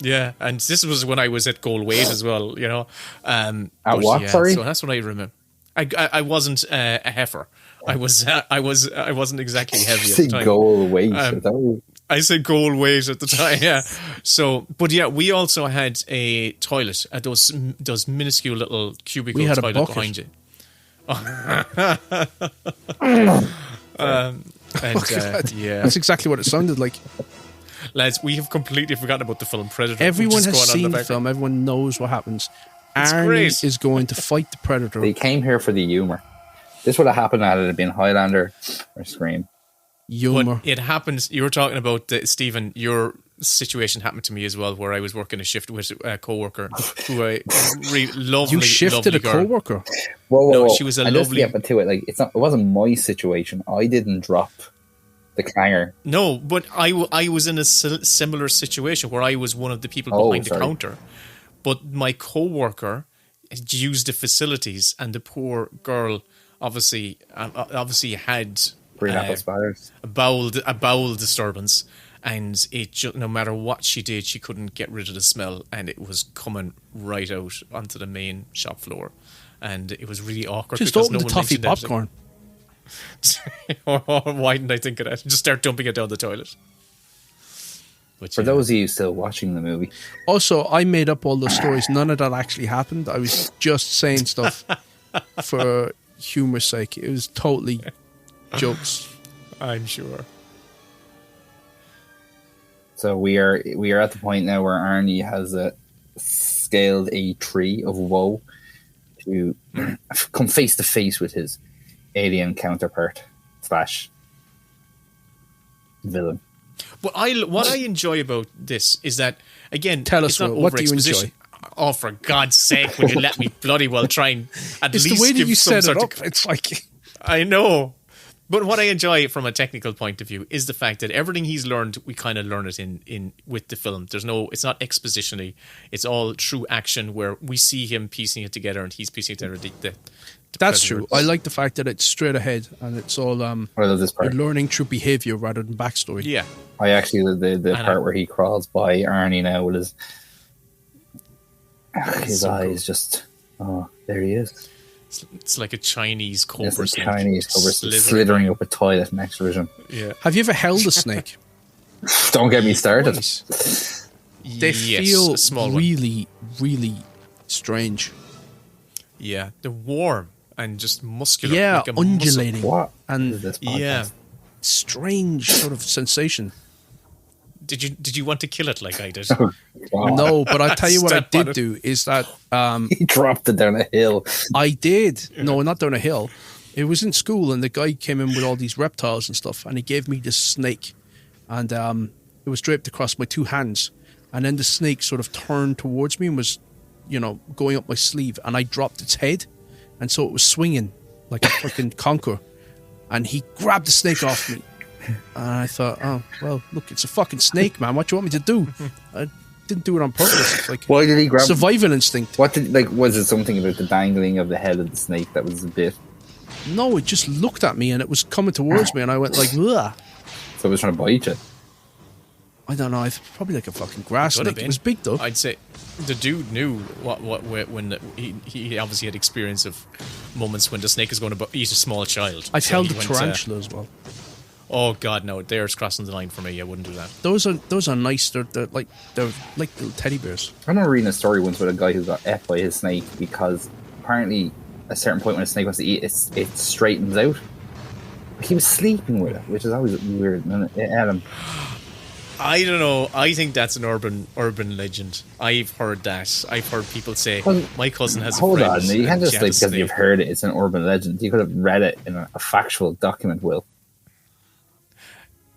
[SPEAKER 3] Yeah, and this was when I was at goal weight as well, you know.
[SPEAKER 5] At what? Sorry?
[SPEAKER 3] So that's what I remember. I wasn't a heifer. I wasn't exactly heavy at the time.
[SPEAKER 5] Goal weight. Is that what
[SPEAKER 3] I said goal weight at the time, yeah. So, but yeah, we also had a toilet at those minuscule little cubicle
[SPEAKER 4] We had a
[SPEAKER 3] toilet
[SPEAKER 4] bucket.
[SPEAKER 3] behind you. Yeah,
[SPEAKER 4] That's exactly what it sounded like.
[SPEAKER 3] lads, we have completely forgotten about the film Predator.
[SPEAKER 4] Everyone
[SPEAKER 3] which is
[SPEAKER 4] has
[SPEAKER 3] going on in
[SPEAKER 4] seen the
[SPEAKER 3] background.
[SPEAKER 4] film. Everyone knows what happens.
[SPEAKER 3] It's
[SPEAKER 4] Arnie
[SPEAKER 3] great.
[SPEAKER 4] is going to fight the Predator.
[SPEAKER 5] They came here for the humour. This would have happened had it been Highlander or Scream.
[SPEAKER 4] Humor.
[SPEAKER 3] But it happens. You were talking about Stephen. Your situation happened to me as well, where I was working a shift with a coworker who I lovely.
[SPEAKER 4] You shifted
[SPEAKER 3] lovely
[SPEAKER 4] a
[SPEAKER 3] girl.
[SPEAKER 4] coworker.
[SPEAKER 5] Whoa,
[SPEAKER 3] No,
[SPEAKER 5] whoa.
[SPEAKER 3] she was a
[SPEAKER 5] And just
[SPEAKER 3] lovely-
[SPEAKER 5] to get back to it, like it wasn't my situation. I didn't drop the clanger.
[SPEAKER 3] No, but I was in a similar situation where I was one of the people
[SPEAKER 5] Oh,
[SPEAKER 3] behind the
[SPEAKER 5] sorry.
[SPEAKER 3] counter, but my coworker used the facilities, and the poor girl obviously had
[SPEAKER 5] Green apple spatters.
[SPEAKER 3] a bowel disturbance, and no matter what she did, she couldn't get rid of the smell, and it was coming right out onto the main shop floor, and it was really awkward.
[SPEAKER 4] Just
[SPEAKER 3] because
[SPEAKER 4] open
[SPEAKER 3] no
[SPEAKER 4] the
[SPEAKER 3] one
[SPEAKER 4] toffee
[SPEAKER 3] mentioned anything.
[SPEAKER 4] popcorn.
[SPEAKER 3] Why didn't I think of that? Just start dumping it down the toilet. But
[SPEAKER 5] For
[SPEAKER 3] yeah.
[SPEAKER 5] those of you still watching the movie,
[SPEAKER 4] Also, I made up all those stories. None of that actually happened. I was just saying stuff for humor's sake. It was totally jokes.
[SPEAKER 3] I'm sure.
[SPEAKER 5] so we are at the point now where Arnie has scaled a tree of woe to come face to face with his alien counterpart / villain.
[SPEAKER 3] What I enjoy about this is that, again,
[SPEAKER 4] Tell us,
[SPEAKER 3] it's not
[SPEAKER 4] Will, what do you
[SPEAKER 3] over-exposition. Oh, for God's sake, will you let me bloody well try and at
[SPEAKER 4] It's
[SPEAKER 3] least
[SPEAKER 4] the way that
[SPEAKER 3] give
[SPEAKER 4] you
[SPEAKER 3] some
[SPEAKER 4] set
[SPEAKER 3] sort
[SPEAKER 4] it
[SPEAKER 3] of...
[SPEAKER 4] up. It's like...
[SPEAKER 3] I know. But what I enjoy from a technical point of view is the fact that everything he's learned, we kind of learn it in with the film. It's not expositionally. It's all true action where we see him piecing it together and he's piecing it together.
[SPEAKER 4] That's true. I like the fact that it's straight ahead and it's all
[SPEAKER 5] I love this
[SPEAKER 4] you're
[SPEAKER 5] part.
[SPEAKER 4] learning through behavior rather than backstory.
[SPEAKER 3] Yeah.
[SPEAKER 5] I actually the
[SPEAKER 3] I know.
[SPEAKER 5] part where he crawls by Arnie now with his
[SPEAKER 3] so
[SPEAKER 5] eyes
[SPEAKER 3] cool.
[SPEAKER 5] just there he is.
[SPEAKER 3] It's like a Chinese
[SPEAKER 5] Yes,
[SPEAKER 3] cobra
[SPEAKER 5] a
[SPEAKER 3] snake.
[SPEAKER 5] Chinese cobra slithering up a toilet next version.
[SPEAKER 3] Yeah.
[SPEAKER 4] Have you ever held a snake?
[SPEAKER 5] Don't get me started.
[SPEAKER 4] They
[SPEAKER 3] Yes,
[SPEAKER 4] feel
[SPEAKER 3] a small one.
[SPEAKER 4] really, really strange.
[SPEAKER 3] Yeah, they're warm and just muscular.
[SPEAKER 4] Yeah,
[SPEAKER 3] like a muscle.
[SPEAKER 4] undulating.
[SPEAKER 5] What
[SPEAKER 4] And
[SPEAKER 5] is this podcast?
[SPEAKER 3] Yeah.
[SPEAKER 4] strange sort of sensation.
[SPEAKER 3] Did you want to kill it like I did?
[SPEAKER 5] Wow.
[SPEAKER 4] No, but I'll tell you what I
[SPEAKER 3] Step on
[SPEAKER 4] did
[SPEAKER 3] it.
[SPEAKER 4] do is that
[SPEAKER 5] He dropped it down a hill.
[SPEAKER 4] I did. No, not down a hill. It was in school, and the guy came in with all these reptiles and stuff, and he gave me this snake, and it was draped across my two hands, and then the snake sort of turned towards me and was, going up my sleeve, and I dropped its head, and so it was swinging like a fucking conker, and he grabbed the snake off me, and I thought, oh well, look, it's a fucking snake, man. What do you want me to do? I didn't do it on purpose. It's like
[SPEAKER 5] Why did he grab?
[SPEAKER 4] survival instinct.
[SPEAKER 5] What did was it something about the dangling of the head of the snake that was a bit?
[SPEAKER 4] No, it just looked at me and it was coming towards me, and I went like, ugh.
[SPEAKER 5] So it was trying to bite you.
[SPEAKER 4] I don't know. It's probably like a fucking grass
[SPEAKER 3] Could have
[SPEAKER 4] snake. It
[SPEAKER 3] been.
[SPEAKER 4] was big though.
[SPEAKER 3] I'd say the dude knew when he obviously had experience of moments when the snake is going to eat a small child.
[SPEAKER 4] I've
[SPEAKER 3] So
[SPEAKER 4] held
[SPEAKER 3] he
[SPEAKER 4] a
[SPEAKER 3] went,
[SPEAKER 4] tarantula as well.
[SPEAKER 3] oh God, no! There's crossing the line for me. I wouldn't do that.
[SPEAKER 4] Those are nice. They're like little teddy bears.
[SPEAKER 5] I remember reading a story once with a guy who got ate by his snake because apparently at a certain point when a snake wants to eat, it straightens out. He was sleeping with it, which is always weird. And it ate him.
[SPEAKER 3] I don't know. I think that's an urban legend. I've heard that. I've heard people say
[SPEAKER 5] Well,
[SPEAKER 3] my cousin has
[SPEAKER 5] Hold
[SPEAKER 3] a friend.
[SPEAKER 5] on, you can't
[SPEAKER 3] and
[SPEAKER 5] just
[SPEAKER 3] she
[SPEAKER 5] say
[SPEAKER 3] had a
[SPEAKER 5] because you've
[SPEAKER 3] snake."
[SPEAKER 5] heard it, it's an urban legend. You could have read it in a factual document, Will.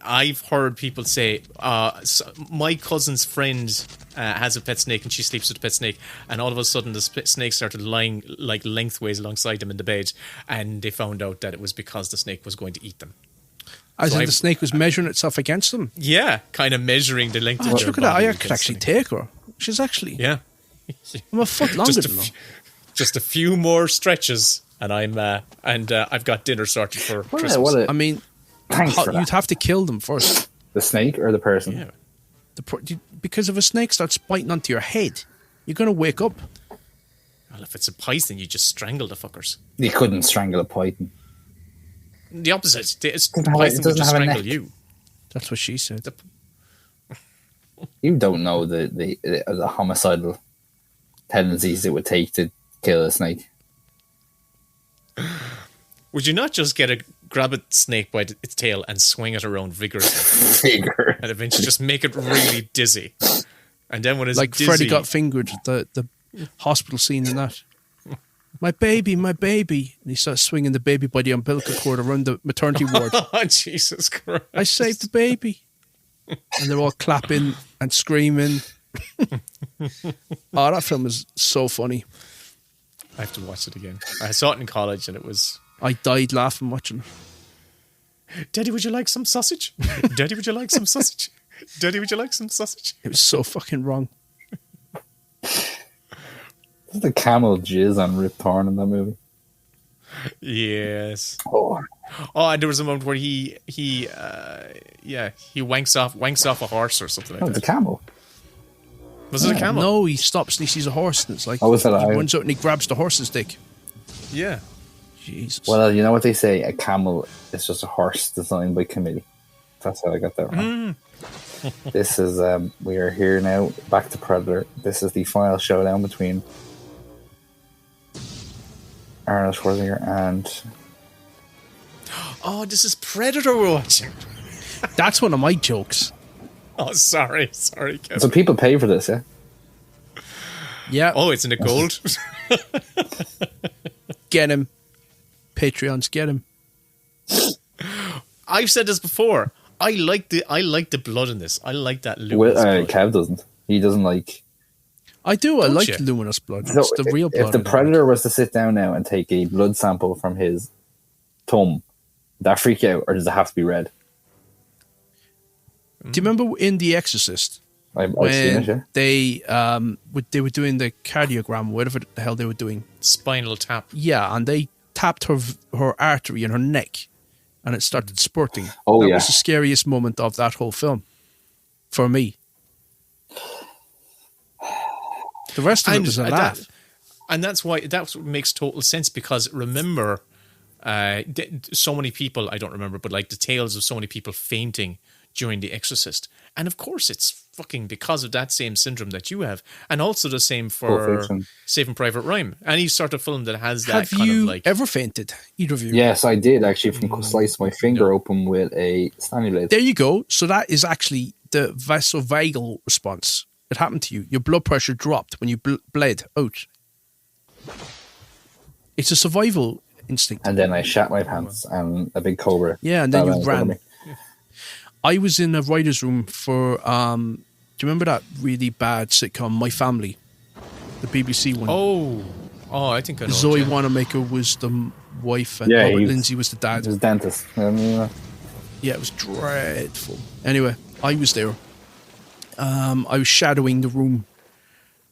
[SPEAKER 3] I've heard people say, my cousin's friend has a pet snake and she sleeps with a pet snake, and all of a sudden the snake started lying like lengthways alongside them in the bed, and they found out that it was because the snake was going to eat them.
[SPEAKER 4] As
[SPEAKER 3] So
[SPEAKER 4] in
[SPEAKER 3] I-
[SPEAKER 4] the snake was measuring itself against them.
[SPEAKER 3] Yeah, kind of measuring the length
[SPEAKER 4] Oh,
[SPEAKER 3] of their
[SPEAKER 4] look at that!
[SPEAKER 3] body
[SPEAKER 4] I could
[SPEAKER 3] against
[SPEAKER 4] actually
[SPEAKER 3] the-
[SPEAKER 4] take her. She's actually
[SPEAKER 3] Yeah.
[SPEAKER 4] I'm a foot longer
[SPEAKER 3] Just a
[SPEAKER 4] than her.
[SPEAKER 3] Just a few more stretches, and I've got dinner sorted for Christmas.
[SPEAKER 4] I mean,
[SPEAKER 5] Thanks for
[SPEAKER 4] you'd
[SPEAKER 5] that.
[SPEAKER 4] have to kill them first.
[SPEAKER 5] The snake or the person?
[SPEAKER 3] Yeah.
[SPEAKER 4] Because if a snake starts biting onto your head, you're going to wake up.
[SPEAKER 3] Well, if it's a python, you just strangle the fuckers.
[SPEAKER 5] You couldn't strangle a python.
[SPEAKER 3] The opposite. The
[SPEAKER 5] have a-
[SPEAKER 3] python
[SPEAKER 5] it
[SPEAKER 3] would
[SPEAKER 5] doesn't
[SPEAKER 3] just
[SPEAKER 5] have a
[SPEAKER 3] strangle
[SPEAKER 5] neck.
[SPEAKER 3] you.
[SPEAKER 4] That's what she said.
[SPEAKER 5] You don't know the homicidal tendencies it would take to kill a snake.
[SPEAKER 3] Would you not just grab a snake by its tail and swing it around vigorously? And eventually just make it really dizzy. And then when it's
[SPEAKER 4] Like
[SPEAKER 3] dizzy...
[SPEAKER 4] Freddy got fingered, the hospital scene in that. My baby, my baby. And he starts swinging the baby by the umbilical cord around the maternity ward.
[SPEAKER 3] Oh, Jesus Christ.
[SPEAKER 4] I saved the baby. And they're all clapping and screaming. Oh, that film is so funny.
[SPEAKER 3] I have to watch it again. I saw it in college and it was...
[SPEAKER 4] I died laughing watching it.
[SPEAKER 3] Daddy, would you like some sausage? Daddy, would you like some sausage? Daddy, would you like some sausage?
[SPEAKER 4] It was so fucking wrong.
[SPEAKER 5] Does the camel jizz on Rip Torn in that movie?
[SPEAKER 3] Yes.
[SPEAKER 5] Oh,
[SPEAKER 3] And there was a moment where he wanks off a horse or something like
[SPEAKER 5] it's a
[SPEAKER 3] that.
[SPEAKER 5] camel.
[SPEAKER 3] Was it a camel?
[SPEAKER 4] No, he stops and he sees a horse and it's like
[SPEAKER 5] Oh, was it?
[SPEAKER 4] he runs out and he grabs the horse's dick.
[SPEAKER 3] Yeah.
[SPEAKER 4] Jesus.
[SPEAKER 5] Well, you know what they say? A camel is just a horse designed by committee. That's how I got that wrong. This is, we are here now, back to Predator. This is the final showdown between Arnold Schwarzenegger and...
[SPEAKER 3] Oh, this is Predator we're watching.
[SPEAKER 4] That's one of my jokes.
[SPEAKER 3] Oh, sorry, Kevin.
[SPEAKER 5] So people pay for this, yeah?
[SPEAKER 4] Yeah.
[SPEAKER 3] Oh, it's in the gold.
[SPEAKER 4] Get him. Patreons, get him.
[SPEAKER 3] I've said this before. I like the blood in this. I like that
[SPEAKER 5] Well,
[SPEAKER 3] luminous blood.
[SPEAKER 5] Kev doesn't. He doesn't like...
[SPEAKER 4] I do. I
[SPEAKER 3] Don't
[SPEAKER 4] like
[SPEAKER 3] you?
[SPEAKER 4] luminous blood.
[SPEAKER 5] So
[SPEAKER 4] It's the real blood.
[SPEAKER 5] if the
[SPEAKER 4] I like.
[SPEAKER 5] Predator was to sit down now and take a blood sample from his thumb, would that freak you out, or does it have to be red?
[SPEAKER 4] Do you remember in The Exorcist
[SPEAKER 5] I've seen it, yeah.
[SPEAKER 4] when they were doing the cardiogram, whatever the hell they were doing?
[SPEAKER 3] Spinal tap.
[SPEAKER 4] Yeah, and they tapped her artery in her neck, and it started spurting.
[SPEAKER 5] Oh,
[SPEAKER 4] that
[SPEAKER 5] yeah.
[SPEAKER 4] was the scariest moment of that whole film for me. The rest of it was a laugh.
[SPEAKER 3] And that's why that makes total sense, because remember, so many people, I don't remember, but like the tales of so many people fainting during The Exorcist. And of course it's fucking because of that same syndrome that you have. And also the same for
[SPEAKER 5] Pulp Fiction.
[SPEAKER 3] Saving Private Ryan. Any sort of film that has that
[SPEAKER 4] Have
[SPEAKER 3] kind
[SPEAKER 4] you
[SPEAKER 3] of like...
[SPEAKER 4] ever fainted? Either of you?
[SPEAKER 5] Yes, I did actually slice my finger open with a Stanley blade.
[SPEAKER 4] There you go. So that is actually the vasovagal response. It happened to you. Your blood pressure dropped when you bled out. It's a survival instinct.
[SPEAKER 5] And then I shat my pants and a big cobra.
[SPEAKER 4] Yeah, and then
[SPEAKER 5] fell
[SPEAKER 4] you
[SPEAKER 5] down in front of
[SPEAKER 4] ran.
[SPEAKER 5] me.
[SPEAKER 4] I was in a writer's room for, do you remember that really bad sitcom, My Family? The BBC one.
[SPEAKER 3] Oh, I think I know.
[SPEAKER 4] Zoe
[SPEAKER 3] it, yeah.
[SPEAKER 4] Wanamaker was the wife and
[SPEAKER 5] Yeah,
[SPEAKER 4] Robert
[SPEAKER 5] he-
[SPEAKER 4] Lindsay was the dad.
[SPEAKER 5] It was dentist.
[SPEAKER 4] Yeah, it was dreadful. Anyway, I was there. I was shadowing the room.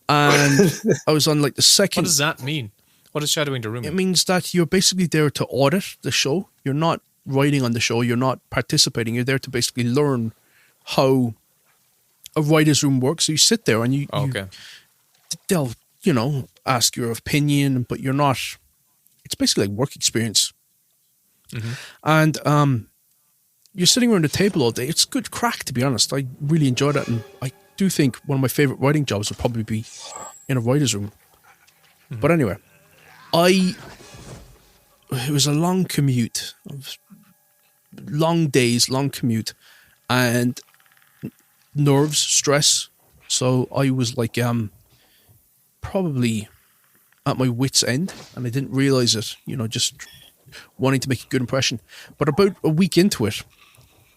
[SPEAKER 4] And I was on like the
[SPEAKER 3] What
[SPEAKER 4] second...
[SPEAKER 3] does that mean? What is shadowing the room?
[SPEAKER 4] It means that you're basically there to audit the show. You're not writing on the show. You're not participating. You're there to basically learn how a writer's room works. So you sit there and you they'll, ask your opinion, but you're not... It's basically like work experience.
[SPEAKER 3] Mm-hmm.
[SPEAKER 4] And you're sitting around the table all day. It's good crack, to be honest. I really enjoyed it. And I do think one of my favourite writing jobs would probably be in a writer's room. Mm-hmm. But anyway, it was a long commute. Long days, long commute. And nerves, stress. So I was like probably at my wit's end. And I didn't realise it, just wanting to make a good impression. But about a week into it,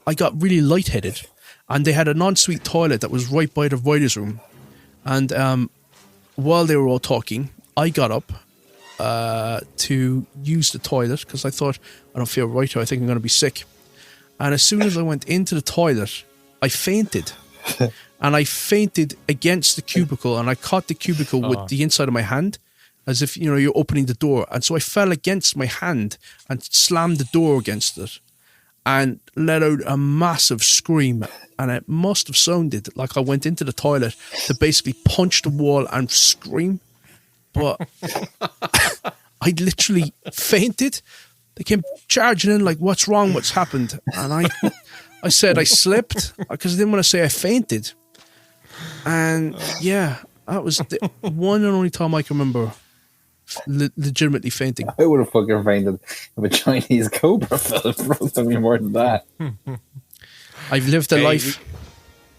[SPEAKER 4] I got really lightheaded, and they had an ensuite toilet that was right by the writer's room. And while they were all talking, I got up to use the toilet because I thought, I don't feel right here, I think I'm going to be sick. And as soon as I went into the toilet, I fainted. And I fainted against the cubicle, and I caught the cubicle with the inside of my hand, as if, you're opening the door. And so I fell against my hand and slammed the door against it and let out a massive scream. And it must have sounded like I went into the toilet to basically punch the wall and scream. but I literally fainted. They came charging in like, what's wrong? What's happened? And I said I slipped because I didn't want to say I fainted. And yeah, that was the one and only time I can remember legitimately fainting.
[SPEAKER 5] I would have fucking fainted if a Chinese cobra fell in front of me more than that.
[SPEAKER 4] I've lived a life.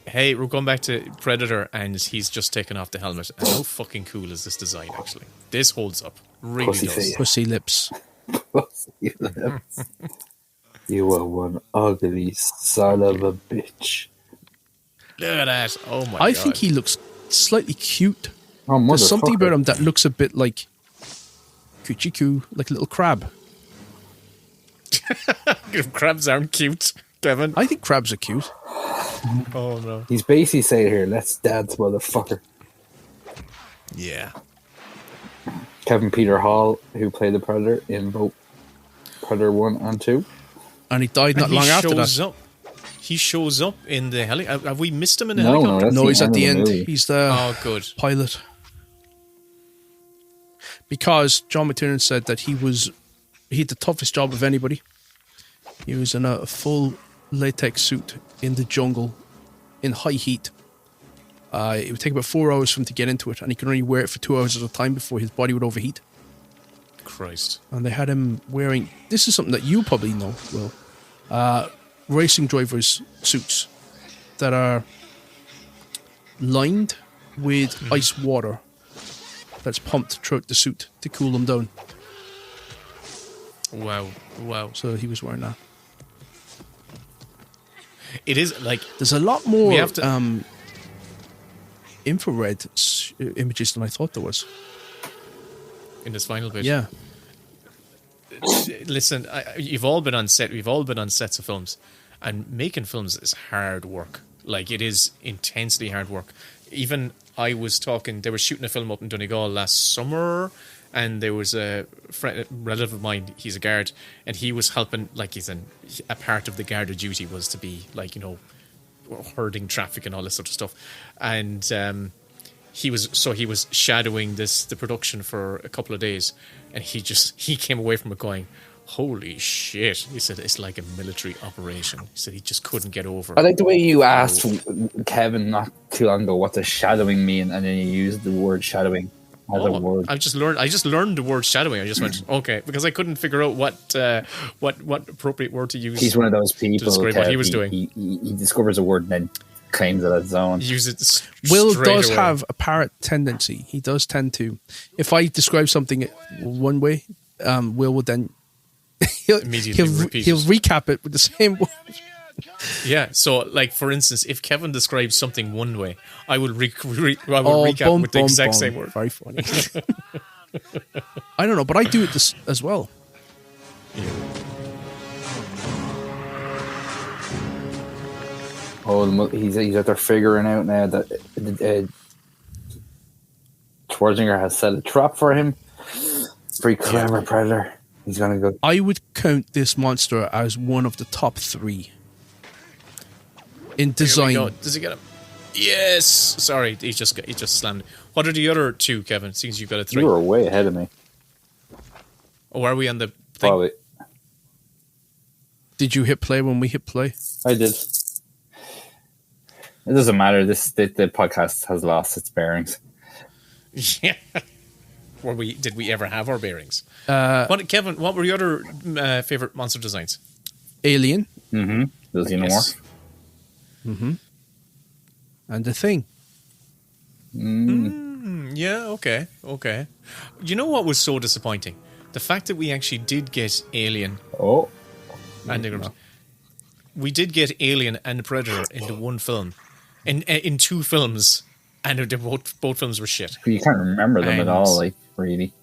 [SPEAKER 3] Hey, we're going back to Predator, and he's just taken off the helmet. And how fucking cool is this design, actually? This holds up. Really
[SPEAKER 5] Pussy
[SPEAKER 3] does.
[SPEAKER 5] face.
[SPEAKER 4] Pussy lips.
[SPEAKER 5] Pussy lips. You are one ugly son of a bitch.
[SPEAKER 3] Look at that. Oh my god.
[SPEAKER 4] I think he looks slightly cute.
[SPEAKER 5] Oh,
[SPEAKER 4] There's something about
[SPEAKER 5] motherfucker.
[SPEAKER 4] him that looks a bit like coochie coo, like a little crab.
[SPEAKER 3] Crabs aren't cute, Kevin.
[SPEAKER 4] I think crabs are cute.
[SPEAKER 3] Oh no.
[SPEAKER 5] He's basically saying here, let's dance, motherfucker.
[SPEAKER 3] Yeah.
[SPEAKER 5] Kevin Peter Hall, who played the Predator in both Predator 1 and 2.
[SPEAKER 4] And he died not long after that.
[SPEAKER 3] He shows up in the helicopter. Have we missed him in the
[SPEAKER 5] No,
[SPEAKER 3] helicopter?
[SPEAKER 5] that's
[SPEAKER 4] No, he's at the
[SPEAKER 5] of
[SPEAKER 4] end.
[SPEAKER 5] movie.
[SPEAKER 4] He's the
[SPEAKER 3] Oh, good.
[SPEAKER 4] pilot. Because John McTiernan said that he had the toughest job of anybody. He was in a full latex suit in the jungle in high heat. It would take about 4 hours for him to get into it, and he could only wear it for 2 hours at a time before his body would overheat.
[SPEAKER 3] Christ.
[SPEAKER 4] And they had him wearing, this is something that you probably know, Will, racing drivers' suits that are lined with ice water that's pumped throughout the suit to cool them down.
[SPEAKER 3] Wow. Wow.
[SPEAKER 4] So he was wearing that.
[SPEAKER 3] It is like
[SPEAKER 4] There's a lot more
[SPEAKER 3] we have to.
[SPEAKER 4] infrared images than I thought there was.
[SPEAKER 3] In this final bit.
[SPEAKER 4] Yeah.
[SPEAKER 3] Listen, you've all been on set. We've all been on sets of films, and making films is hard work. Like, it is intensely hard work. Even I was talking. They were shooting a film up in Donegal last summer, and there was a relative of mine. He's a guard, and he was helping. Like, a part of the guard of duty was to be like, herding traffic and all this sort of stuff, and he was shadowing the production for a couple of days, and he came away from it going, holy shit. He said it's like a military operation. He said he just couldn't get over.
[SPEAKER 5] I like the way you asked Kevin not too long ago what does shadowing mean, and then you used the word shadowing as a word.
[SPEAKER 3] I just learned the word shadowing. I just went, okay, because I couldn't figure out what appropriate word to use.
[SPEAKER 5] He's one of those people
[SPEAKER 3] to describe what he was doing.
[SPEAKER 5] He discovers a word and then claims it as his own.
[SPEAKER 3] Use it.
[SPEAKER 4] Will
[SPEAKER 3] straight
[SPEAKER 4] does
[SPEAKER 3] away.
[SPEAKER 4] have a parrot tendency. He does tend to. If I describe something one way, Will would then
[SPEAKER 3] Immediately repeat
[SPEAKER 4] he'll
[SPEAKER 3] it.
[SPEAKER 4] recap it with the same word.
[SPEAKER 3] Yeah, so like for instance, if Kevin describes something one way, I will recap with the exact same word.
[SPEAKER 4] Very funny. I don't know, but I do it as well.
[SPEAKER 5] Oh, he's out there figuring out now that Schwarzenegger has set a trap for him. Very clever Predator. He's gonna go.
[SPEAKER 4] I would count this monster as one of the top 3 in design.
[SPEAKER 3] Here we go. Does he get him? Yes. Sorry, he just slammed. What are the other 2, Kevin? Seems you've got a 3.
[SPEAKER 5] You were way ahead of me.
[SPEAKER 3] Oh, are we on the thing?
[SPEAKER 5] Probably.
[SPEAKER 4] Did you hit play when we hit play?
[SPEAKER 5] I did. It doesn't matter. The podcast has lost its bearings.
[SPEAKER 3] Yeah. Did we ever have our bearings? Kevin, what were your other favorite monster designs?
[SPEAKER 4] Alien.
[SPEAKER 5] Mm-hmm. The Xenomorph.
[SPEAKER 4] Mm-hmm. And The Thing.
[SPEAKER 3] Yeah, okay. You know what was so disappointing? The fact that we actually did get Alien
[SPEAKER 5] Oh.
[SPEAKER 3] and we did get Alien and Predator into one film, in 2 films, and both films were shit.
[SPEAKER 5] You can't remember them at
[SPEAKER 3] And-
[SPEAKER 5] all, like, really.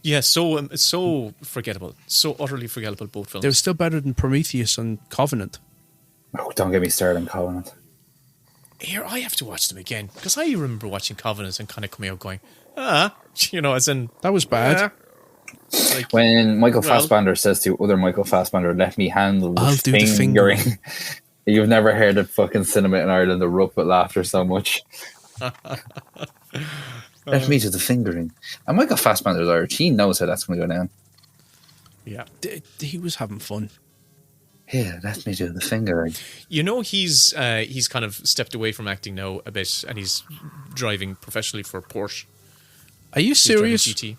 [SPEAKER 3] Yeah, so forgettable, so utterly forgettable. Both films.
[SPEAKER 4] They were still better than Prometheus and Covenant.
[SPEAKER 5] Oh, don't get me started on Covenant.
[SPEAKER 3] Here, I have to watch them again because I remember watching Covenant and kind of coming out going, as in
[SPEAKER 4] That was bad.
[SPEAKER 3] like,
[SPEAKER 5] When Michael Fassbender says to other Michael Fassbender, let me handle the
[SPEAKER 4] I'll do the fingering.
[SPEAKER 5] You've never heard of fucking cinema in Ireland erupt with laughter so much. Let me do the fingering. And Michael Fassbender's Irish. He knows how that's going to go down.
[SPEAKER 3] Yeah.
[SPEAKER 4] He was having fun.
[SPEAKER 5] Here, let me do the fingering.
[SPEAKER 3] You know, he's kind of stepped away from acting now a bit, and he's driving professionally for Porsche.
[SPEAKER 4] Are you
[SPEAKER 3] He's driving
[SPEAKER 4] serious?
[SPEAKER 3] GT.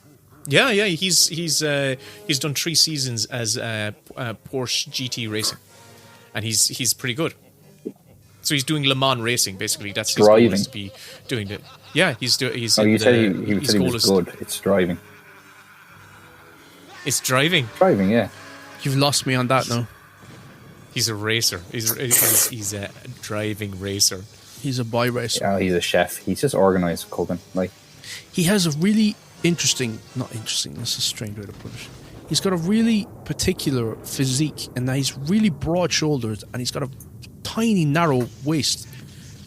[SPEAKER 3] Yeah. He's done 3 seasons as Porsche GT racing, and he's pretty good. So he's doing Le Mans racing basically. That's his goal
[SPEAKER 5] Driving.
[SPEAKER 3] is to be doing it. Yeah, he's.
[SPEAKER 5] Oh, you said he was good. It's driving.
[SPEAKER 3] It's driving.
[SPEAKER 5] Driving, yeah.
[SPEAKER 4] You've lost me on that now.
[SPEAKER 3] He's a racer. He's a driving racer.
[SPEAKER 4] He's a boy racer.
[SPEAKER 5] Oh, he's a chef. He's just organised cooking. Like,
[SPEAKER 4] He has a really not interesting, that's a strange way to put it. He's got a really particular physique, and he's really broad shoulders, and he's got a tiny narrow waist.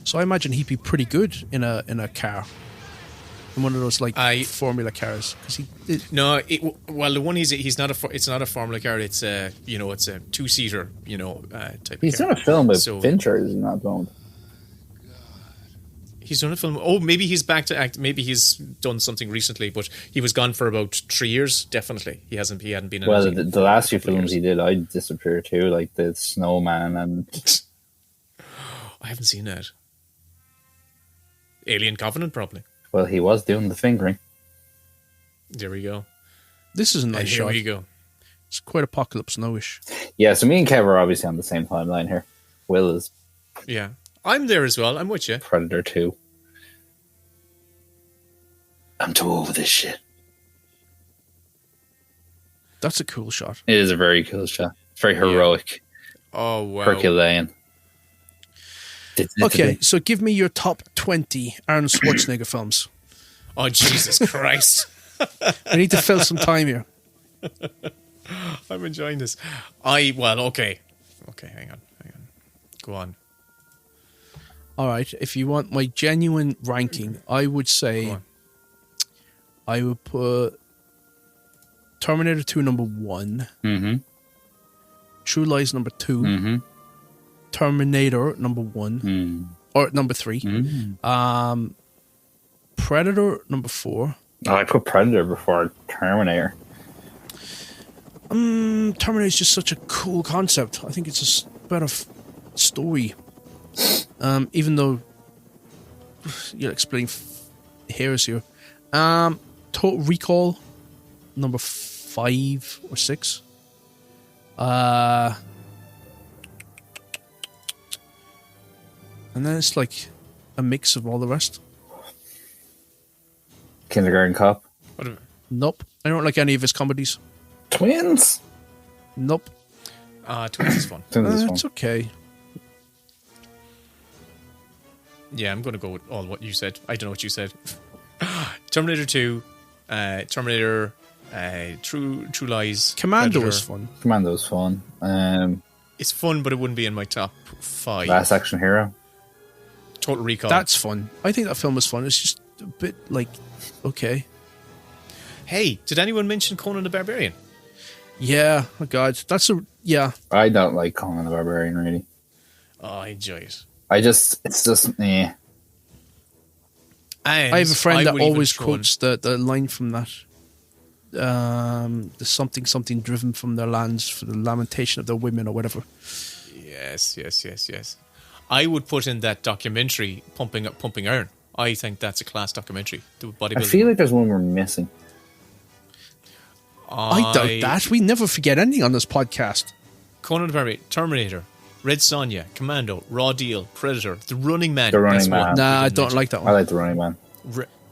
[SPEAKER 4] So I imagine he'd be pretty good in a car, in one of those formula cars. Because
[SPEAKER 3] the one he's not it's not a formula car. It's a it's a 2-seater type.
[SPEAKER 5] he's
[SPEAKER 3] of car.
[SPEAKER 5] done a film with
[SPEAKER 3] So-
[SPEAKER 5] Ventura, is not blonde.
[SPEAKER 3] He's done a film. Oh, maybe he's back to act. Maybe he's done something recently, but he was gone for about 3 years. Definitely, he hadn't been in.
[SPEAKER 5] Well,
[SPEAKER 3] anything
[SPEAKER 5] the last few
[SPEAKER 3] for
[SPEAKER 5] films he
[SPEAKER 3] years.
[SPEAKER 5] did, I disappeared too, like the Snowman and
[SPEAKER 3] I haven't seen that. Alien Covenant, probably.
[SPEAKER 5] well, he was doing the fingering.
[SPEAKER 3] There we go.
[SPEAKER 4] this is a nice
[SPEAKER 3] And here
[SPEAKER 4] shot.
[SPEAKER 3] we go.
[SPEAKER 4] It's quite Apocalypse Now-ish.
[SPEAKER 5] Yeah, so me and Kev are obviously on the same timeline here. Will is
[SPEAKER 3] Yeah, I'm there as well. I'm with you.
[SPEAKER 5] Predator 2. I'm too over this shit.
[SPEAKER 4] That's a cool shot.
[SPEAKER 5] It is a very cool shot. It's very heroic.
[SPEAKER 3] Oh wow.
[SPEAKER 5] Herculean.
[SPEAKER 4] Okay, so give me your top 20 Arnold Schwarzenegger films.
[SPEAKER 3] Oh Jesus Christ.
[SPEAKER 4] I need to fill some time here.
[SPEAKER 3] I'm enjoying this. Okay, hang on. Go on.
[SPEAKER 4] All right, if you want my genuine ranking, I would
[SPEAKER 3] Go
[SPEAKER 4] say
[SPEAKER 3] on.
[SPEAKER 4] I would put Terminator 2 number 1,
[SPEAKER 5] Mm-hmm.
[SPEAKER 4] True Lies number 2,
[SPEAKER 5] Mm-hmm.
[SPEAKER 4] Terminator number 1, or number 3, Predator number 4.
[SPEAKER 5] Oh, I put Predator before Terminator.
[SPEAKER 4] Terminator is just such a cool concept. I think it's just better story. Even though you'll explain heresy here. Total Recall number 5 or 6. And then it's like a mix of all the rest.
[SPEAKER 5] Kindergarten Cop.
[SPEAKER 4] Nope. I don't like any of his comedies.
[SPEAKER 5] Twins.
[SPEAKER 4] Nope.
[SPEAKER 3] Twins is fun.
[SPEAKER 5] Twins is fun.
[SPEAKER 4] It's okay.
[SPEAKER 3] Yeah, I'm going to go with all what you said. I don't know what you said. Terminator 2, Terminator, True Lies.
[SPEAKER 4] Commando
[SPEAKER 3] Predator.
[SPEAKER 4] is fun.
[SPEAKER 5] Commando's fun.
[SPEAKER 3] It's fun, but it wouldn't be in my top 5.
[SPEAKER 5] Last Action Hero.
[SPEAKER 3] Total Recall.
[SPEAKER 4] That's fun. I think that film was fun. It's just a bit like, okay.
[SPEAKER 3] Hey, did anyone mention Conan the Barbarian?
[SPEAKER 4] Yeah, oh God. Yeah.
[SPEAKER 5] I don't like Conan the Barbarian, really.
[SPEAKER 3] Oh, I enjoy it.
[SPEAKER 5] It's just, eh.
[SPEAKER 3] And
[SPEAKER 4] I have a friend that
[SPEAKER 3] would even
[SPEAKER 4] always
[SPEAKER 3] throw in-
[SPEAKER 4] quotes the line from that. The something driven from their lands for the lamentation of their women or whatever.
[SPEAKER 3] Yes. I would put in that documentary, Pumping Iron. I think that's a class documentary. The bodybuilding.
[SPEAKER 5] I feel like there's one we're missing.
[SPEAKER 4] I doubt that. We never forget anything on this podcast.
[SPEAKER 3] Conan the Barbarian, Terminator, Red Sonja, Commando, Raw Deal, Predator, The Running Man.
[SPEAKER 5] The Running
[SPEAKER 3] That's one
[SPEAKER 5] Man.
[SPEAKER 3] we
[SPEAKER 4] Nah, I
[SPEAKER 3] didn't
[SPEAKER 4] don't
[SPEAKER 3] mention.
[SPEAKER 4] like that
[SPEAKER 5] I
[SPEAKER 4] one.
[SPEAKER 5] like The Running Man.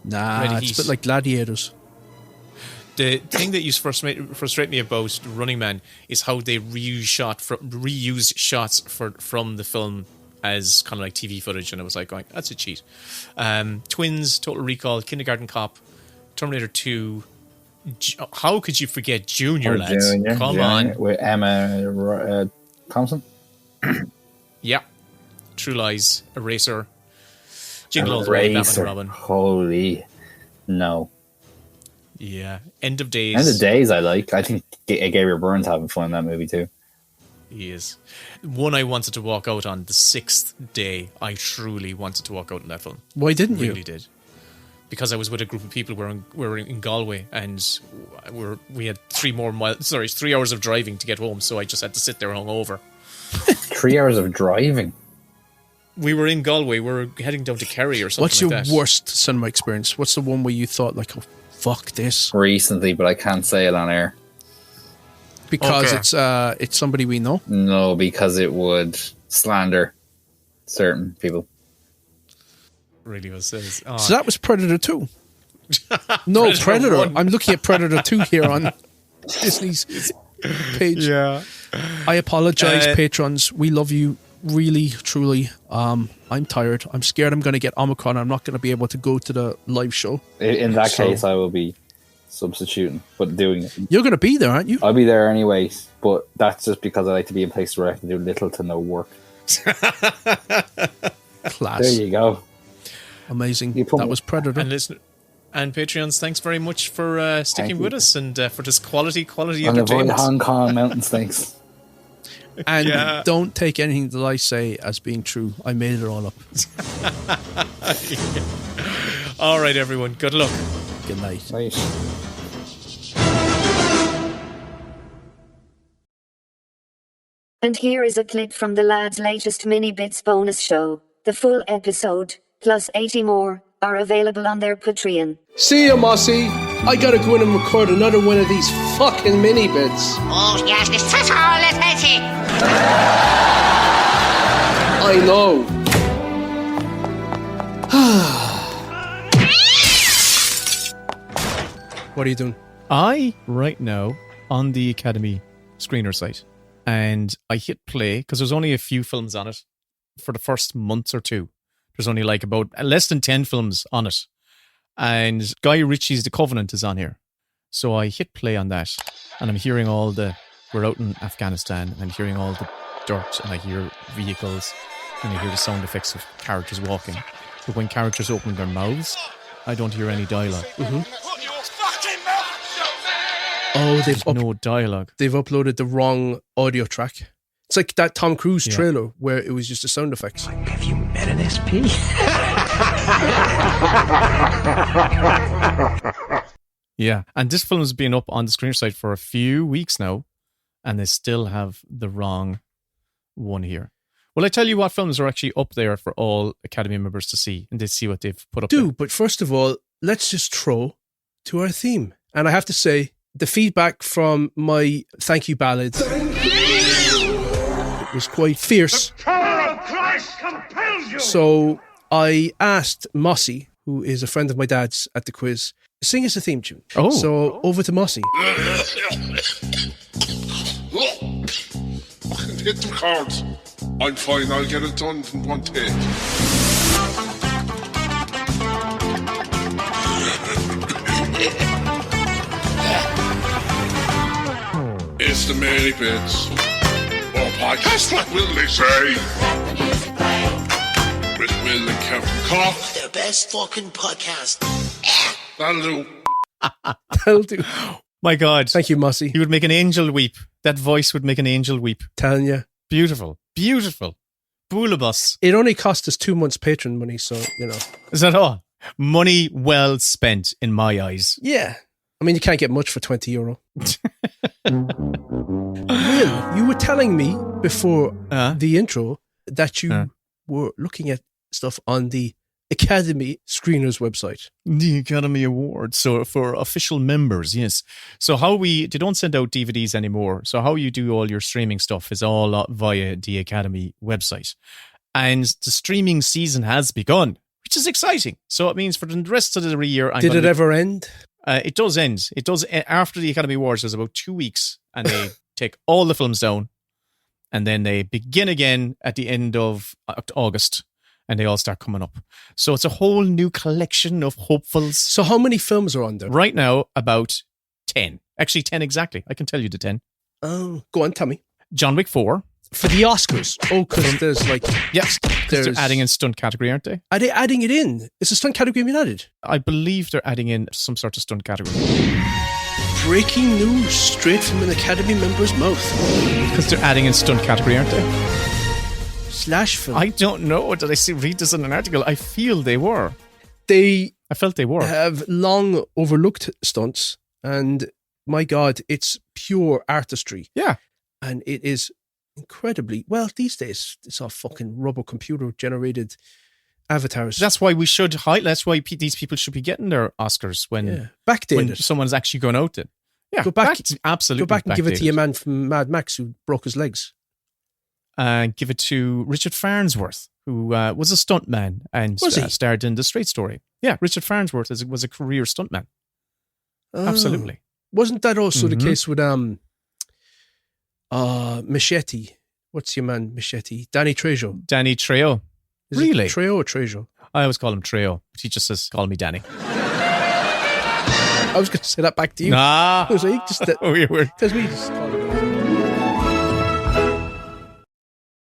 [SPEAKER 4] Nah,
[SPEAKER 3] Red
[SPEAKER 4] it's a
[SPEAKER 3] Heat.
[SPEAKER 4] bit like Gladiators.
[SPEAKER 3] The thing that used to frustrate me about Running Man is how they reuse shots from the film as kind of like TV footage, and I was like, going, that's a cheat. Twins, Total Recall, Kindergarten Cop, Terminator 2. How could you forget Junior, lads?
[SPEAKER 5] Junior,
[SPEAKER 3] Come
[SPEAKER 5] Junior,
[SPEAKER 3] on.
[SPEAKER 5] with Emma Thompson.
[SPEAKER 3] Yeah. True Lies, Eraser, Jingle All the Way, Batman and
[SPEAKER 5] Eraser.
[SPEAKER 3] Robin.
[SPEAKER 5] Holy no.
[SPEAKER 3] Yeah. End of Days.
[SPEAKER 5] And the days I like. I think Gabriel Byrne's having fun in that movie too.
[SPEAKER 3] He is. One I wanted to walk out on the 6th day. I truly wanted to walk out in that film.
[SPEAKER 4] Why didn't
[SPEAKER 3] Really
[SPEAKER 4] you?
[SPEAKER 3] did. because I was with a group of people. We were in Galway, and we had 3 hours of driving to get home. So I just had to sit there hungover.
[SPEAKER 5] 3 hours of driving.
[SPEAKER 3] We were in Galway. We were heading down to Kerry or something.
[SPEAKER 4] What's your
[SPEAKER 3] like that.
[SPEAKER 4] worst cinema experience? What's the one where you thought like, oh, fuck this?
[SPEAKER 5] Recently, but I can't say it on air.
[SPEAKER 4] Because it's somebody we know?
[SPEAKER 5] No, because it would slander certain people.
[SPEAKER 3] Really was.
[SPEAKER 4] So that was Predator 2. No, Predator.
[SPEAKER 3] 1.
[SPEAKER 4] I'm looking at Predator 2 here on Disney's page.
[SPEAKER 3] Yeah.
[SPEAKER 4] I apologize, patrons. We love you, really, truly. I'm tired. I'm scared I'm going to get Omicron. I'm not going to be able to go to the live show.
[SPEAKER 5] In that case, I will be substituting, but doing it.
[SPEAKER 4] You're going to be there, aren't you?
[SPEAKER 5] I'll be there anyways, but that's just because I like to be in places where I can do little to no work.
[SPEAKER 4] Class.
[SPEAKER 5] There you go.
[SPEAKER 4] Amazing. That was Predator.
[SPEAKER 3] And Patreons, thanks very much for sticking with us and for this quality
[SPEAKER 5] And avoid
[SPEAKER 3] entertainment.
[SPEAKER 5] Hong Kong mountain snakes.
[SPEAKER 4] And don't take anything that I say as being true. I made it all up.
[SPEAKER 3] All right, everyone. Good luck.
[SPEAKER 4] Good night.
[SPEAKER 5] Right.
[SPEAKER 8] And here is a clip from the lads' latest Mini Bits bonus show. The full episode, plus 80 more, are available on their Patreon.
[SPEAKER 4] See ya, Mossy. I gotta go in and record another one of these fucking mini bits.
[SPEAKER 9] Oh, yes, it's such all letty.
[SPEAKER 4] I know. What are you doing?
[SPEAKER 3] Right now, on the Academy screener site, and I hit play because there's only a few films on it for the first month or two. There's only like about less than 10 films on it. And Guy Ritchie's The Covenant is on here. So I hit play on that, and I'm hearing we're out in Afghanistan, and I'm hearing all the dirt, and I hear vehicles, and I hear the sound effects of characters walking. But when characters open their mouths, I don't hear any dialogue.
[SPEAKER 4] Oh,
[SPEAKER 3] no dialogue.
[SPEAKER 4] They've uploaded the wrong audio track. It's like that Tom Cruise trailer where it was just the sound effects.
[SPEAKER 1] Have you met an SP?
[SPEAKER 3] Yeah, and this film has been up on the screener site for a few weeks now, and they still have the wrong one here. Well, I tell you what films are actually up there for all Academy members to see, and to see what they've put up there.
[SPEAKER 4] But first of all, let's just throw to our theme. And I have to say, the feedback from my thank you ballad was quite fierce.
[SPEAKER 7] The power of Christ compels you!
[SPEAKER 4] So I asked Mossy, who is a friend of my dad's at the quiz, sing us a theme tune.
[SPEAKER 3] Oh.
[SPEAKER 4] So over to Mossy.
[SPEAKER 7] Hit the cards. I'm fine, I'll get it done in one take. It's the Many Bits. Or podcast, what will they say? With Will and Kevin Cock.
[SPEAKER 9] The best fucking podcast.
[SPEAKER 7] That'll do.
[SPEAKER 4] That'll do.
[SPEAKER 3] My God.
[SPEAKER 4] Thank you, Mossy.
[SPEAKER 3] He would make an angel weep. That voice would make an angel weep.
[SPEAKER 4] Telling you.
[SPEAKER 3] Beautiful. Beautiful. Boolabus.
[SPEAKER 4] It only cost us 2 months patron money, so, you know.
[SPEAKER 3] Is that all? Money well spent in my eyes.
[SPEAKER 4] Yeah. I mean, you can't get much for €20. Will, you were telling me before the intro that you were looking at stuff on the Academy Screeners website.
[SPEAKER 3] The Academy Awards. So for official members, yes. So they don't send out DVDs anymore. So how you do all your streaming stuff is all via the Academy website. And the streaming season has begun, which is exciting. So it means for the rest of the year...
[SPEAKER 4] Did it ever end?
[SPEAKER 3] It does end. It does. After the Academy Awards, there's about 2 weeks, and they take all the films down, and then they begin again at the end of August, and they all start coming up. So it's a whole new collection of hopefuls.
[SPEAKER 4] So how many films are on there?
[SPEAKER 3] Right now, about 10. Actually, 10 exactly. I can tell you the 10.
[SPEAKER 4] Oh, go on, tell me.
[SPEAKER 3] John Wick 4.
[SPEAKER 4] For the Oscars. Oh, because there's like...
[SPEAKER 3] Yes, they're adding in stunt category, aren't they?
[SPEAKER 4] Are they adding it in? Is the stunt category being added?
[SPEAKER 3] I believe they're adding in some sort of stunt category.
[SPEAKER 4] Breaking news straight from an Academy member's mouth.
[SPEAKER 3] Because they're adding in stunt category, aren't they?
[SPEAKER 4] Slash film.
[SPEAKER 3] I don't know. Did I read this in an article? I feel they were.
[SPEAKER 4] They
[SPEAKER 3] I felt they were.
[SPEAKER 4] have long overlooked stunts, and my God, it's pure artistry.
[SPEAKER 3] Yeah.
[SPEAKER 4] And it is incredibly well these days. It's all fucking rubber computer generated avatars.
[SPEAKER 3] That's why we should highlight. That's why these people should be getting their Oscars when
[SPEAKER 4] backdated.
[SPEAKER 3] Someone's actually going out it. Yeah,
[SPEAKER 4] Go back,
[SPEAKER 3] absolutely.
[SPEAKER 4] Go back and give it to
[SPEAKER 3] backdated.
[SPEAKER 4] your man from Mad Max who broke his legs.
[SPEAKER 3] Give it to Richard Farnsworth, who was a stuntman and starred in The Straight Story. Yeah, Richard Farnsworth was a career stuntman. Absolutely.
[SPEAKER 4] Wasn't that also the case with Machete? What's your man Machete? Danny Trejo.
[SPEAKER 3] Danny Trejo.
[SPEAKER 4] Is
[SPEAKER 3] Really?
[SPEAKER 4] it Trejo or Trejo?
[SPEAKER 3] I always call him Trejo, but he just says, call me Danny.
[SPEAKER 4] I was going to say that back to you.
[SPEAKER 3] Nah.
[SPEAKER 4] I was like, just
[SPEAKER 3] weird.
[SPEAKER 4] because we just call him